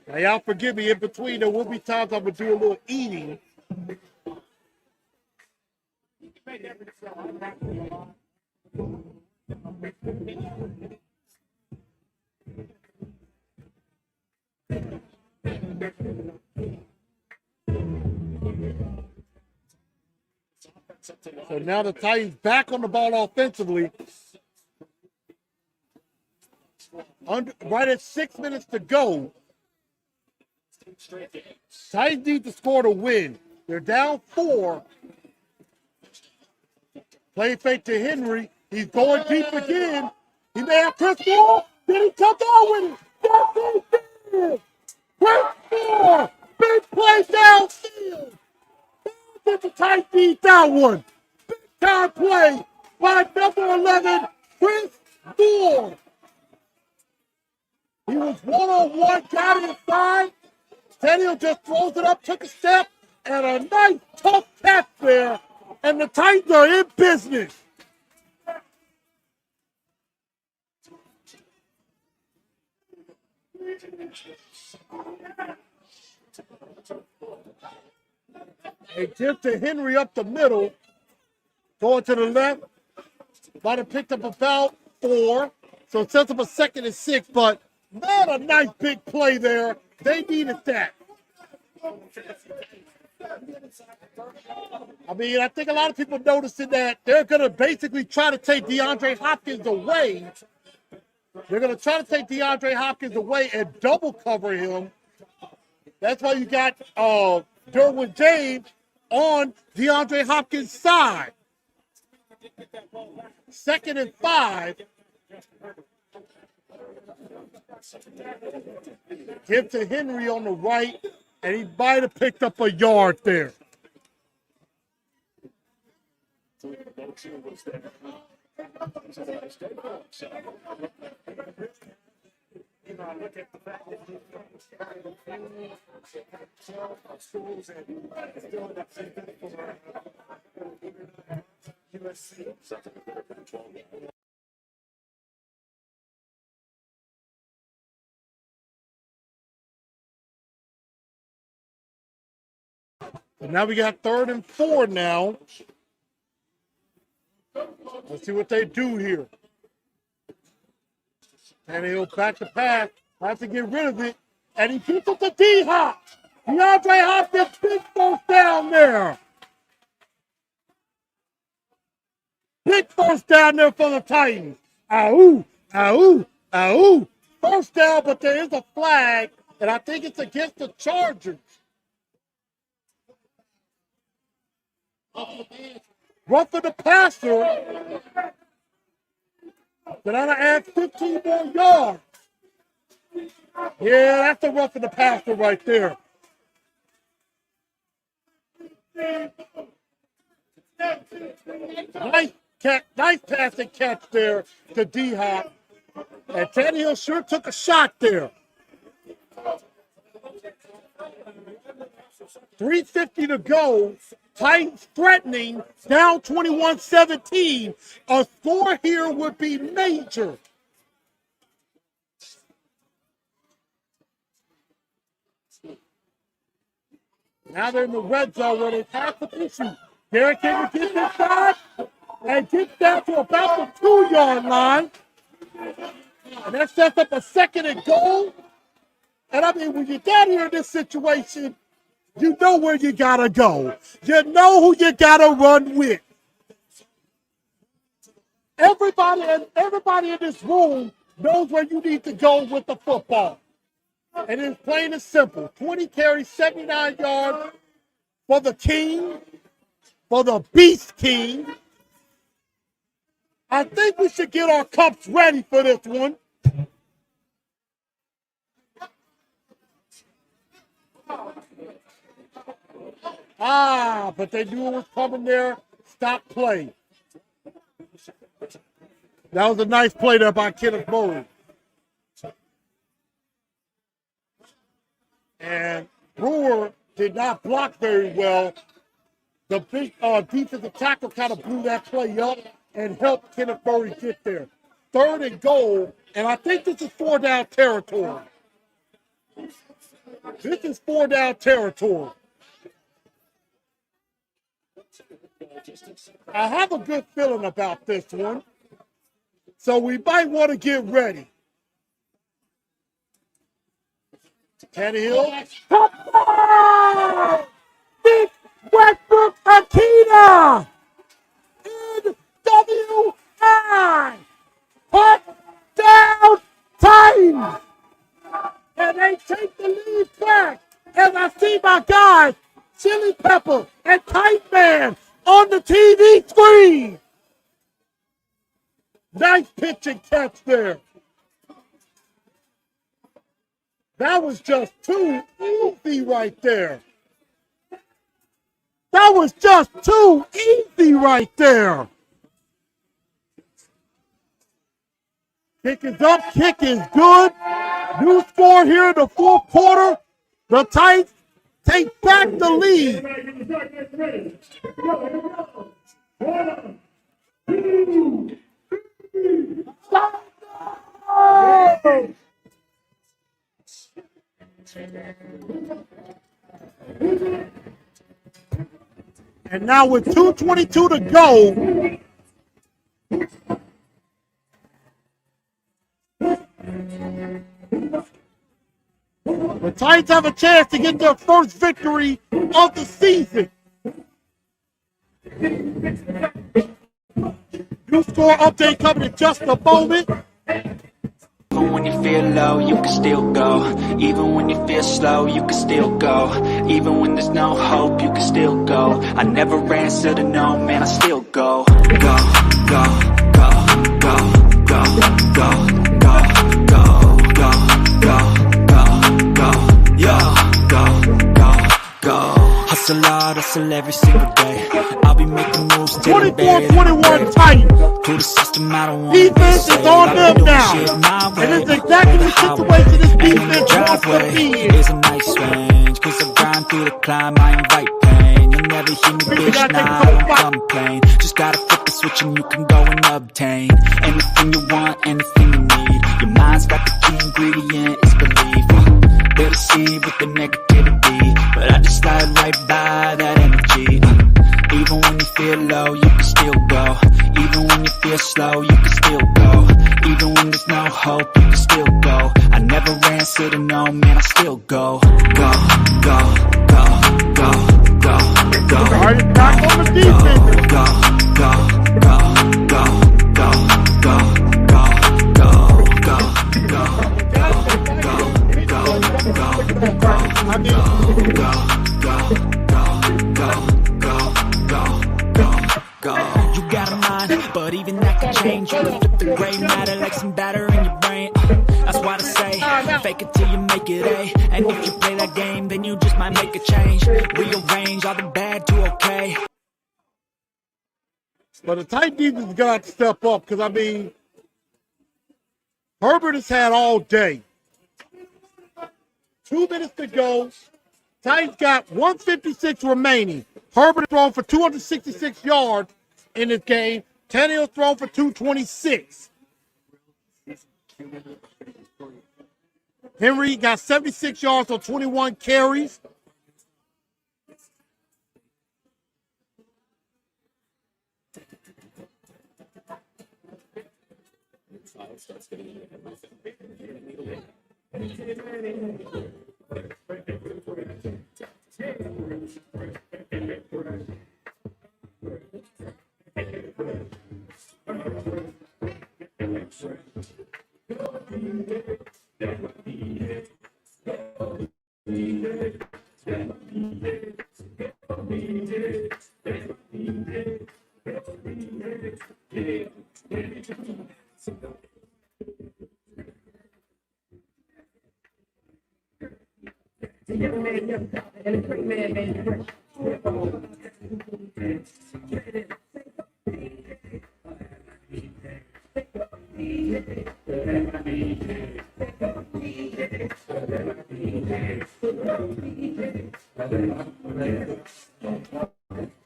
Now, y'all forgive me, in between there will be times I'm going to do a little eating. So now the Titans back on the ball offensively. Right at 6 minutes to go. Titans need to score to win. They're down 4. Play fake to Henry. He's going deep again. He may have Chris Moore. Did he come down with it? Yes, he did. Chris Moore. Big play downfield. Get the Titans beat that one. Big time play by number 11, Chris Moore. He was one-on-one, got inside. Tannehill just throws it up, took a step, and a nice tough catch there. And the Titans are in business. A tip to Henry up the middle. Going to the left. Might have picked up about 4. So it sets up a 2nd and 6, but not a nice big play there. They needed that. I mean, I think a lot of people noticing that they're going to basically try to take DeAndre Hopkins away. They're going to try to take DeAndre Hopkins away and double cover him. That's why you got Derwin James on DeAndre Hopkins' side. 2nd and 5. Give to Henry on the right, and he might have picked up a yard there. You know, I look at the fact that he's schools and still in that same thing for USC. So now we got 3rd and 4 now. Let's see what they do here. And he'll back to pass. Has to get rid of it. And he keeps it to D-Hop. DeAndre Hopkins, big first down there. Big first down there for the Titans. Ahoo, ahoo, ahoo. First down, but there is a flag, and I think it's against the Chargers. Roughing the passer. But that'll add 15 more yards. Yeah, that's a roughing the passer right there. Nice passing catch there to D-Hop. And Tannehill sure took a shot there. 3:50 to go. Titans threatening, down 21-17. A score here would be major. Now they're in the red zone where they pass the issue. Derrick Henry gets inside and gets down to about the 2-yard line. And that sets up a 2nd and goal. And I mean, when you get here in this situation, you know where you gotta go. You know who you gotta run with. Everybody in this room knows where you need to go with the football. And it's plain and simple. 20 carries, 79 yards for the King, for the Beast King. I think we should get our cups ready for this one. But they knew it was coming there. Stop play. That was a nice play there by Kenneth Murray. And Brewer did not block very well. The big defensive tackle kind of blew that play up and helped Kenneth Murray get there. 3rd and goal, and I think this is 4-down territory. This is 4-down territory. I have a good feeling about this one. So we might want to get ready. Tannehill. Touchdown! Nick Westbrook Akita! NWI! Touchdown Titans! And they take the lead back. As I see my guys, Chili Pepper and Kite Man on the TV screen. Nice pitch and catch there. That was just too easy right there. That was just too easy right there. Kick is up, kick is good. New score here in the 4th quarter. The Titans take back the lead. And now with 2:22 to go, the Titans have a chance to get their first victory of the season. New score update coming in just a moment. Even when you feel low, you can still go. Even when you feel slow, you can still go. Even when there's no hope, you can still go. I never answer to no, man, I still go. Go, go, go, go, go, go, go, go, go, go, go, yo, go. Hustle hard, hustle every single day. I'll be making moves till I'm buried. 24-21 Titans. To the system, I don't want defense is on them now. And it's exactly the situation this defense wants to be in. It's a nice range, cause I grind through the climb, I invite pain. You'll never hear me, bitch, nah, I don't complain. Just gotta flip the switch and you can go and obtain anything you want, anything you need. Your mind's got the key ingredient, it's belief. They deceive with the negativity, but I just slide right by that energy. Even when you feel low, you can still go. Even when you feel slow, you can still go. Even when there's no hope, you can still go. I never ran, said no, man, I still go. Go, go, go, go, go, go. All right, it's back on the defense. Go, go, go, go, go, go, go, go, go, go, I mean, you got a mind, but even that can change. You can flip the gray matter like some batter in your brain. That's why I say, fake it till you make it A. And if you play that game, then you just might make a change. Rearrange all the bad to okay. but the tight defense is gonna have to step up because I mean, Herbert has had all day. 2 minutes to go. Titans got 156 remaining. Herbert thrown for 266 yards in this game. Tannehill's thrown for 226. Henry got 76 yards on 21 carries.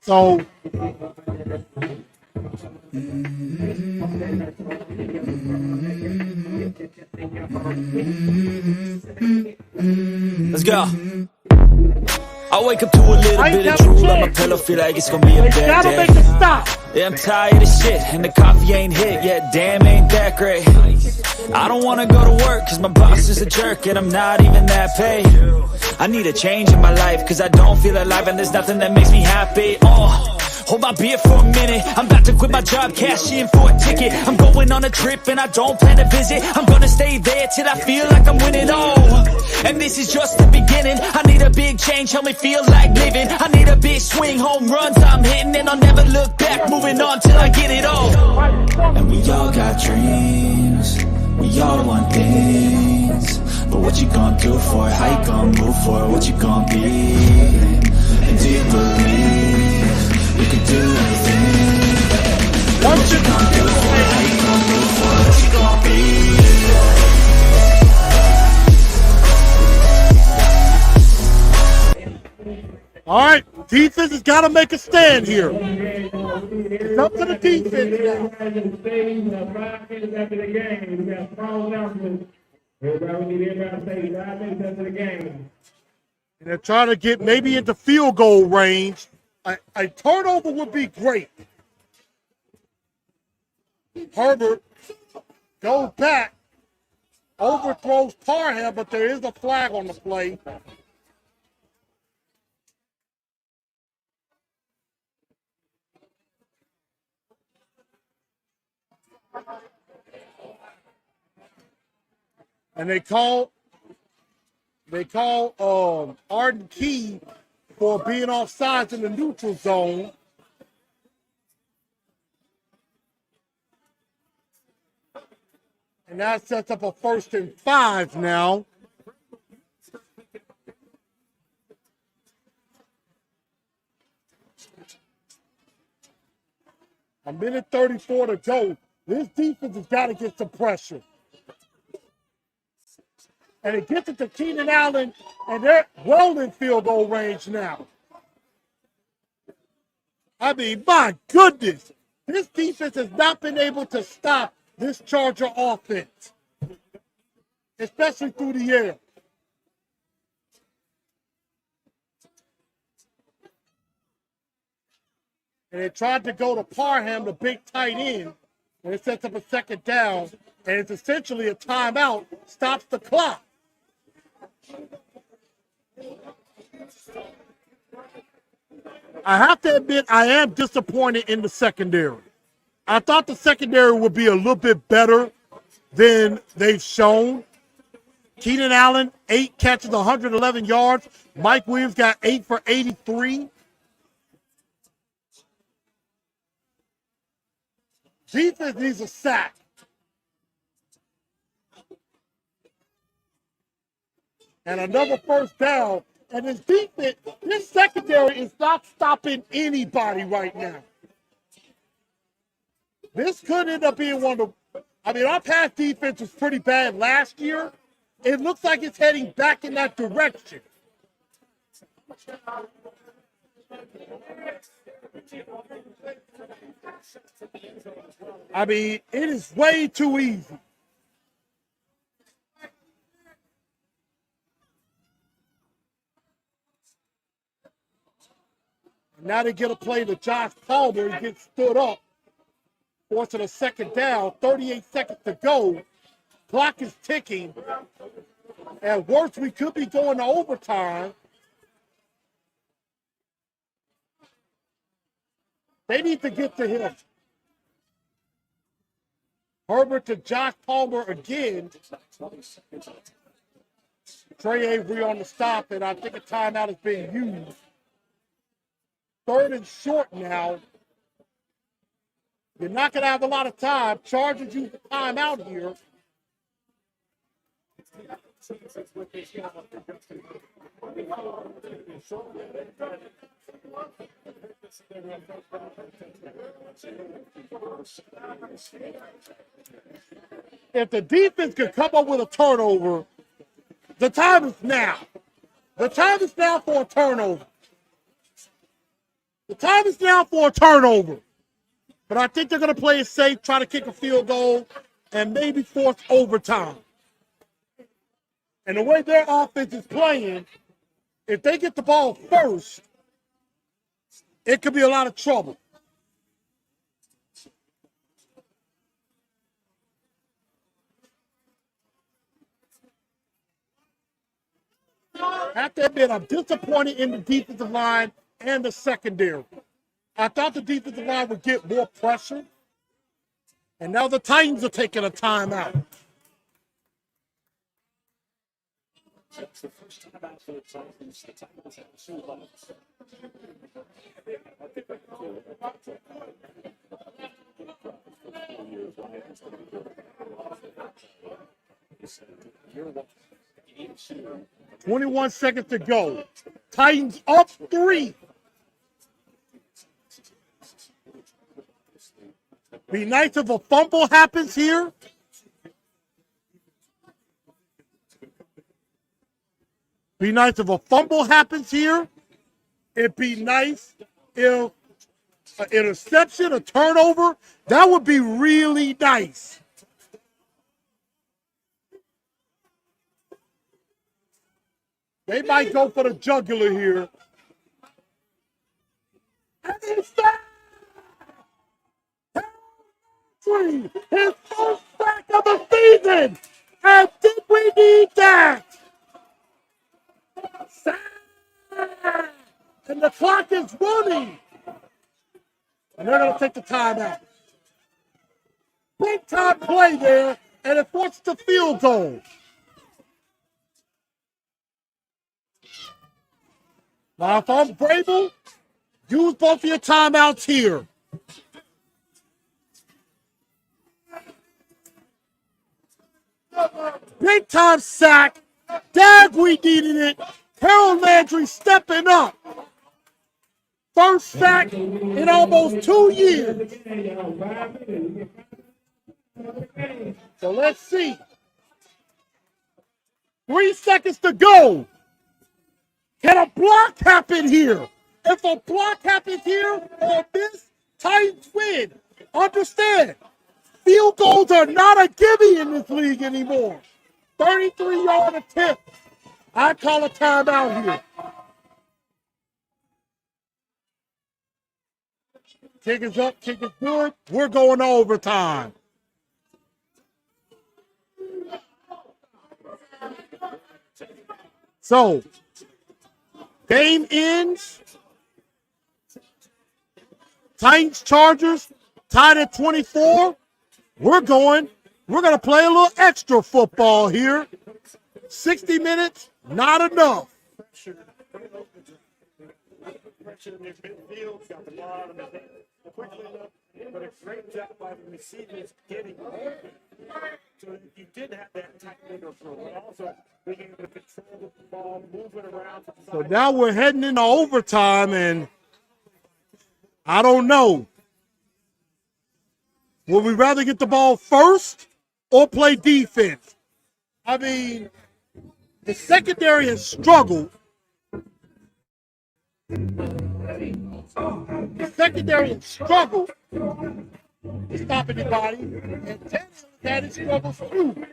So Let's go. I wake up to a little bit of drool on my pillow, feel like it's gonna be a bad gotta day. make it stop. Yeah, I'm tired of shit, and the coffee ain't hit yet, damn, ain't that great. I don't wanna go to work, cause my boss is a jerk, and I'm not even that paid. I need a change in my life, cause I don't feel alive, and there's nothing that makes me happy. Hold my beer for a minute, I'm about to quit my job, cash in for a ticket. I'm going on a trip and I don't plan to visit. I'm gonna stay there till I feel like I'm winning, and this is just the beginning. I need a big change, help me feel like living. I need a big swing, home runs I'm hitting, and I'll never look back, moving on till I get it all. And we all got dreams, we all want things, but what you gonna do for it? How you gonna move for it? What you gonna be? And do you believe you can do anything? What you gonna do for it? How you gonna move for it? What you gonna be? All right, defense has got to make a stand here. It's up to the defense now. After the game, we got small announcements. Everybody, we need everybody to say 5 minutes after the game. And they're trying to get maybe into field goal range. A turnover would be great. Herbert goes back, overthrows Parham, but there is a flag on the play. And they call Arden Key for being offsides in the neutral zone. And that sets up a 1st and 5 now. A minute 34 to go. This defense has got to get some pressure. And it gets it to Keenan Allen, and they're well in field goal range now. I mean, my goodness. This defense has not been able to stop this Charger offense, especially through the air. And they tried to go to Parham, the big tight end, and it sets up a second down, and it's essentially a timeout, stops the clock. I have to admit, I am disappointed in the secondary. I thought the secondary would be a little bit better than they've shown. Keenan Allen, 8 catches, 111 yards. Mike Williams got 8 for 83. Defense needs a sack. And another first down. And this defense, this secondary is not stopping anybody right now. This could end up being one of the, I mean, our pass defense was pretty bad last year. It looks like it's heading back in that direction. I mean, it is way too easy. Now they get a play to Josh Palmer. He gets stood up, forcing a second down. 38 seconds to go. Clock is ticking. At worst, we could be going to overtime. They need to get to him. Herbert to Josh Palmer again. Trey Avery on the stop, and I think a timeout is being used. 3rd and short now. You're not going to have a lot of time. Chargers use the timeout here. If the defense could come up with a turnover, the time is now. The time is now for a turnover. The time is now for a turnover. But I think they're going to play it safe, try to kick a field goal, and maybe force overtime. And the way their offense is playing, if they get the ball first, it could be a lot of trouble. I have to admit, I'm disappointed in the defensive line and the secondary. I thought the defensive line would get more pressure, and now the Titans are taking a timeout. It's the first time out for the Titans. The Titans have 2 levels. You're 21 seconds to go. Titans up 3. Be nice if a fumble happens here. Be nice if a fumble happens here. It'd be nice if an interception, a turnover, that would be really nice. They might go for the jugular here. And it's that! His first sack of the season! And did we need that? And the clock is running. And they're going to take the timeout. Big time play there, and it forces the field goal. Now, if I'm Vrabel, use both of your timeouts here. Big time sack. Dag, we needed it. Harold Landry stepping up. First sack in almost 2 years. So let's see. 3 seconds to go. Can a block happen here? If a block happens here or this, Titans win. Understand, field goals are not a gimme in this league anymore. 33-yard attempt. I call a timeout here. Kick is up, kick is good. We're going to overtime. So, game ends. Titans Chargers tied at 24. We're going to play a little extra football here. 60 minutes, not enough. Pressure in their midfield, got the ball out of the hand quickly enough, but a great job by the receivers getting so you did have that tight window throw, but also being able to control the ball, move it around. So now we're heading into overtime, and I don't know. Would we rather get the ball first or play defense? I mean, the secondary has struggled. The secondary has struggled to stop anybody, and Texas had its struggles too.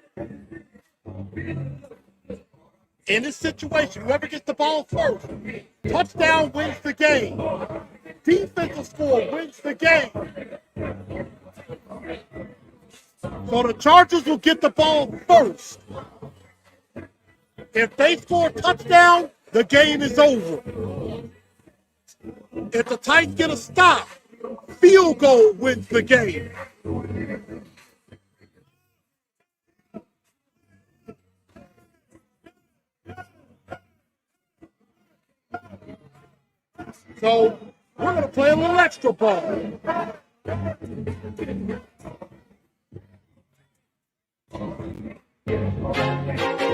In this situation, whoever gets the ball first, touchdown wins the game. Defensive score wins the game. So the Chargers will get the ball first. If they score a touchdown, the game is over. If the Titans get a stop, field goal wins the game. So we're going to play a little extra ball.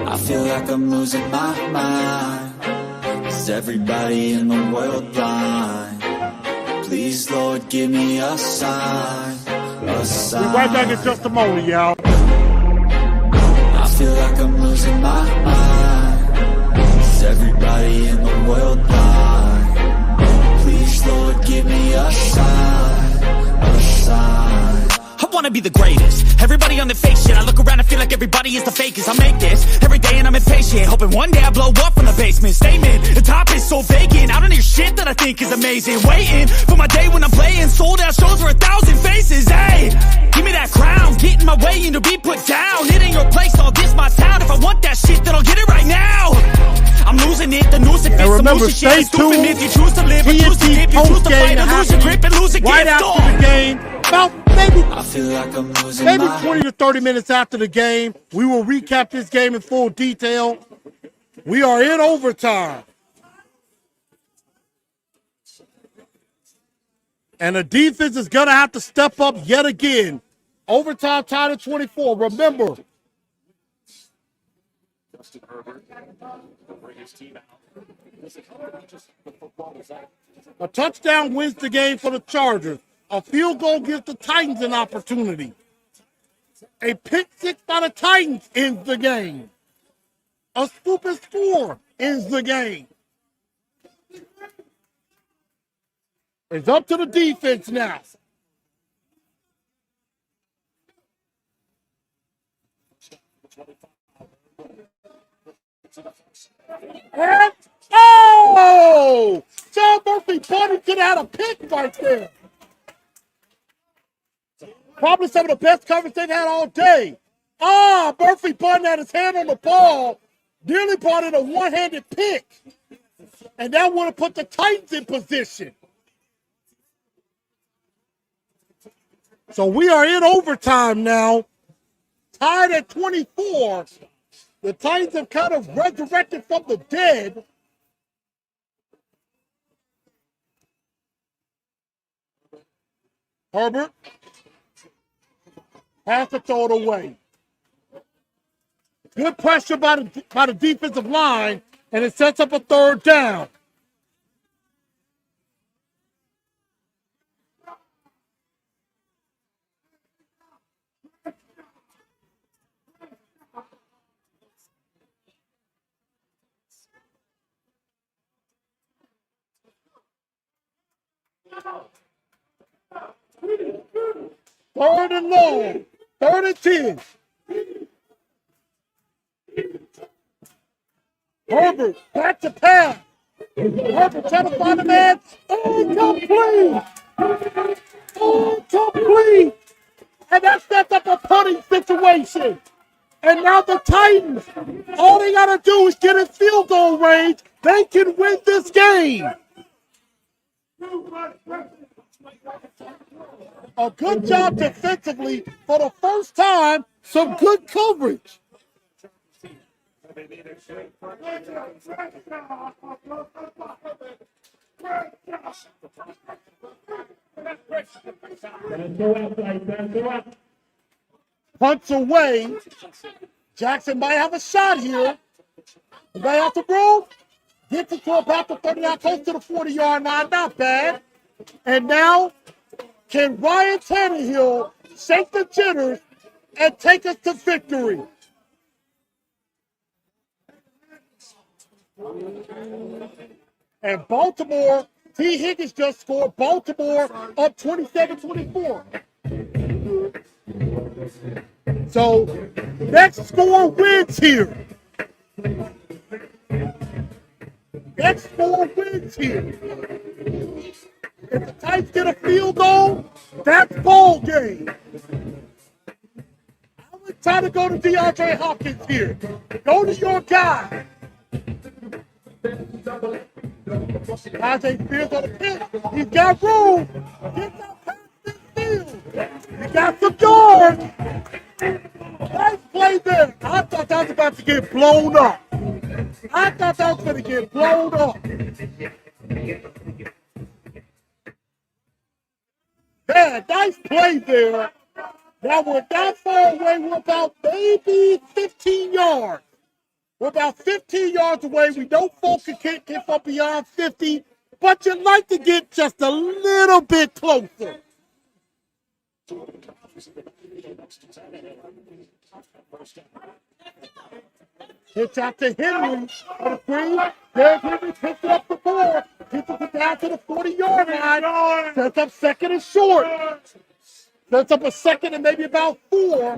I feel like I'm losing my mind. Is everybody in the world blind? Please, Lord, give me a sign. A sign. We're right back in just a moment, y'all. I feel like I'm losing my mind. Is everybody in the world blind? Please, Lord, give me a sign. A sign. I wanna be the greatest. Everybody on the fake shit. I look around and feel like everybody is the fakest. I make this every day and I'm impatient, hoping one day I blow up from the basement. Statement, the top is so vacant. I don't hear shit that I think is amazing. Waiting for my day when I'm playing sold out shows for 1,000 faces. Hey, give me that crown, get in my way and to be put down. It ain't your place, all this my town. If I want that shit, then I'll get it right now. I'm losing it, the noose it fits. And remember, the stay shit is stupid. tuned. If you choose to live or choose to dip, you choose to fight or lose your grip and lose again. Right after the game, about I feel like I'm losing maybe my 20 to 30 minutes after the game. We will recap this game in full detail. We are in overtime. And the defense is going to have to step up yet again. Overtime tied at 24. Remember, Justin Herbert will bring his team out. Listen, just the football is out. a touchdown wins the game for the Chargers. A field goal gives the Titans an opportunity. A pick six by the Titans ends the game. A stupid score ends the game. It's up to the defense now. And, oh! John Murphy Bunny could have had a pick right there. Probably some of the best coverage they've had all day. Murphy Bunny had his hand on the ball, nearly brought in a one-handed pick. And that would have put the Titans in position. So we are in overtime now, tied at 24. The Titans have kind of resurrected from the dead. Herbert has to throw it away. Good pressure by the defensive line, and it sets up a third down. Third and long. 3rd and 10. Herbert, back to pass. Herbert trying to find a man. Incomplete. Complete. And that sets up a punting situation. And now the Titans, all they got to do is get in field goal range. They can win this game. A good job defensively for the first time. Some good coverage. Punts away. Jackson might have a shot here. He might have to roll. Gets it to about the 39, close to the 40-yard line. Not bad. And now, can Ryan Tannehill shake the jitters and take us to victory? And Baltimore, T. Higgins just scored. Baltimore up 27-24. So, next score wins here. Next score wins here. If the Titans get a field goal, that's ball game. I would try to go to DeAndre Hopkins here. Go to your guy. Isaiah Spears on the pitch. He's got room. Get that past this field. He got some yards. Nice play there. I thought that was about to get blown up. I thought that was going to get blown up. Yeah, nice play there. That we're not far away. We're about maybe 15 yards. We're about 15 yards away. We know folks can't get from beyond 50, but you'd like to get just a little bit closer. Pitch out to Henry for the three. There's Henry, picks it up the 4. Gets it down to the 40-yard line. Sets up second and short. Sets up a second and maybe about 4.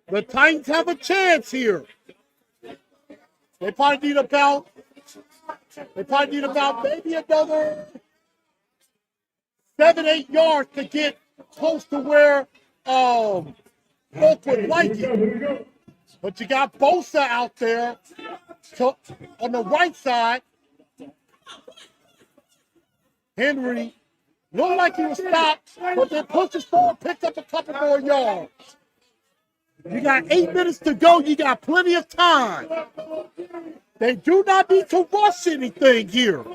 The Titans have a chance here. They probably need about maybe another 7-8 yards to get close to where folks would like it. But you got Bosa out there on the right side. Henry looked like he was stopped, but then pushes forward, picks up a couple more yards. You got 8 minutes to go. You got plenty of time. They do not need to rush anything here.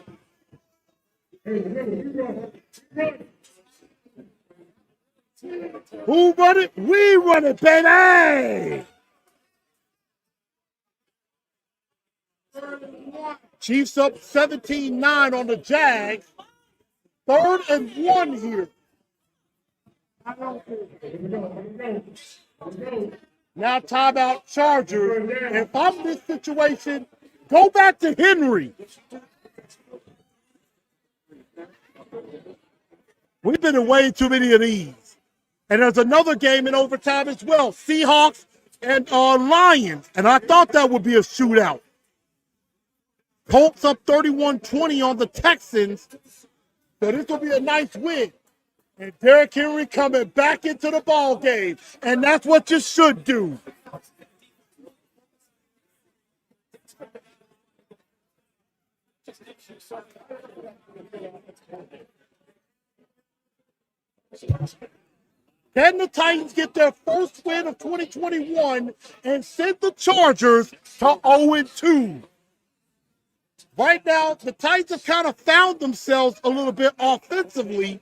Who run it? We run it, baby! Chiefs up 17-9 on the Jags. 3rd and 1 here. Now timeout Chargers. If I'm in this situation, go back to Henry. We've been in way too many of these. And there's another game in overtime as well. Seahawks and Lions. And I thought that would be a shootout. Colts up 31-20 on the Texans. So this will be a nice win. And Derrick Henry coming back into the ball game. And that's what you should do. Can the Titans get their first win of 2021 and send the Chargers to 0-2? Right now, the Titans have kind of found themselves a little bit offensively.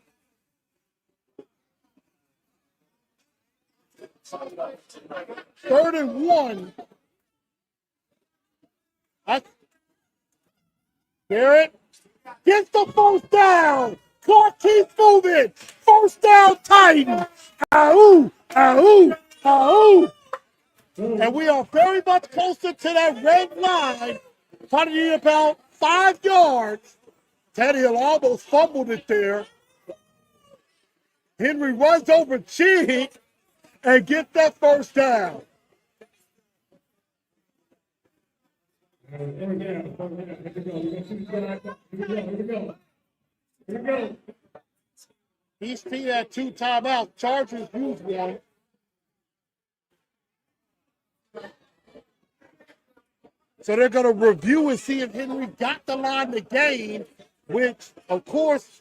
Third and 1. Garrett gets the first down. Clark keeps moving. First down, Titans. Ahoo, ahoo, ahoo. And we are very much closer to that red line. Probably need about 5 yards. Tannehill almost fumbled it there. Henry runs over Chig and gets that first down. Each team had 2 timeouts. Chargers used one. So they're going to review and see if Henry got the line to gain, which, of course,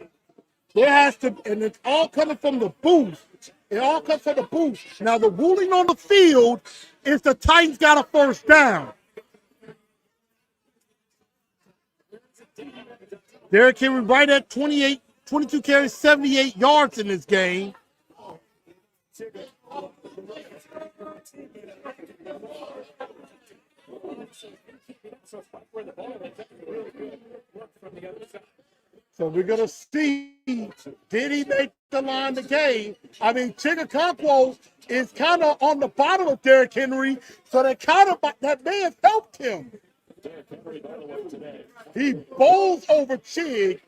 there has to, and it's all coming from the booth. It all comes from the booth. Now, the ruling on the field is the Titans got a first down. Derrick Henry right at 22 carries, 78 yards in this game. So we're going to see, did he make the line to gain? I mean, Chigakonkwo is kind of on the bottom of Derrick Henry, so that may have helped him. He bowls over Chig,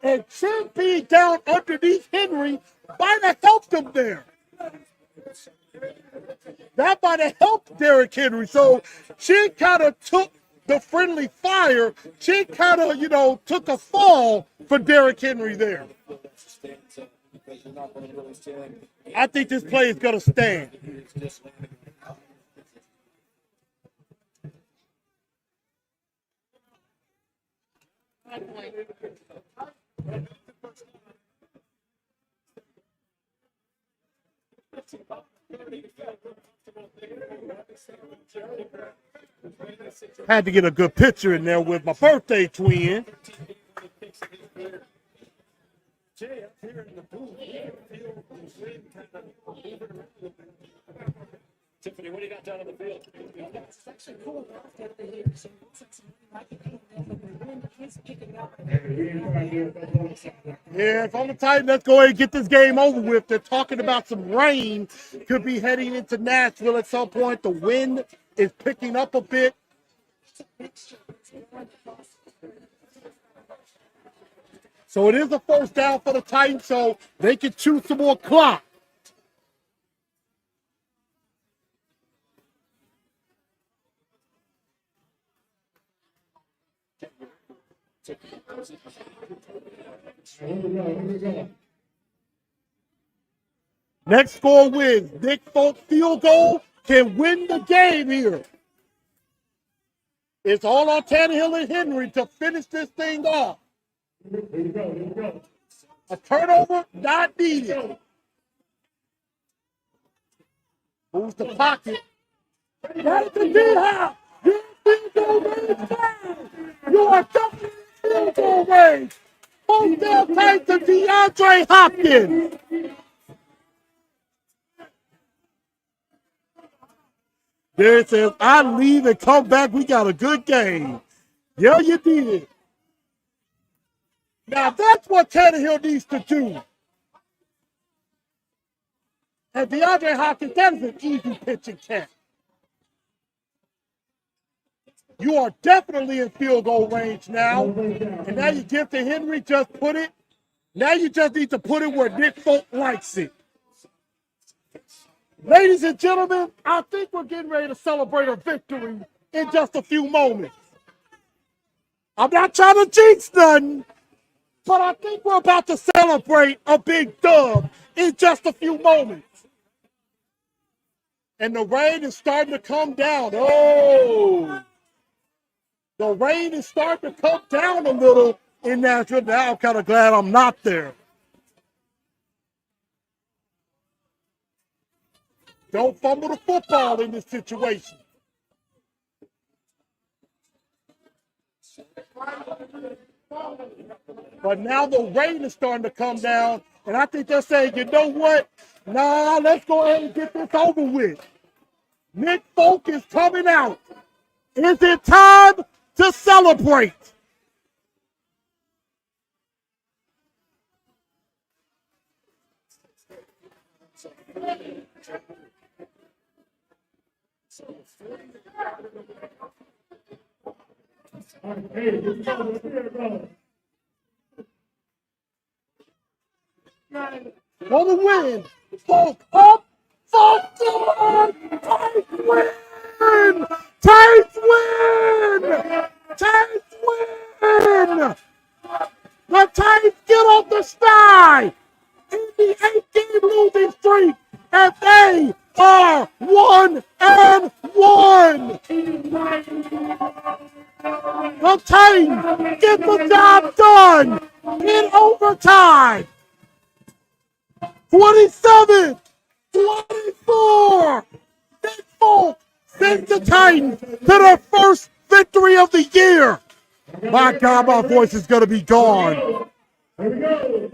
and Chig being down underneath Henry might have helped him there. That might have helped Derrick Henry. So Chig kind of took the friendly fire. Chig kind of, took a fall for Derrick Henry there. I think this play is going to stand. Had to get a good picture in there with my birthday twin. Tiffany, what do you got down on the field? It's actually cool enough that they hear so it looks like somebody might be paying them, but the wind is picking up. Yeah, if I'm the Titans, let's go ahead and get this game over with. They're talking about some rain. Could be heading into Nashville at some point. The wind is picking up a bit. So it is a first down for the Titans, so they can choose some more clock. Next score wins. Nick Folk field goal can win the game here. It's all on Tannehill and Henry to finish this thing off. A turnover not needed. Moves the pocket. That's the D-Hop. Your field goal range down. You are definitely in field goal range. Hold down tight to DeAndre Hopkins. There it says, I leave and come back. We got a good game. Yeah, you did. Now, that's what Tannehill needs to do. And DeAndre Hopkins, that is an easy pitching catch. You are definitely in field goal range now. And now you give to Henry, just put it. Now you just need to put it where Nick Folk likes it. Ladies and gentlemen, I think we're getting ready to celebrate a victory in just a few moments. I'm not trying to jinx nothing, but I think we're about to celebrate a big dub in just a few moments. And the rain is starting to come down. Oh, the rain is starting to come down a little in Nashville. Now I'm kind of glad I'm not there. Don't fumble the football in this situation. But now the rain is starting to come down, and I think they're saying, you know what? Nah, let's go ahead and get this over with. Nick Folk is coming out. Is it time to celebrate? On the win, Folk up, Folk down, Titans win! Titans win! Titans win! The Titans get off the sky in the 8-game losing streak, and they are 1-1. The Titans get the job done in overtime. 27-24. Nick Folk sends the Titans to their first victory of the year. My God, my voice is going to be gone. Here we go.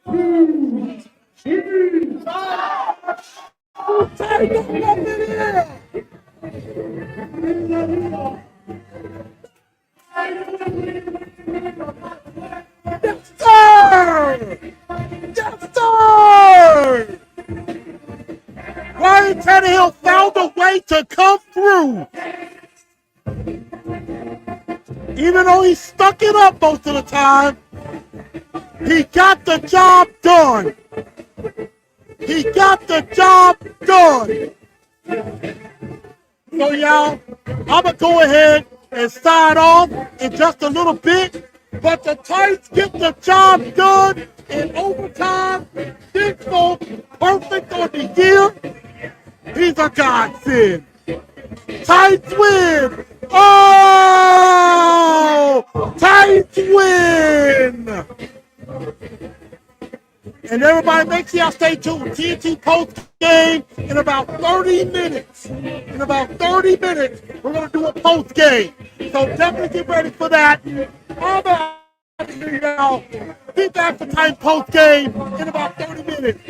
1, 2, 3, 4. Titans up in here. Yes, sir! Yes, sir! Ryan Tannehill found a way to come through. Even though he stuck it up most of the time, he got the job done. He got the job done. So, y'all, I'm going to go ahead and sign off in just a little bit. But the Titans get the job done in overtime. Big Folk, perfect on the year. He's a godsend. Titans win. Oh! Titans win. And everybody, make sure y'all stay tuned. TNT post game in about 30 minutes. In about 30 minutes, we're going to do a post game. So definitely get ready for that. All the y'all, be back for time post game in about 30 minutes.